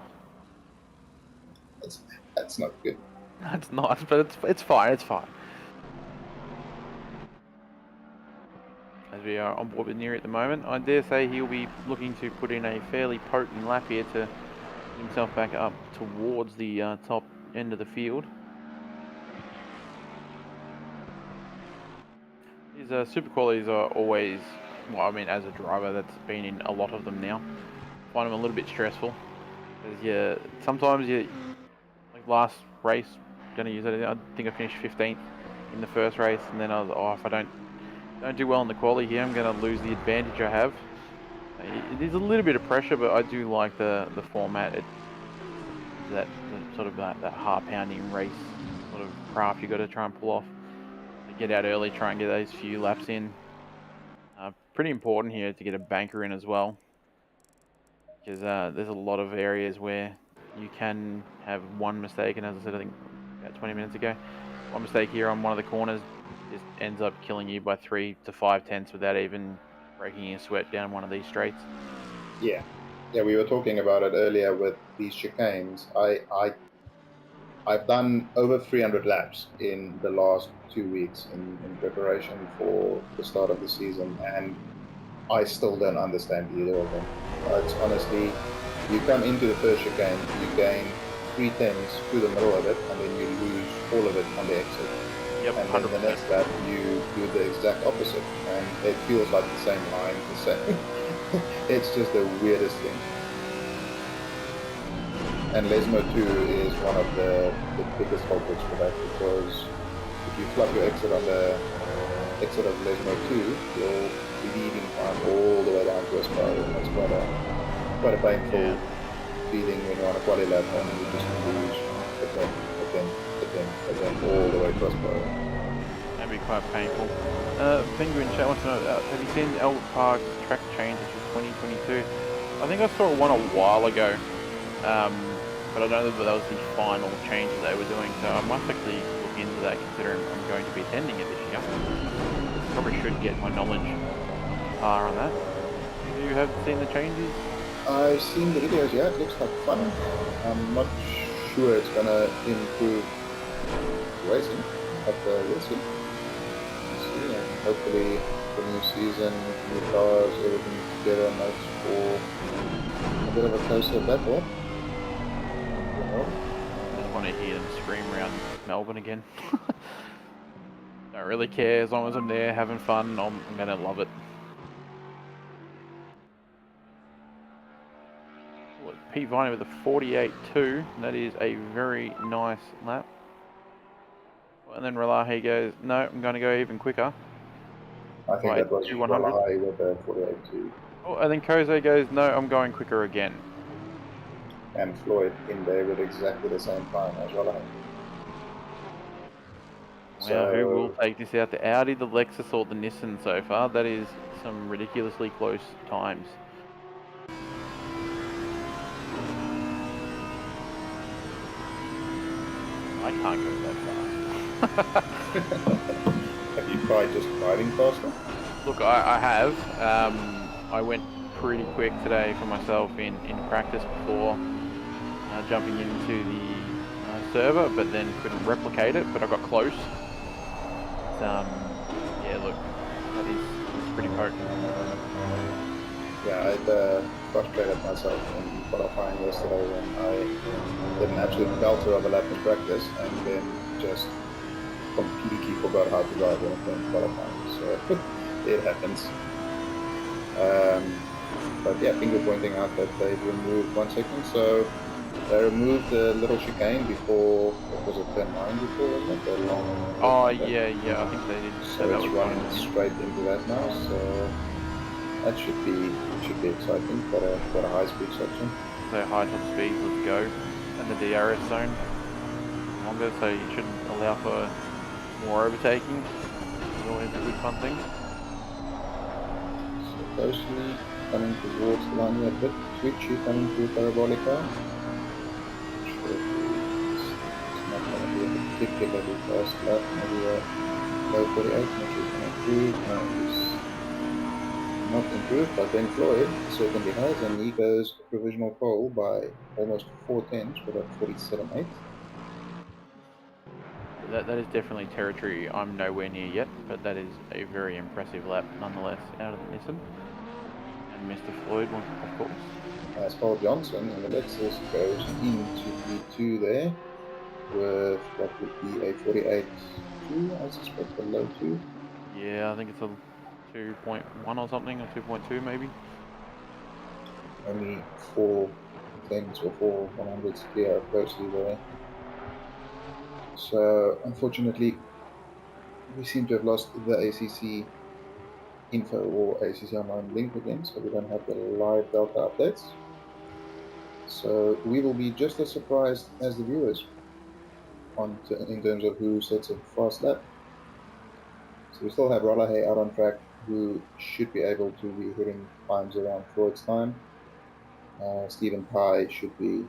That's not good.
That's nice, but it's fine. It's fine. As we are on board with Neary at the moment, I dare say he'll be looking to put in a fairly potent lap here to get himself back up towards the top end of the field. These super qualities are always, well, I mean, as a driver that's been in a lot of them now, find them a little bit stressful. Because sometimes like last race, gonna use it. I think I finished 15th in the first race, and then I was, if I don't do well in the quali here, I'm gonna lose the advantage I have. It is a little bit of pressure, but I do like the format. It's that sort of that heart-pounding race sort of craft you got to try and pull off. Get out early, try and get those few laps in. Pretty important here to get a banker in as well, because there's a lot of areas where you can have one mistake, and as I said, I think about 20 minutes ago, one mistake here on one of the corners just ends up killing you by 3 to 5 tenths without even breaking your sweat down one of these straights.
Yeah, we were talking about it earlier with these chicanes. I've done over 300 laps in the last 2 weeks in preparation for the start of the season, and I still don't understand either of them. It's honestly, you come into the first chicane, you gain 3 tenths through the middle of it, and then you lose all of it on the exit.
Yep,
and then
100%.
the next lap you do the exact opposite, and it feels like the same line, the same. It's just the weirdest thing. And Lesmo 2 is one of the biggest culprits for that, because if you flub your exit on the exit of Lesmo 2, you're leaving time all the way down to a spiral. That's quite a painful feeling when you're on a quali lap and you just lose again, all the way to a spiral.
And be quite painful. Penguin Chat wants to know, have you seen Albert Park's track changes for 2022? I think I saw one a while ago, but I don't know that that was the final changes they were doing, so I must actually look into that considering I'm going to be attending it this year. Probably should get my knowledge higher on that. You have seen the changes?
I've seen the videos, yeah, it looks like fun. I'm not sure it's gonna improve racing, but we'll see. And hopefully the new season, new cars, everything together makes for a bit of a closer battle.
I just want to hear them scream around Melbourne again. Don't really care, as long as I'm there having fun, I'm gonna love it. Pete Viney with a 48.2, that is a very nice lap. And then Relahi goes, no, I'm going to go even quicker.
I think that was Relahi with a 48.2.
Oh, and then Koze goes, no, I'm going quicker again.
And Floyd in there with exactly the same time as Relahi.
Wow,
So,
who will take this out? The Audi, the Lexus, or the Nissan so far? That is some ridiculously close times. I can't go that fast.
have you tried just driving faster?
Look, I have. I went pretty quick today for myself in practice before jumping into the server, but then couldn't replicate it, but I got close. Yeah, look, it's pretty potent.
Yeah, I frustrated myself in qualifying yesterday when I did an absolute belter of a lap in practice and then just completely forgot how to drive when it came to qualifying. So it happens. But yeah, finger pointing out that they removed 1 second. So they removed the little chicane before, what was it, turn 9 before, wasn't it? The long.
Oh, yeah, I think they did.
So it's running straight into that now. So that should be exciting. Got a high speed section.
So high top speed, let's go. And the DRS zone longer, so you shouldn't allow for more overtaking. It's always a good fun thing.
So closely coming towards the line here, a bit twitchy coming through Parabolica. Sure, it's not going to be a particularly fast lap. Maybe a low 48, not sure it's going to improve. No, he's not improved, but Ben Floyd certainly has, and he goes provisional pole by almost 4 tenths with a 47.8.
That is definitely territory I'm nowhere near yet, but that is a very impressive lap nonetheless out of the Nissan. And Mr. Floyd, of course.
As Paul Johnson in the Lexus goes into P2 there with what would be a 48.2, I suspect, a low 2.
Yeah, I think it's a 2.1 or something, or 2.2 maybe.
Only 4 tenths or 4 100s clear of closely there. So unfortunately, we seem to have lost the ACC info or ACC online link again, so we don't have the live Delta updates. So we will be just as surprised as the viewers in terms of who sets a fast lap. So we still have Rolahe out on track, who should be able to be hitting times around Floyd's time. Stephen Pye should be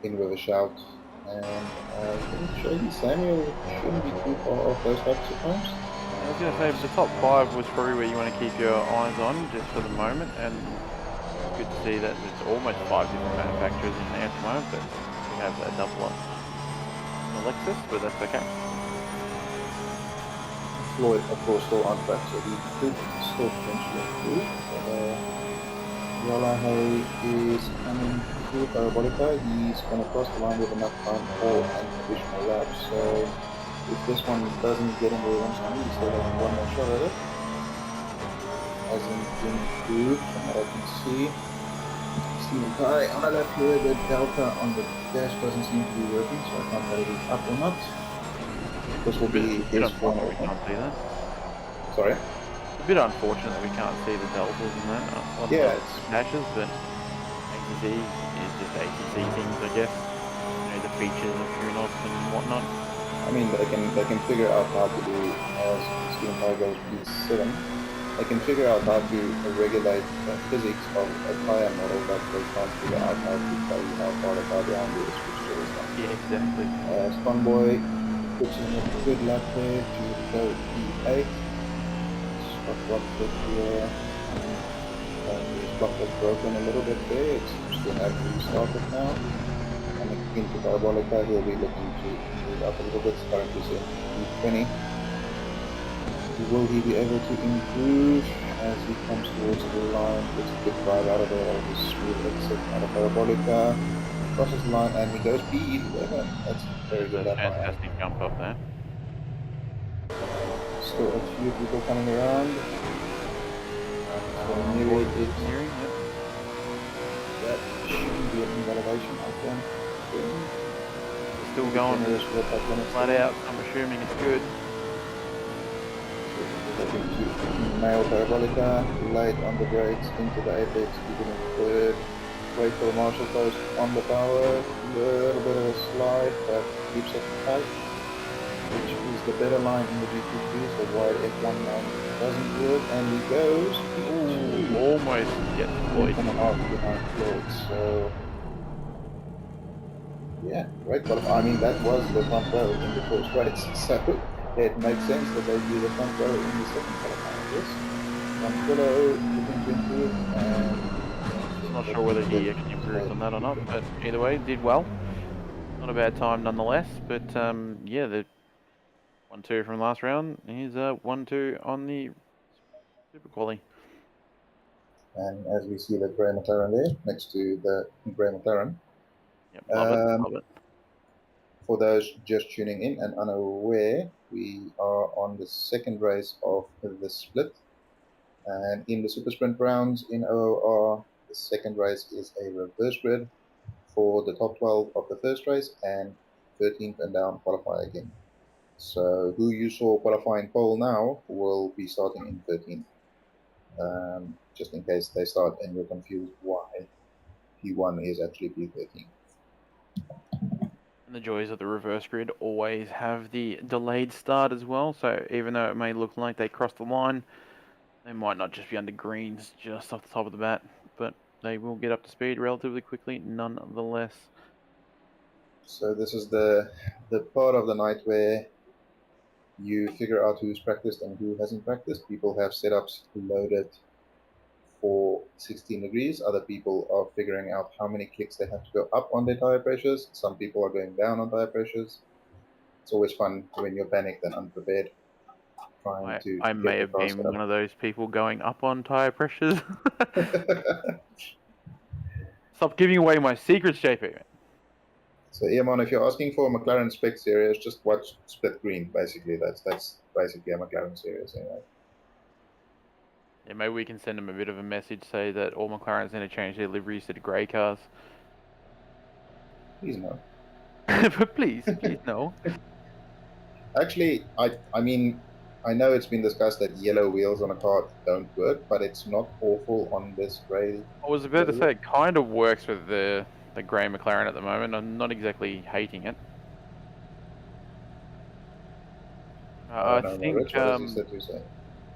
in with a shout. And I think Shady Samuel shouldn't be too far off those types of times.
I was going to say, the top 5 was probably where you want to keep your eyes on just for the moment, and it's good to see that it's almost 5 different manufacturers in there at the moment, but we have a double up Lexus, but that's okay.
Floyd, of course, still on track, so he could still potentially improve. Rolahe is coming through Parabolica. He's going to cross the line with enough time for an additional lap. So if this one doesn't get him where he wants to be, he still has one more shot at it. Hasn't been improved from what I can see. Stephen Pye on a lap here. The delta on the dash doesn't seem to be working, so I can't tell if he's up or not. This will be his final.
We can't see that.
Sorry?
It's a bit unfortunate that we can't see the deltas and that on
Yeah,
the dashes, but ACC is just ACC things, I guess. You know, the features of Unos and whatnot.
I mean, they can figure out how to do, as Stephen Hall goes P7, they can figure out how to regulate the physics of a tire model, but they can't figure out how to tell you how far the car behind you is, which is always fun.
Yeah, exactly.
Strongboy puts in a good lap there to go P8. Scott blocked it here. His block was broken a little bit there. It seems to have restarted now. And into Parabolica, he'll be looking to move up a little bit. Currently in P20. Will he be able to improve as he comes towards the line? Gets a good drive out of there. That was a smooth exit out of Parabolica. Crosses the line and he goes P11. That's very good lap by him.
Fantastic jump up there.
Still a few people coming around. So nearly it's
Nearing, yep.
that shouldn't be an invalidation, I think.
Still going flat out. I'm assuming it's good.
Looking to nail Parabolica, late on the brakes, into the apex, beginning third. Wait for the marshal post on the power, little bit of a slide, but keeps it tight, which is the better line in the GT3, so wide F19 doesn't work, and he goes
Ooh, almost gets Floyd.
1.5 behind Floyd, so yeah, great qualifying. I mean, that was the front row in the first race, so it makes sense that they do the front row in the second qualifying. Yes, Montillo looking to improve, and
Not sure whether he actually improved on that or not, but either way, did well. Not a bad time nonetheless, but yeah, the 1-2 from last round. Here's 1-2 on the Super Quali.
And as we see the grey McLaren there, next to the grey McLaren.
Yep, love it.
For those just tuning in and unaware, we are on the second race of the split. And in the Super Sprint rounds in OOR, the second race is a reverse grid for the top 12 of the first race, and 13th and down qualify again. So who you saw qualifying pole now will be starting in 13th. Just in case they start and you're confused why P1 is actually P13.
And the joys of the reverse grid always have the delayed start as well, so even though it may look like they crossed the line, they might not just be under greens just off the top of the bat, but they will get up to speed relatively quickly nonetheless.
So this is the part of the night where you figure out who's practiced and who hasn't practiced. People have setups loaded for 16 degrees. Other people are figuring out how many clicks they have to go up on their tire pressures. Some people are going down on tire pressures. It's always fun when you're panicked and unprepared.
I may have been one of those people going up on tire pressures. Stop giving away my secrets, JP.
So Iamon, if you're asking for a McLaren spec series, just watch Split Green. Basically, that's basically a McLaren series anyway.
Yeah, maybe we can send them a bit of a message, say that all McLaren's going to change their liveries to the grey cars.
Please no.
But please no.
Actually, I mean, I know it's been discussed that yellow wheels on a car don't work, but it's not awful on this grey.
I was about to say it kind of works with the grey McLaren at the moment. I'm not exactly hating it. I think.
Rich, what does he say?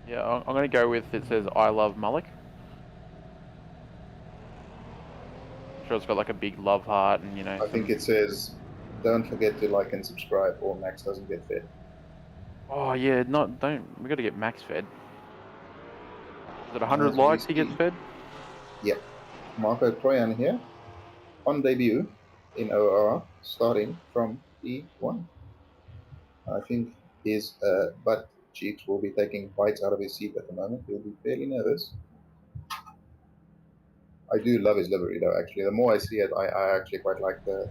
Yeah, I'm going to go with it says I love Mullock. I'm sure it's got like a big love heart and, you know.
I think it says, don't forget to like and subscribe or Max doesn't get fed.
Oh yeah, we got to get Max fed. Is it 100 likes he gets fed?
Yep. Marco Troyan here on debut in OR starting from P1. I think his butt cheeks will be taking bites out of his seat at the moment. He'll be fairly nervous. I do love his livery though, actually. The more I see it, I actually quite like the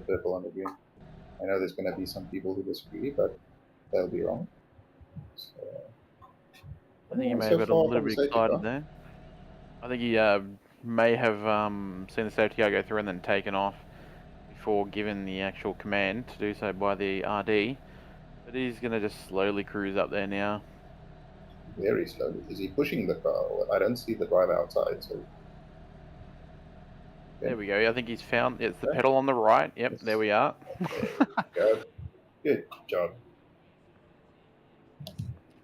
purple on the green. I know there's going to be some people who disagree, but they'll be wrong. So,
I think he may have got a little bit excited there. I think he may have seen the safety car go through and then taken off before given the actual command to do so by the RD. But he's going to just slowly cruise up there now.
Very slowly. Is he pushing the car? I don't see the driver outside, so...
There we go. I think he's found it's the pedal on the right. Yep, there we are.
There we go. Good job.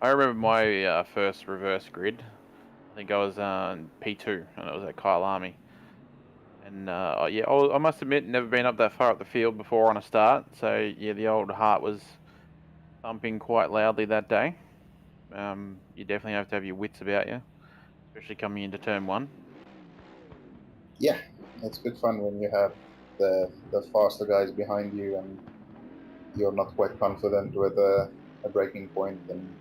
I remember my first reverse grid. I think I was P2, and it was at Kyle Army. And yeah, I must admit, never been up that far up the field before on a start. So yeah, the old heart was thumping quite loudly that day. You definitely have to have your wits about you, especially coming into turn one.
Yeah, it's good fun when you have the faster guys behind you and you're not quite confident with a braking point, and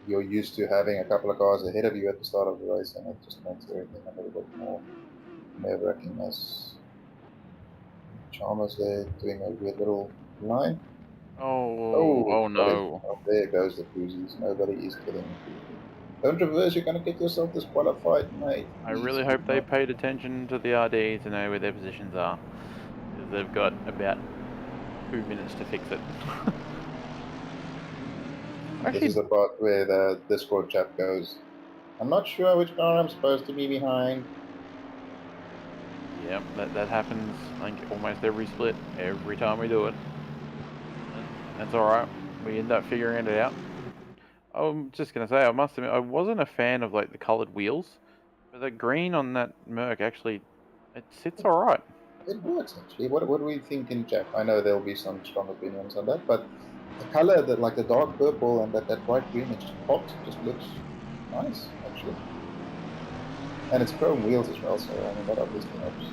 you're used to having a couple of cars ahead of you at the start of the race, and it just makes everything a little bit more nerve-wracking. As Chalmers there doing a weird little line.
Oh
Golly.
no!
Oh, there goes the koozies. Nobody is getting a koozie. Don't reverse, you're going to get yourself disqualified, mate.
I
Please
really
do
hope they
not.
paid attention to the RD to know where their positions are, because they've got about 2 minutes to fix it.
This is
Actually,
the part where the Discord chat goes, I'm not sure which car I'm supposed to be behind.
yeah, that happens. I think almost every split, every time we do it. That's all right. We end up figuring it out. I'm just gonna say, I must admit, I wasn't a fan of like the coloured wheels, but the green on that Merc actually, it sits all right.
It works actually. What do we think in chat? I know there'll be some strong opinions on that, but the color, that like the dark purple and that bright green, it just pops. It just looks nice actually, and it's chrome wheels as well. So I mean that obviously helps.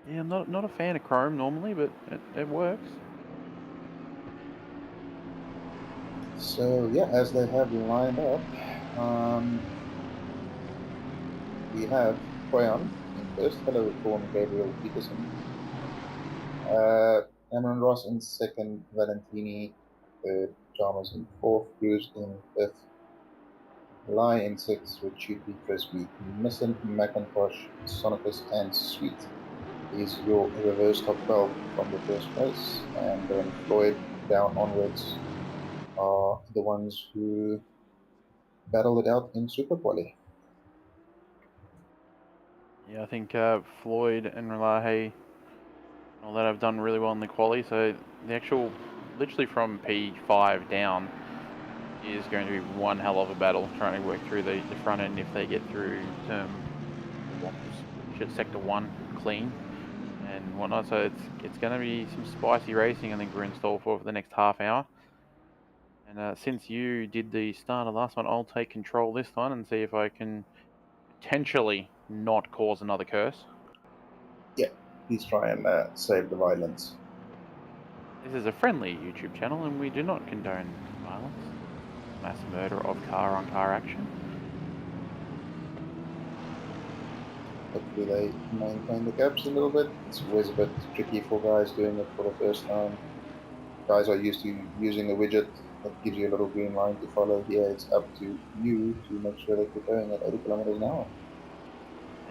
Yeah, I'm not a fan of chrome normally, but it works.
So yeah, as they have lined up, we have Troyan in first. Hello, Corn Gabriel Peterson. Cameron Ross in second. Valentini third. Chalmers in fourth. Cruz in fifth. Lie in sixth with Shooty, Frisbee, Nissen, McIntosh, Sonicus, and Sweet is your reverse top 12 from the first race. And then Floyd down onwards are the ones who battle it out in Super Quali.
Yeah, I think Floyd and Relahe, all that have done really well in the quali. So the actual, literally from P5 down, is going to be one hell of a battle trying to work through the front end if they get through sector 1 clean and whatnot. So it's going to be some spicy racing. I think we're in store for the next half hour. And since you did the start of last one, I'll take control this one and see if I can potentially not cause another curse.
Yeah, please try and save the violence.
This is a friendly YouTube channel and we do not condone violence, mass murder of car-on-car action.
Hopefully they maintain the gaps a little bit. It's always a bit tricky for guys doing it for the first time. Guys are used to using a widget that gives you a little green line to follow. Here it's up to you to make sure that you're going at 80 kilometers an hour.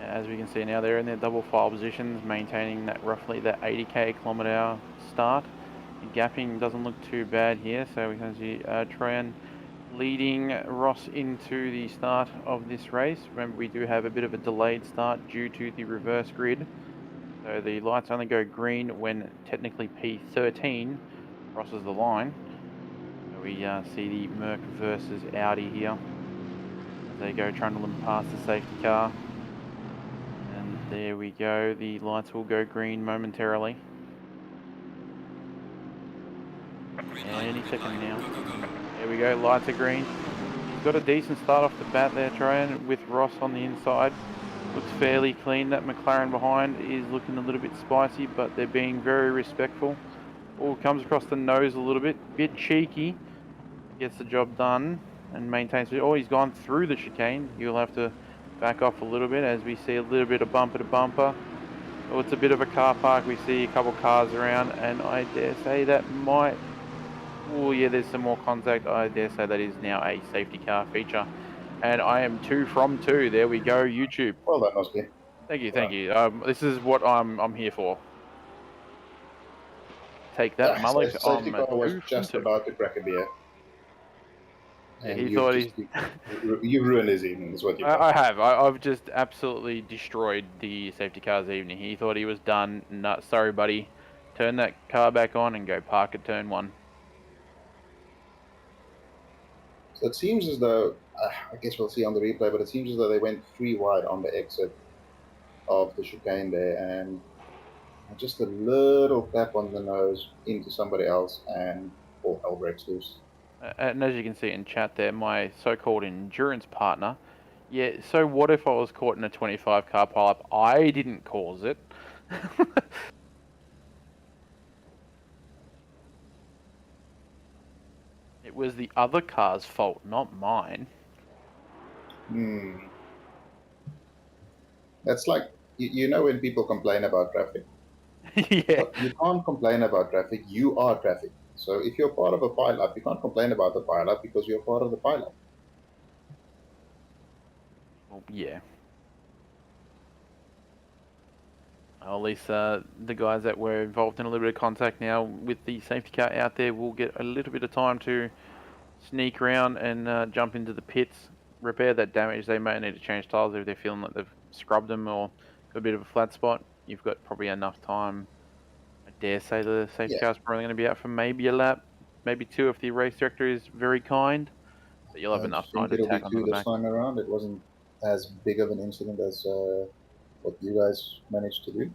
As we can see now, they're in their double file positions, maintaining that roughly that 80k kilometer hour start. The gapping doesn't look too bad here, so we can see Troyan leading Ross into the start of this race. Remember, we do have a bit of a delayed start due to the reverse grid. So the lights only go green when technically P13 crosses the line. So we see the Merc versus Audi here as they go trundling past the safety car. And there we go, the lights will go green momentarily. Any second now. There we go, lights are green. He's got a decent start off the bat there, Troyan, with Ross on the inside. Looks fairly clean. That McLaren behind is looking a little bit spicy, but they're being very respectful. Oh, comes across the nose a little bit cheeky. Gets the job done and maintains it. Oh, he's gone through the chicane. You'll have to back off a little bit as we see a little bit of bumper to bumper. Oh, it's a bit of a car park. We see a couple cars around, and I dare say that might... Oh, yeah, there's some more contact. I dare say that is now a safety car feature. And I am 2 from 2. There we go, YouTube.
Well done, Oski.
Thank you. This is what I'm here for. Take that,
Yeah, so
Mullock.
safety
I'm
car was
2 from
just
2.
about to crack a beer.
Yeah,
And
he
you've
thought
just you ruined his evening, is what you've done.
I have. I've just absolutely destroyed the safety car's evening. He thought he was done. No, sorry, buddy. turn that car back on and go park at turn 1.
So it seems as though, I guess we'll see on the replay, but it seems as though they went 3 wide on the exit of the chicane there, and just a little tap on the nose into somebody else, and all hell breaks loose.
And as you can see in chat there, my so-called endurance partner, yeah, so what if I was caught in a 25 car pileup? I didn't cause it. It was the other car's fault, not mine.
That's like, you know when people complain about traffic?
Yeah.
You can't complain about traffic, you are traffic. So if you're part of a pileup, you can't complain about the pileup because you're part of the pileup.
Well, yeah. Well, at least the guys that were involved in a little bit of contact now with the safety car out there will get a little bit of time to sneak around and jump into the pits, repair that damage. They may need to change tyres if they're feeling like they've scrubbed them or got a bit of a flat spot. You've got probably enough time. I dare say the safety car's probably going to be out for maybe a lap, maybe 2 if the race director is very kind. But you'll have enough time to
it'll
tack
be
onto
2
the
this
back.
time around. It wasn't as big of an incident as what you guys managed to do.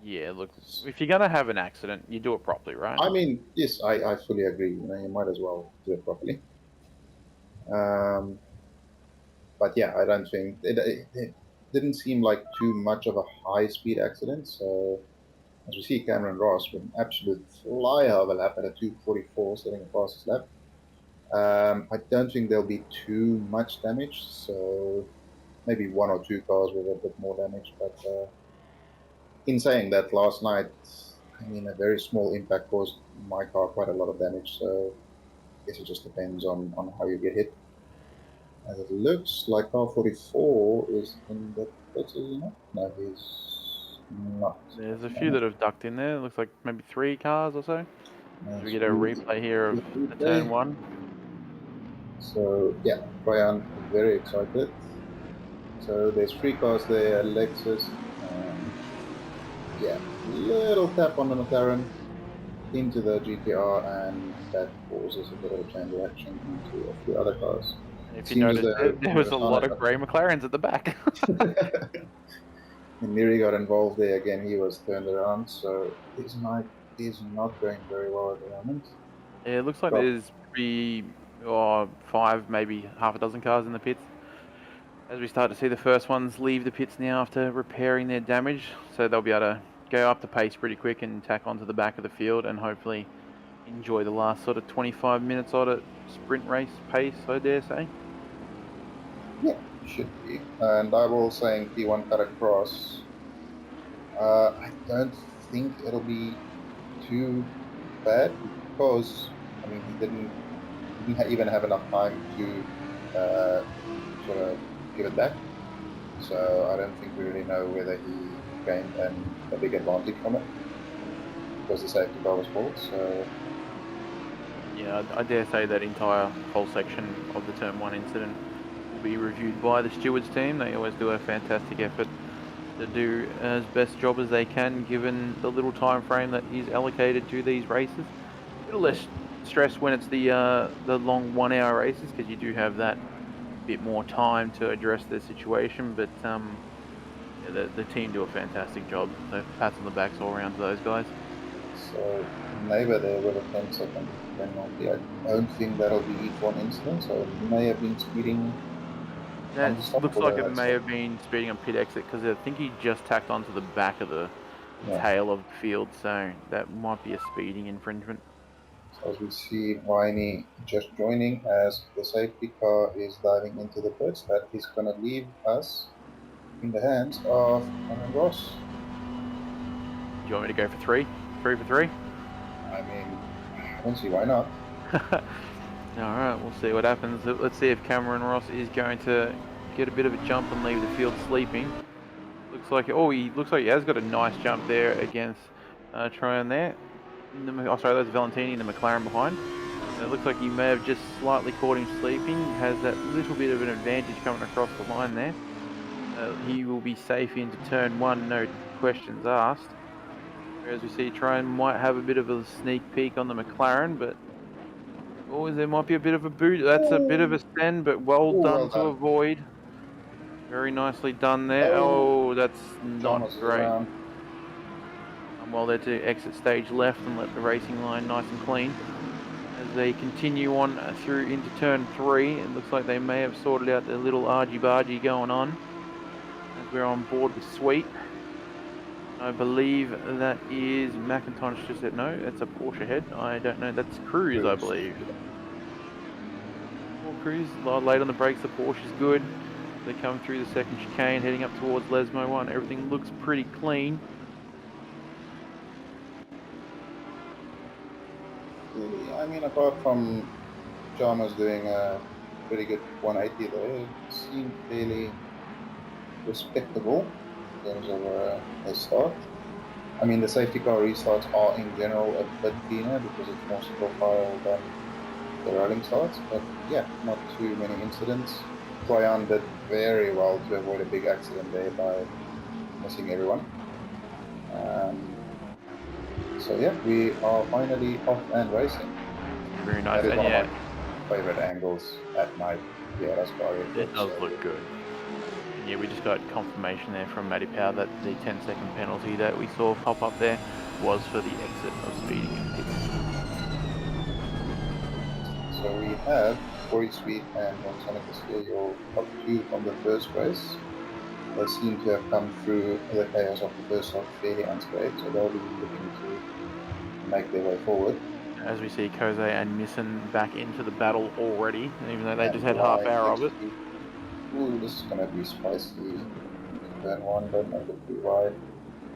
Yeah, look, if you're going to have an accident, you do it properly, right?
I mean, yes, I fully agree. You know, you might as well do it properly. But yeah, I don't think it didn't seem like too much of a high-speed accident. So as we see, Cameron Ross with an absolute flyer of a lap at a 2:44, setting a fastest lap. I don't think there'll be too much damage. So maybe 1 or 2 cars with a bit more damage. But in saying that, last night, I mean, a very small impact caused my car quite a lot of damage. So I guess it just depends on how you get hit. As it looks like car 44 is in the pits, is he not? No, he's not.
There's a few that have ducked in there. It looks like maybe 3 cars or so. As we get a replay here of the turn 1.
So yeah, Brian very excited. So there's 3 cars there, Lexus, and yeah, little tap on the McLaren into the GTR, and that causes a bit of a chain reaction into a few other cars.
And if you noticed, there was a lot of grey McLarens at the back.
And Miri got involved there again. He was turned around, so his night is not going very well at the moment.
Yeah, it looks like there's maybe 5, maybe half a dozen cars in the pits. As we start to see the first ones leave the pits now after repairing their damage, so they'll be able to go up the pace pretty quick and tack onto the back of the field and hopefully enjoy the last sort of 25 minutes on a sprint race pace, I dare say.
Yeah, should be. And I will say P1 cut across. I don't think it'll be too bad because I mean he didn't even have enough time to sort of give it back. So I don't think we really know whether he gained a big advantage from it because the safety car was fault. So
yeah, I dare say that entire whole section of the Turn 1 incident will be reviewed by the stewards team. They always do a fantastic effort to do as best job as they can given the little time frame that is allocated to these races. A little less stress when it's the long 1 hour races because you do have that bit more time to address the situation, but yeah, the team do a fantastic job. So pats on the backs all around to those guys.
So neighbor there with a 10-second penalty. I don't think that'll be each one incident, so it may have been speeding.
That looks like it may have been speeding on pit exit because I think he just tacked onto the back of the tail of the field, so that might be a speeding infringement.
So as we see Winey just joining as the safety car is diving into the pits, that is going to leave us in the hands of Cameron Ross.
Do you want me to go for 3? 3 for 3?
I mean, I don't see why not.
Alright, we'll see what happens. Let's see if Cameron Ross is going to get a bit of a jump and leave the field sleeping. Looks like he has got a nice jump there against Tryon there. Sorry, that's Valentini in the McLaren behind. It looks like he may have just slightly caught him sleeping. Has that little bit of an advantage coming across the line there. He will be safe into turn 1, no questions asked. As we see, Tryon might have a bit of a sneak peek on the McLaren, but oh, there might be a bit of a boot. That's a bit of a send, but well
Oh,
done
well
to
done.
avoid. Very nicely done there.
Oh,
Oh, that's
John
not
was
great.
around.
Well there to exit stage left and let the racing line nice and clean. As they continue on through into turn 3, it looks like they may have sorted out their little argy-bargy going on. As we're on board with Sweet. I believe that is McIntosh just said, no, that's a Porsche head. I don't know, that's Cruise, I believe. Well, Cruise, late on the brakes, the Porsche is good. They come through the second chicane, heading up towards Lesmo 1. Everything looks pretty clean.
Really, I mean, apart from John was doing a pretty good 180 there, it seemed fairly respectable in terms of a start. I mean, the safety car restarts are in general a bit cleaner because it's more single file than the rolling starts, but yeah, not too many incidents. Troyan did very well to avoid a big accident there by missing everyone. So yeah, we are finally off and racing.
Very nice.
That is
And
one
yeah,
of my favorite angles at night. Yeah, that's probably
it does look good. And yeah, we just got confirmation there from Matty Power that the 10-second penalty that we saw pop up there was for the exit of speeding in pits.
So we have Corey Sweet and Gonzalo Castillo top 2 from the first race. They seem to have come through the chaos of the first half fairly unscathed, so they'll be looking to make their way forward.
As we see Koze and Nissen back into the battle already, even though they
And
just had half hour of it.
Ooh, this is going to be spicy. Turn 1, don't make it too wide.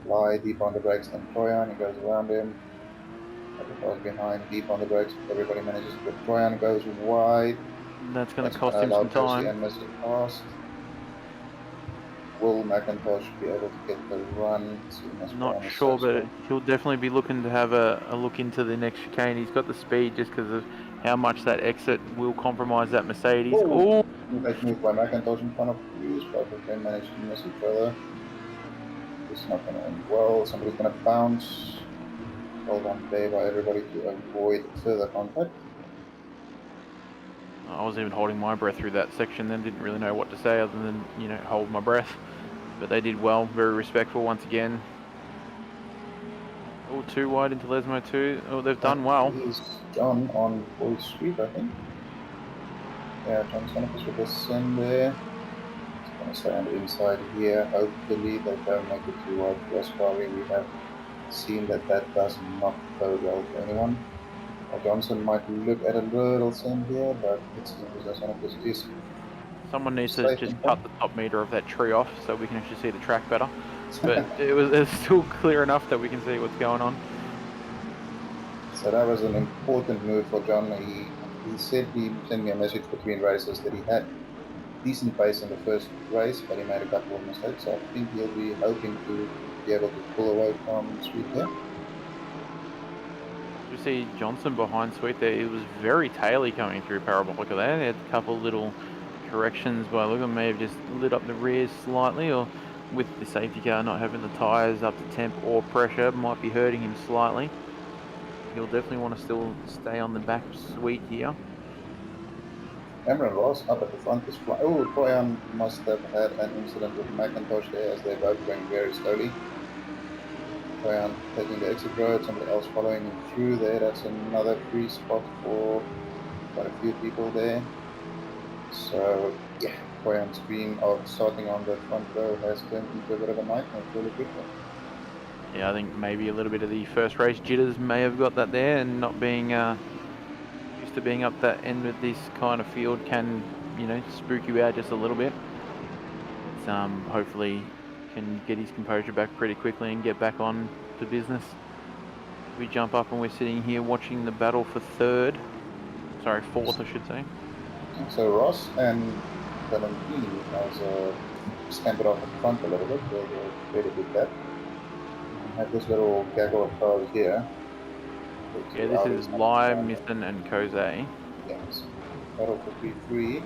Lie deep on the brakes, then Troyan, he goes around him. Goes behind, deep on the brakes, everybody manages to get Troyan, goes wide.
That's going to cost him some time.
And miss it past. Will McIntosh be able to get the run?
Not sure, but he'll definitely be looking to have a look into the next chicane. He's got the speed just because of how much that exit will compromise that Mercedes.
Oh, nice move by McIntosh in front of Cruz. Both of them managed to miss each other. This is not going to end well. Somebody's going to bounce. Well done there by everybody to avoid further contact.
I was even holding my breath through that section then, didn't really know what to say other than, you know, hold my breath. But they did well, very respectful once again. Oh, too wide into Lesmo 2. Oh, they've done well.
Is John on Boyd Street, I think. Yeah, John's going to push with the send there. He's going to stay on the inside here. Hopefully they don't make it too wide for Ascari. We have seen that does not bode well for anyone. Johnson might look at a little send here, but it seems as one of this is.
Someone needs to just cut the top meter of that tree off so we can actually see the track better. But it's still clear enough that we can see what's going on.
So that was an important move for John. He said he sent me a message between races that he had decent pace in the first race, but he made a couple of mistakes. So I think he'll be hoping to be able to pull away from Sweet here.
You see Johnson behind Sweet there. It was very taily coming through Parabolica there. They had a couple little corrections by look. May have just lit up the rears slightly, or with the safety car not having the tyres up to temp or pressure, might be hurting him slightly. He'll definitely want to still stay on the back of Sweet here.
Cameron Ross up at the front is flying. Oh, Troyan must have had an incident with McIntosh there as they're both going very slowly. Troyan taking the exit road, somebody else following him through there. That's another free spot for quite a few people there. So, yeah, Troyan's screen of starting on the front row has turned into a bit of a nightmare really quickly.
Yeah, I think maybe a little bit of the first race jitters may have got that there, and not being used to being up that end of this kind of field can, you know, spook you out just a little bit. It's, hopefully can get his composure back pretty quickly and get back on to business. We jump up and we're sitting here watching the battle for fourth, I should say.
So Ross and Valentini has scampered off the front a little bit. They really did that. Have this little gaggle of cars here.
Yeah, this is Lai, Misson and Koze.
Yes. Battle for P3.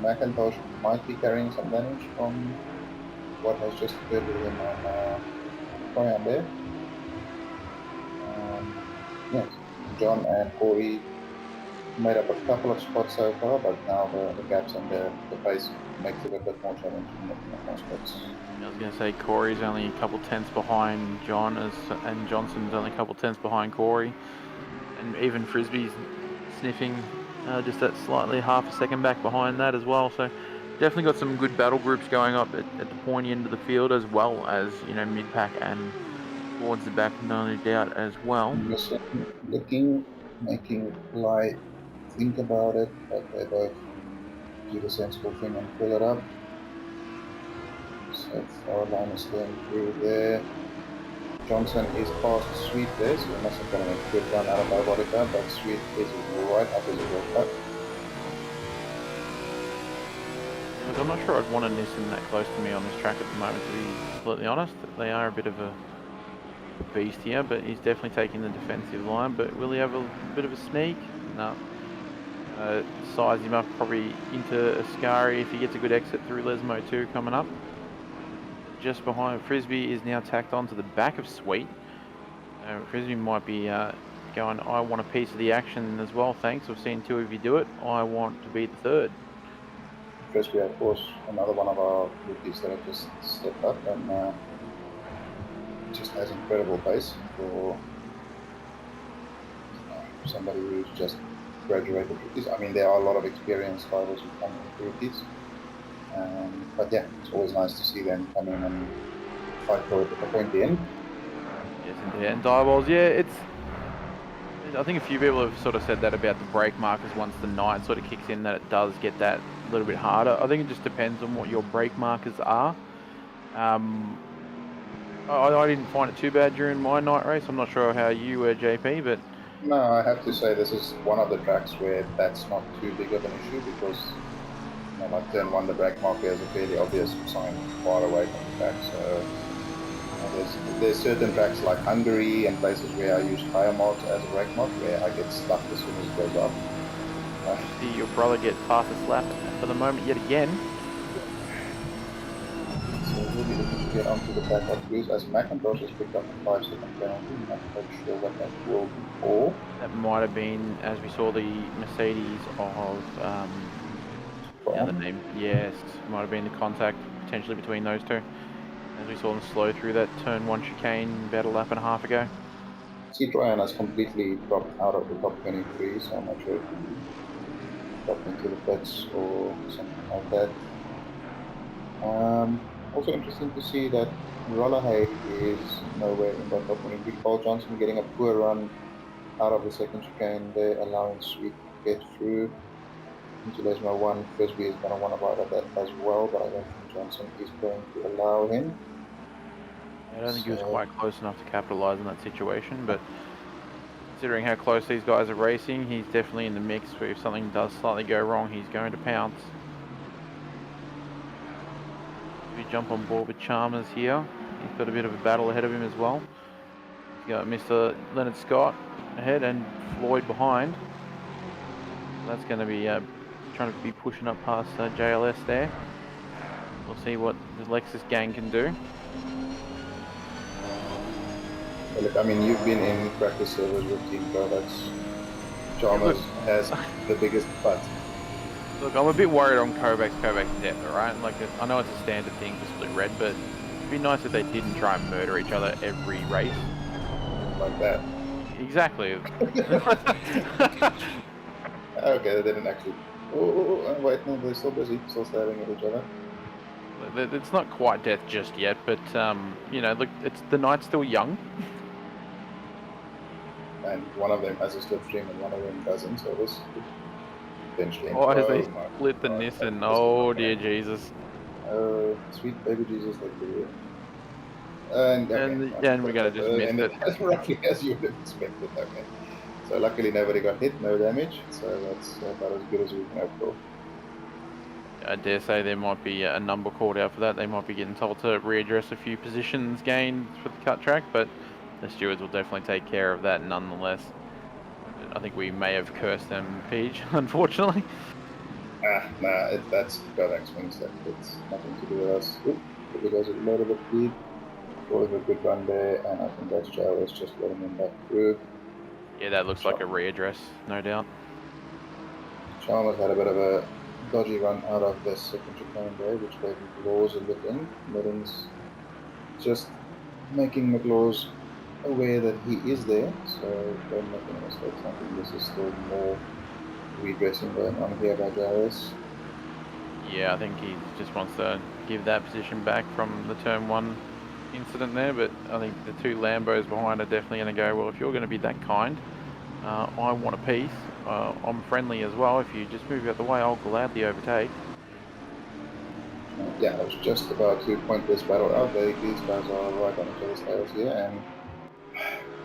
McIntosh might be carrying some damage from what has just occurred with him on Brian there. Yes, John and Corey made up a couple of spots so far, but now the gaps and the pace makes it a bit more challenging in more spots.
I was going to say Corey's only a couple tenths behind John, and Johnson's only a couple tenths behind Corey, and even Frisbee's sniffing just that slightly half a second back behind that as well. So definitely got some good battle groups going up at the pointy end of the field, as well as mid pack and towards the back, no doubt as well.
Looking, making light, think about it, but they both do the sensible thing and pull it up. So far line is going through there. Johnson is past Sweet there, so he must have gotten a good run out of Barbarica, but Sweet is right up his world cut.
Look, I'm not sure I'd want a Nissan that close to me on this track at the moment, to be completely honest. They are a bit of a beast here, but he's definitely taking the defensive line. But will he have a bit of a sneak? No. Size him up probably into Ascari if he gets a good exit through Lesmo too coming up. Just behind Frisbee is now tacked onto the back of Sweet. Frisbee might be going, I want a piece of the action as well, thanks. I've seen two of you do it. I want to be the third.
Frisbee, of course, another one of our rookies that have just stepped up and just has incredible pace for somebody who's just graduated rookies. I mean, there are a lot of experienced drivers who come with rookies. But yeah, it's always nice to see them come in and fight for it at the pointy end.
Yes, indeed. And Diabol's, yeah, I think a few people have sort of said that about the brake markers once the night sort of kicks in, that it does get that a little bit harder. I think it just depends on what your brake markers are. I didn't find it too bad during my night race. I'm not sure how you were, JP, but...
No, I have to say this is one of the tracks where that's not too big of an issue because like turn one, the brake marker is a fairly obvious sign far away from the track. So there's certain tracks like Hungary and places where I use tire marks as a brake mark where I get stuck as soon as it goes up.
See your brother get fastest lap for the moment yet again.
So we'll be looking to get onto the back of Blues as McIntosh has picked up a 5-second penalty. I'm not quite sure what that will be for.
That might have been, as we saw, the Mercedes of the name. Yes, might have been the contact potentially between those two. As we saw them slow through that turn one chicane about a lap and a half ago.
See, Ryan has completely dropped out of the top 23, so I'm not sure if he dropped into the pits or something like that. Also interesting to see that Rollahay is nowhere in that top 23. Paul Johnson getting a poor run out of the second chicane there, allowing Sweet to get through. Into Lesmo 1, Frisbee is going to want to ride at that as well, but I don't think Johnson is going to allow him.
I don't think he was quite close enough to capitalise on that situation, but considering how close these guys are racing, he's definitely in the mix where if something does slightly go wrong, he's going to pounce. We jump on board with Chalmers here. He's got a bit of a battle ahead of him as well. He's got Mr. Leonard Scott ahead and Floyd behind. That's going to be trying to be pushing up past JLS there. We'll see what the Lexus gang can do.
Well, look, I mean, you've been in practice servers with Team Products. Chalmers has the biggest butt.
Look, I'm a bit worried on Kovac's death, alright? Like, I know it's a standard thing for Split Red, but it'd be nice if they didn't try and murder each other every race.
Like that.
Exactly.
Okay, they didn't actually. Oh, wait, no, they're still busy, still staring at each other.
It's not quite death just yet, but, look, the night's still young.
And one of them has a slipstream and one of them doesn't, so this could potentially...
Oh, as they split the Nissan. Oh, dear Jesus.
Sweet baby Jesus, like the... And
we're going to just miss it.
As roughly as you would have expected, okay. So luckily nobody got hit, no damage, so that's about as good as we can hope for.
I dare say there might be a number called out for that. They might be getting told to readdress a few positions gained for the cut track, but the stewards will definitely take care of that nonetheless. I think we may have cursed them, Peach, unfortunately.
That's Kovac's wing step. It's nothing to do with us. Oop, there goes a load of the speed. Thought of a good run there, and I think that's Jarvis just letting him back through.
Yeah, that looks like a readdress, no doubt.
Chalmers had a bit of a dodgy run out of the second chicane there, which gave McLaws a look in. Middens just making McLaws aware that he is there, so don't make any mistakes. I think this is still more redressing going on here by Jarvis.
Yeah, I think he just wants to give that position back from the turn 1 incident there, but I think the two Lambos behind are definitely going to go, well, if you're going to be that kind, I want a piece. I'm friendly as well. If you just move out the way, I'll gladly overtake.
Yeah, I was just about to point this battle out. These guys are right on each other's tails here, and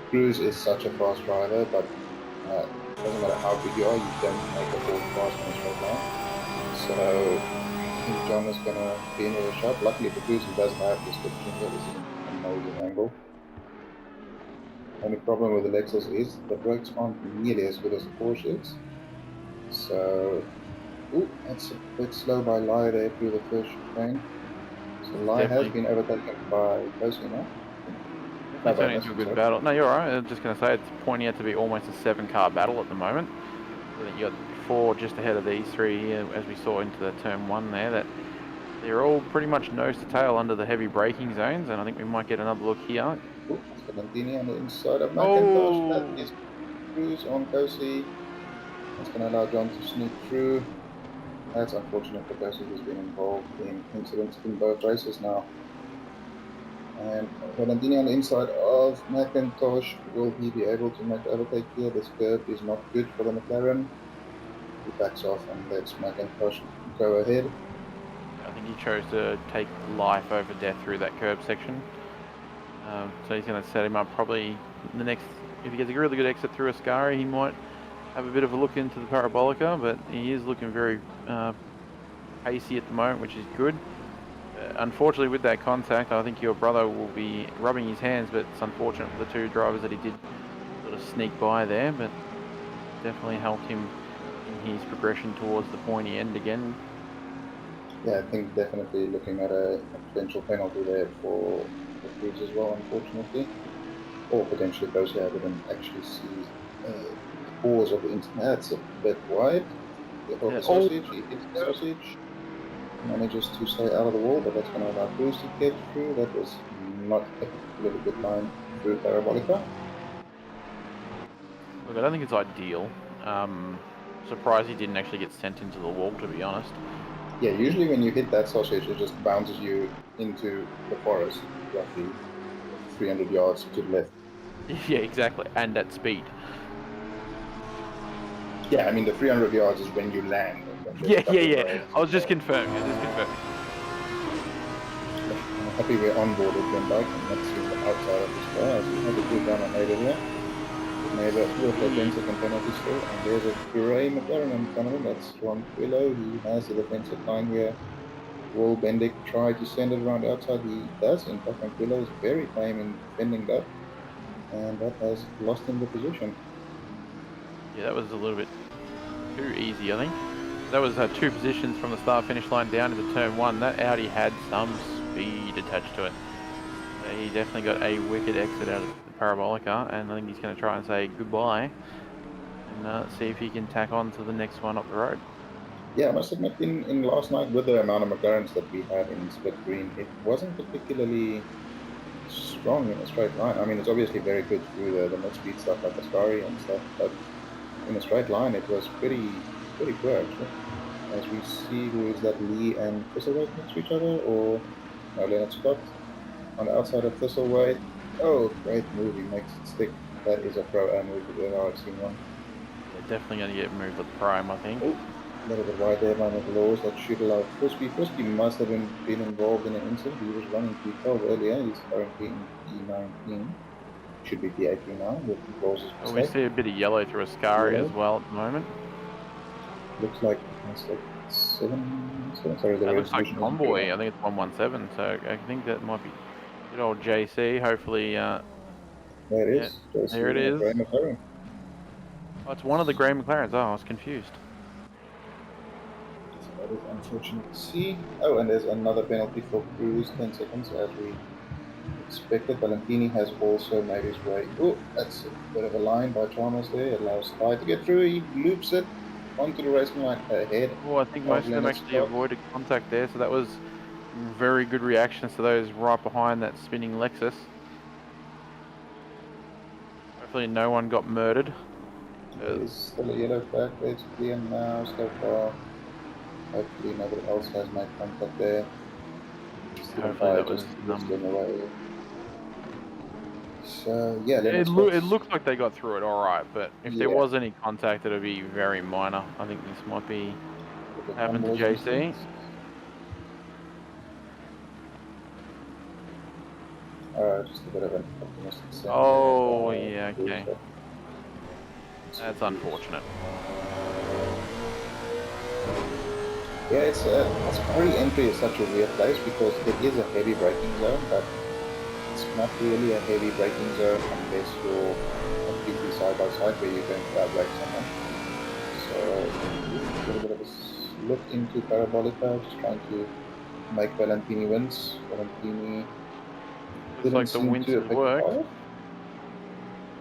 Cruz is such a fast driver, but it doesn't matter how good you are, you don't make a Ford fast in a straight line. So I think John is going to be in with a shot. Luckily for Cruz, he doesn't have this position here. This is an amazing angle. Only problem with the Lexus is the brakes aren't nearly as good as the Porsches. So, ooh, that's a bit slow by Lai there through the first chicane. So Lai has been overtaken by Kosi now.
Definitely turning into a good battle. No, you're right. I'm just going to say it's pointing out to be almost a 7-car battle at the moment. I think you got 4 just ahead of these 3 here, as we saw into the turn 1 there. That they're all pretty much nose to tail under the heavy braking zones, and I think we might get another look here.
Ooh, Valentini on the inside of McIntosh. That is Cruz on Kosi. That's going to allow John to sneak through. That's unfortunate for Kosi, who's been involved in incidents in both races now. And Valentini on the inside of McIntosh. Will he be able to make the overtake here? This curve is not good for the McLaren. He backs off and lets McIntosh go ahead.
I think he chose to take life over death through that curb section. So he's going to set him up probably the next, if he gets a really good exit through Ascari, he might have a bit of a look into the Parabolica, but he is looking very pacey at the moment, which is good. Unfortunately, with that contact, I think your brother will be rubbing his hands, but it's unfortunate for the 2 drivers that he did sort of sneak by there, but definitely helped him in his progression towards the pointy end again.
Yeah, I think definitely looking at a potential penalty there for Cruz as well, unfortunately. Or potentially Kosi. I didn't actually see the cause of the incident. That's a bit wide. The sausage, he hits the sausage. Manages to stay out of the wall, but that's going to allow Cruz to get through. That was not a particularly good line through Parabolica.
Look, I don't think it's ideal. Surprised he didn't actually get sent into the wall, to be honest.
Yeah, usually when you hit that sausage, it just bounces you into the forest, roughly 300 yards to the left.
Yeah, exactly, and at speed.
Yeah, I mean the 300 yards is when you land.
Yeah. I was just confirming. I'm
happy we're on board with Glen Bike and not seeing the outside of this car. As we have a good down on Neighbour here. Neighbour with a 10-second penalty still, and there's a grey McLaren in front of him. That's Ron Quillo. He has the defensive line here. Will Bendick try to send it around outside? He does. In fact, Quillo is very tame in defending that, and that has lost him the position.
Yeah, that was a little bit too easy, I think. That was 2 positions from the start-finish line down into turn 1. That Audi had some speed attached to it. He definitely got a wicked exit out of the Parabolica, and I think he's going to try and say goodbye and see if he can tack on to the next one up the road.
Yeah, I must admit, in last night, with the amount of McLarens that we had in split green, it wasn't particularly strong in a straight line. I mean, it's obviously very good through the mid-speed stuff like Ascari and stuff, but in a straight line, it was pretty poor, actually. As we see, who is that, Lee and Thistlewaite next to each other, or no, Leonard Scott on the outside of Thistlewaite. Oh, great move, he makes it stick. That is a pro-am move if ever I've seen one.
Yeah, definitely going to get moved with Prime, I think.
Oh, a little bit wide there by McLaws. That should allow Frisbee. Frisbee must have been involved in an incident. He was running P12 earlier. He's currently in P19. Should be P18 now with McLaws' mistake.
Well, we see a bit of yellow through Ascari as well at the moment.
Looks like it's like 7. Sorry,
that looks like Convoy. I think it's 117. So I think that might be good old JC. Hopefully.
There it is.
Yeah,
JC
there it is.
McLaren.
Oh, it's one of the grey McLarens. Oh, I was confused.
That is unfortunate to see. Oh, and there's another penalty for Cruz, 10 seconds as we expected. Valentini has also made his way. Oh, that's a bit of a line by Chalmers there. Allows Sky to get through. He loops it onto the racing line ahead.
Oh, I think most of them
Leonard
actually
Scott.
avoided contact there, so that was very good reactions to those right behind that spinning Lexus. Hopefully no one got murdered.
There is still a yellow flag. It's clear now so far. Hopefully nobody else has made contact there. Stephen
Hopefully
Fry
that was.
just in the way. So yeah, Leonard
It
Scott's.
looks like they got through it all right, but if there
Yeah.
was any contact, it'd be very minor. I think this might be
With
happened to
numbers and
JC.
things. Just a bit of an optimistic sense.
Oh yeah, okay. That's unfortunate.
Yeah, it's probably entry is such a weird place because it is a heavy braking zone, but it's not really a heavy braking zone unless you're completely side by side where you're going to outbrake someone. So a little bit of a look into Parabolica, just trying to make Valentini wins. Valentini
Looks
didn't
like the
seem
winch
to
has
affect
worked.
fire,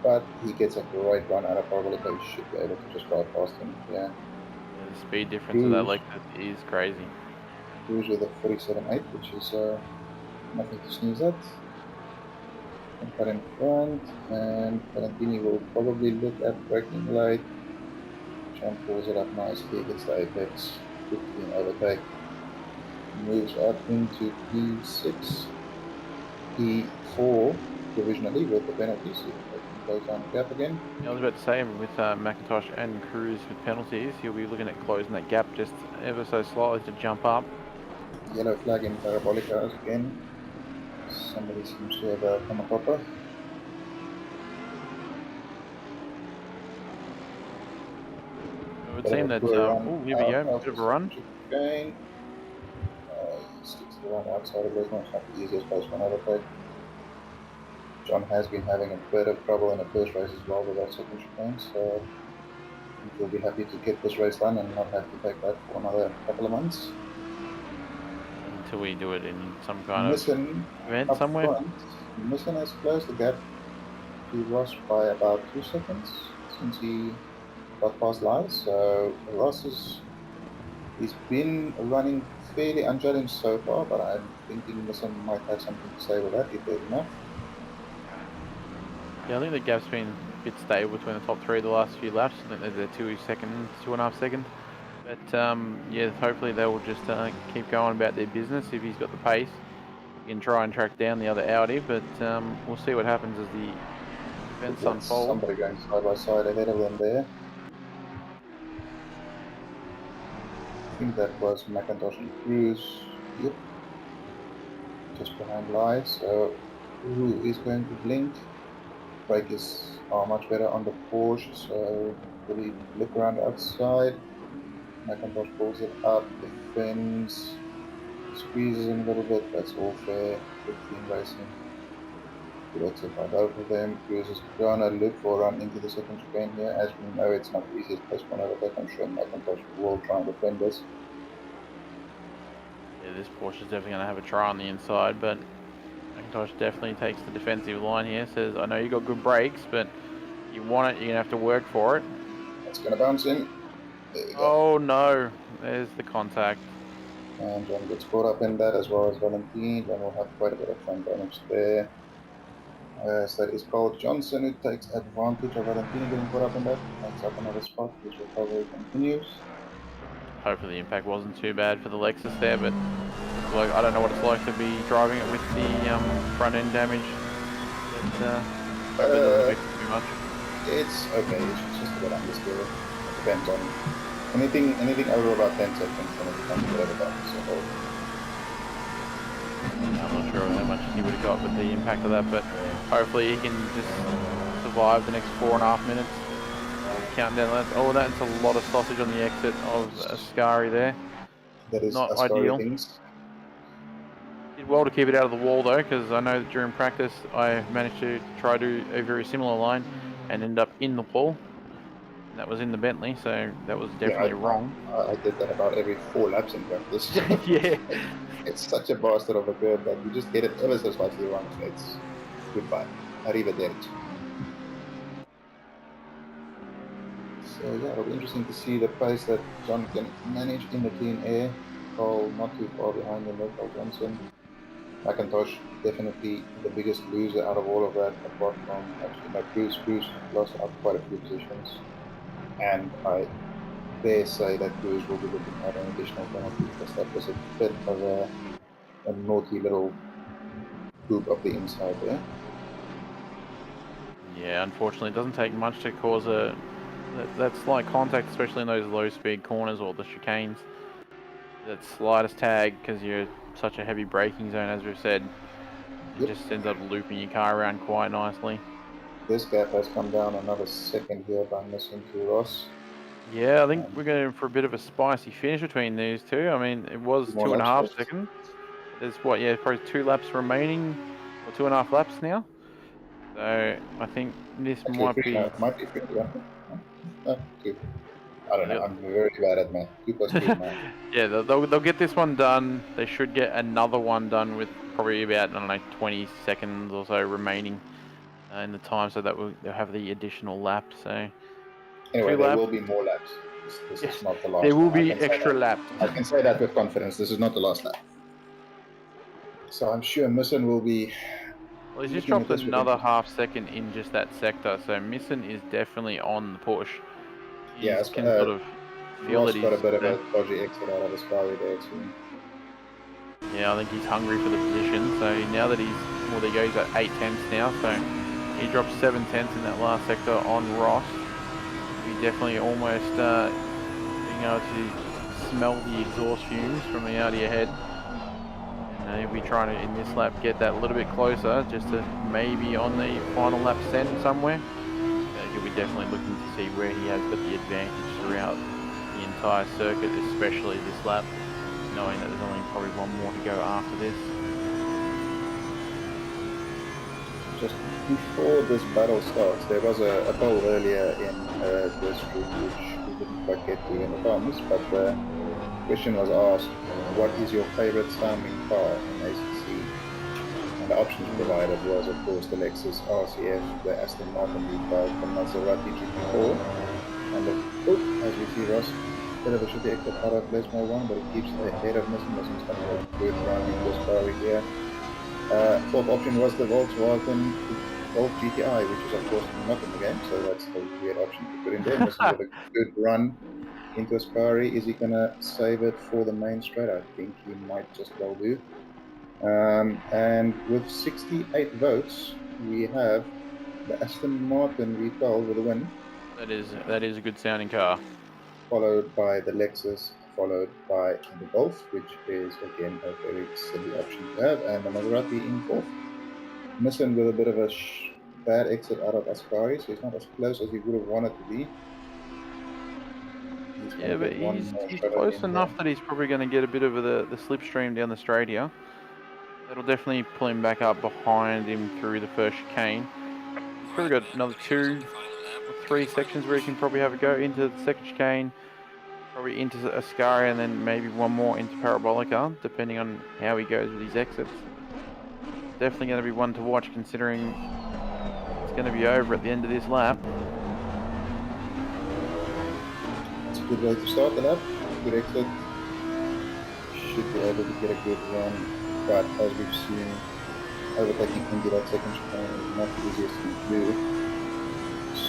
but he gets a great run out of Parabolica. He should be able to just drive past him. Yeah.
Yeah, the speed difference of that
Cruz,
Lexus is crazy.
Cruz with a 47.8, which is nothing to sneeze at. And cut in front, and Valentini will probably look at braking late. John pulls it up nicely, hits the apex, good clean overtake. Moves up into P6, P4 provisionally with the penalties. If they can close down the gap again.
I was about to say, with McIntosh and Cruz with penalties, he'll be looking at closing that gap just ever so slightly to jump up.
Yellow flag in Parabolica again. Somebody seems to have come a copper.
It would
Bit of
seem
a
that,
poor run
oh, here we
out
go,
of
bit
the
of a run.
second chicane. He sticks the run outside of Lesnar. It's not the easiest place for an overtake. John has been having a bit of trouble in the first race as well with that second chicane, so I think he'll be happy to get this race done and not have to take that for another couple of months.
Until we do it in some kind
Nissen
of event
up
somewhere.
front. Nissen has closed the gap to Ross by about 2 seconds since he got past Lies. So Ross he's been running fairly unchallenged so far, but I'm thinking Nissen might have something to say with that if there's enough.
Yeah, I think the gap's been a bit stable between the top three the last few laps. I think they're 2.5 seconds. But yeah, hopefully they will just keep going about their business. If he's got the pace, he can try and track down the other Audi. But we'll see what happens as the events unfold.
Somebody going side by side ahead of them there. I think that was McIntosh and Cruz. Yep. Just behind Lies. So who is going to blink? Brakes are much better on the Porsche, so really look around outside. McIntosh pulls it up, defends, squeezes him a little bit. That's all fair. Good clean racing. Good exit by both of them. Cruz is gonna look for a run into the second chicane here. As we know, it's not the easiest place for an overtake. I'm sure McIntosh will try and defend this.
Yeah, this Porsche is definitely going to have a try on the inside, but McIntosh definitely takes the defensive line here. Says, I know you got good brakes, but you want it, you're going to have to work for it.
It's gonna bounce in. There we go.
Oh no, there's the contact.
And John gets caught up in that as well as Valentine. John will have quite a bit of front damage there. So that is Cole Johnson who takes advantage of Valentini getting caught up in that. Makes up another spot. His recovery continues.
Hopefully the impact wasn't too bad for the Lexus there, but like I don't know what it's like to be driving it with the front end damage. But hopefully it doesn't affect it too much.
It's okay. It's just a bit understeer. It depends on anything over about 10 seconds, then it becomes a bit of a bump. So
I'm not sure how much he would have got with the impact of that, but hopefully he can just survive the next 4.5 minutes. Counting down that. Oh, that's a lot of sausage on the exit of Ascari there.
that is
Not
Ascari
ideal.
things.
Did well to keep it out of the wall though, because I know that during practice I managed to try to do a very similar line and end up in the wall. That was in the Bentley, so that was
Yeah,
definitely wrong.
I did that about every 4 laps in practice.
Yeah.
It's such a bastard of a curve that you just hit it ever so slightly wrong. It's goodbye. Arrivederci. So yeah, it'll be interesting to see the pace that John can manage in the clean air. Cole not too far behind him, Cole Johnson. McIntosh definitely the biggest loser out of all of that, apart from actually no, Cruz lost out quite a few positions. And I dare say that Cruz will be looking at an additional penalty because that was a bit of a naughty little poop of the inside there.
Yeah, unfortunately, it doesn't take much to cause that slight contact, especially in those low-speed corners or the chicanes. That slightest tag, because you're such a heavy braking zone, as we've said, it just ends up looping your car around quite nicely.
This gap has come down another second here by missing to Ross.
Yeah, I think we're going for a bit of a spicy finish between these two. I mean, it was 2.5 seconds. There's what, yeah, probably 2 laps remaining, or 2.5 laps now. So I think this might be.
No, it might be 3, yeah. No, 2. I don't know. I'm very bad at math. 2 plus 2 is 9.
Yeah, they'll get this one done. They should get another one done with probably about, I don't know, 20 seconds or so remaining in the time, so that they'll have the additional lap. So
anyway, there will be more laps. This is not the last.
There will be extra laps.
I can say that with confidence. This is not the last lap. So I'm sure Misson will be.
Well, he's just dropped another half second in just that sector, so Misson is definitely on the push. He can sort of feel that he's
got a bit of a dodgy exit out of his car there too.
Yeah, I think he's hungry for the position. So now that there you go, he's at 8/10 now. So he dropped 7/10 in that last sector on Ross. He definitely almost being able to smell the exhaust fumes from the Audi ahead. And he'll be trying to, in this lap, get that a little bit closer, just to maybe on the final lap send somewhere. He'll be definitely looking to see where he has got the advantage throughout the entire circuit, especially this lap, knowing that there's only probably one more to go after this.
Just before this battle starts, there was a poll earlier in this group which we didn't quite get to in the comments, but the question was asked, what is your favorite sounding car in ACC? And the options provided was, of course, the Lexus RCF, the Aston Martin V5, the Maserati GT4, and as we see Ross, bit of a shitty exit out of Lesmo 1, but it keeps ahead of Misson. Misson's going to make a good run in this car here. Fourth option was the Volkswagen Golf GTI, which is of course not in the game, so that's a weird option to put in there. Misson with a good run into Ascari. Is he going to save it for the main straight? I think he might just well do. And with 68 votes, we have the Aston Martin V12 with a win.
That is a good sounding car.
Followed by the Lexus, followed by the Golf, which is again a very silly option to have, and the Maserati in fourth. Misson with a bit of a bad exit out of Ascari, so he's not as close as he would have wanted to be.
Yeah, but he's close enough that he's probably going to get a bit of the slipstream down the straight here. That'll definitely pull him back up behind him through the first chicane. He's probably got another 2 or 3 sections where he can probably have a go into the second chicane, probably into Ascari, and then maybe one more into Parabolica, depending on how he goes with his exits. Definitely going to be one to watch, considering it's going to be over at the end of this lap.
It's a good way to start the lap. Good exit. Should be able to get a good run, but as we've seen, overtaking into that second chicane is not the easiest thing to do.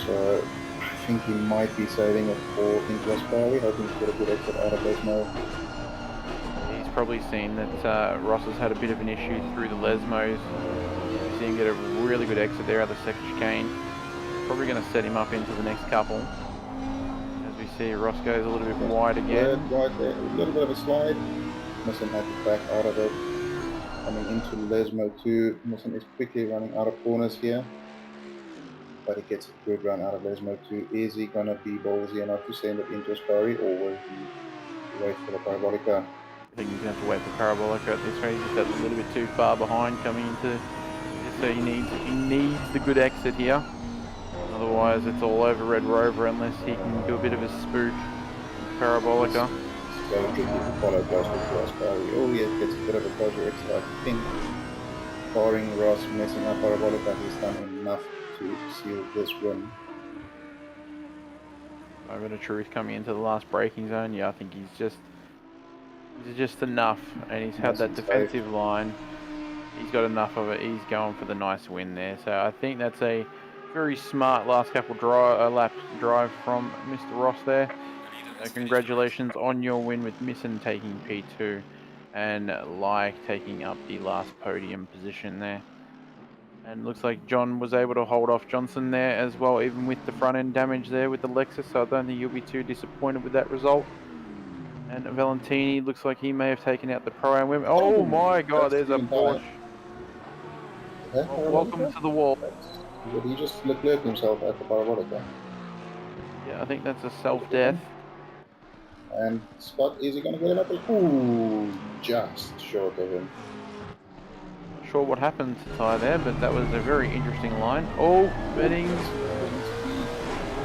So I think he might be saving it for into Ascari, hoping to get a good exit out of Lesmo.
He's probably seen that Ross has had a bit of an issue through the Lesmos. You've seen him get a really good exit there out of the second chicane. Probably going to set him up into the next couple. As we see, Ross goes a little bit wide again.
Wide there, a little bit of a slide. Misson had to back out of it. Coming into Lesmo 2, Misson is quickly running out of corners here. But he gets a good run out of Lesmo 2. Is he going to be ballsy enough to send it into Ascari, or will he wait for the Parabolica?
I think he's going to have to wait for Parabolica at this rate. He's just a little bit too far behind coming into this, so he needs the good exit here. otherwise it's all over Red Rover unless he can do a bit of a spoof Parabolica.
It's so tricky to follow closely to Ross Barry. All he gets a bit of a closer extra, I think. Barring Ross messing up Parabolica, he's done enough to seal this win.
Moment of truth coming into the last braking zone. Yeah, I think he's just enough, and he's had
Nice
that
and
defensive
safe.
line. He's got enough of it. He's going for the nice win there. So I think that's a very smart last couple lap drive from Mr. Ross there. So congratulations on your win with Misson taking P2 and Like taking up the last podium position there. And looks like John was able to hold off Johnson there as well, even with the front end damage there with the Lexus. So I don't think you'll be too disappointed with that result. And Valentini looks like he may have taken out the Pro-Am women. Oh my God, there's a Porsche. Well, welcome to the wall.
Did he just Leclerc himself at the Parabolica?
Yeah, I think that's a self-death.
And Scott, is he going to get him up? Ooh, just short of him.
Not sure what happened to Ty there, but that was a very interesting line. Oh, Beddings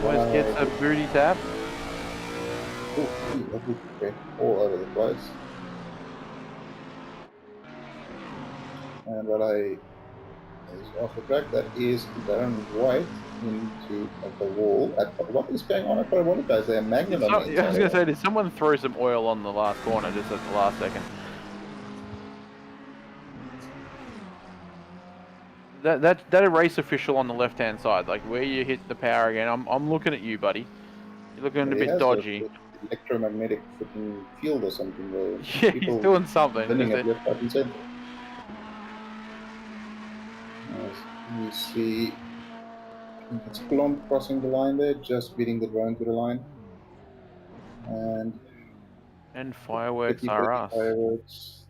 always gets a booty tap.
Okay, all over the place. And what is off the track, that is Darren White into the wall. What is going on at Parabolica? Is there a magnet on the inside?
I was going to say, did someone throw some oil on the last corner just at the last second? That race official on the left-hand side, like where you hit the power again, I'm looking at you, buddy. You're looking a bit dodgy.
Electromagnetic freaking field or something there.
Yeah, he's doing something.
Spinning at left, right, and center. You see, it's Plump crossing the line there, just beating the drone to the line.
And fireworks are us.
Fireworks.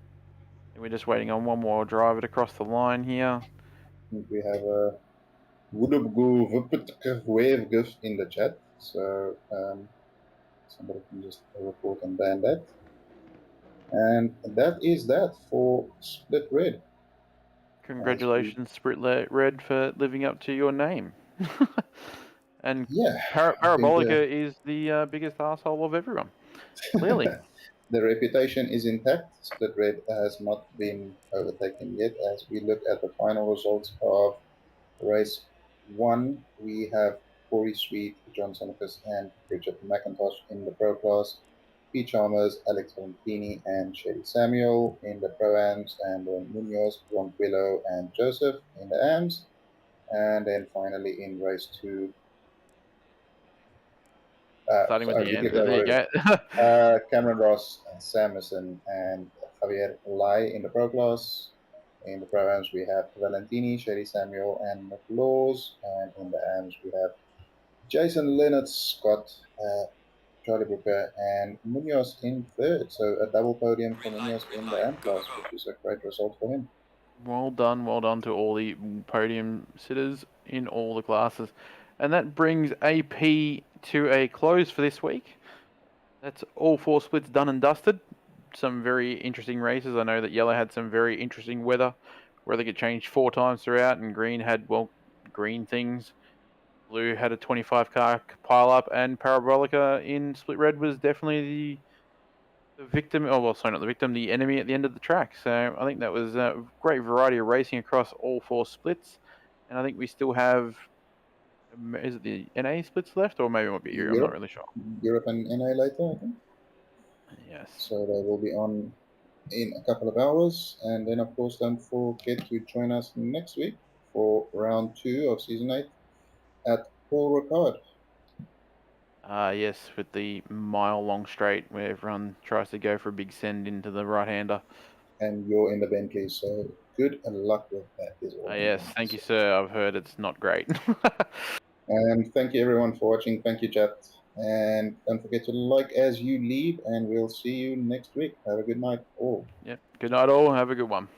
And we're just waiting on one more driver to cross the line here.
I think we have a wave gif in the chat, so somebody can just report and ban that. And that is that for Split Red.
Congratulations, Split Red, for living up to your name. And
yeah,
Parabolica is the biggest asshole of everyone. Clearly.
The reputation is intact. Split Red has not been overtaken yet. As we look at the final results of race 1, we have Corey Sweet, John Sonnicus, and Richard McIntosh in the Pro Class. P. Chalmers, Alex Valentini, and Sherry Samuel in the Pro-Ams, and then Munoz, Ronquillo, and Joseph in the Ams. And then finally in race 2,
starting with the end. There you go.
Cameron Ross, Samuelson, and Javier Lai in the Pro Class. In the Pro-Ams, we have Valentini, Sherry Samuel, and McLaws. And in the Ams, we have Jason Leonard, Scott, Charlie Brooker, and Munoz in third. So a double podium for Munoz in the AM class, which is a great result for him.
Well done to all the podium sitters in all the classes. And that brings AP to a close for this week. That's all 4 splits done and dusted. Some very interesting races. I know that yellow had some very interesting weather, where they get changed 4 times throughout, and green had, well, green things. Blue had a 25-car pile-up, and Parabolica in Split Red was definitely the victim. Oh, well, sorry, not the victim, the enemy at the end of the track. So I think that was a great variety of racing across all 4 splits. And I think we still have, is it the NA splits left, or maybe it might be Europe? I'm not really sure.
Europe and NA later, I think.
Yes.
So they will be on in a couple of hours. And then, of course, don't forget to join us next week for round 2 of season 8 at Paul Ricard.
Yes, with the mile-long straight where everyone tries to go for a big send into the right-hander.
And you're in the Bentley, so good luck with that.
Yes, thank you, sir. I've heard it's not great.
And thank you, everyone, for watching. Thank you, chat. And don't forget to like as you leave, and we'll see you next week. Have a good night, all.
Yep. Good night, all. Have a good one.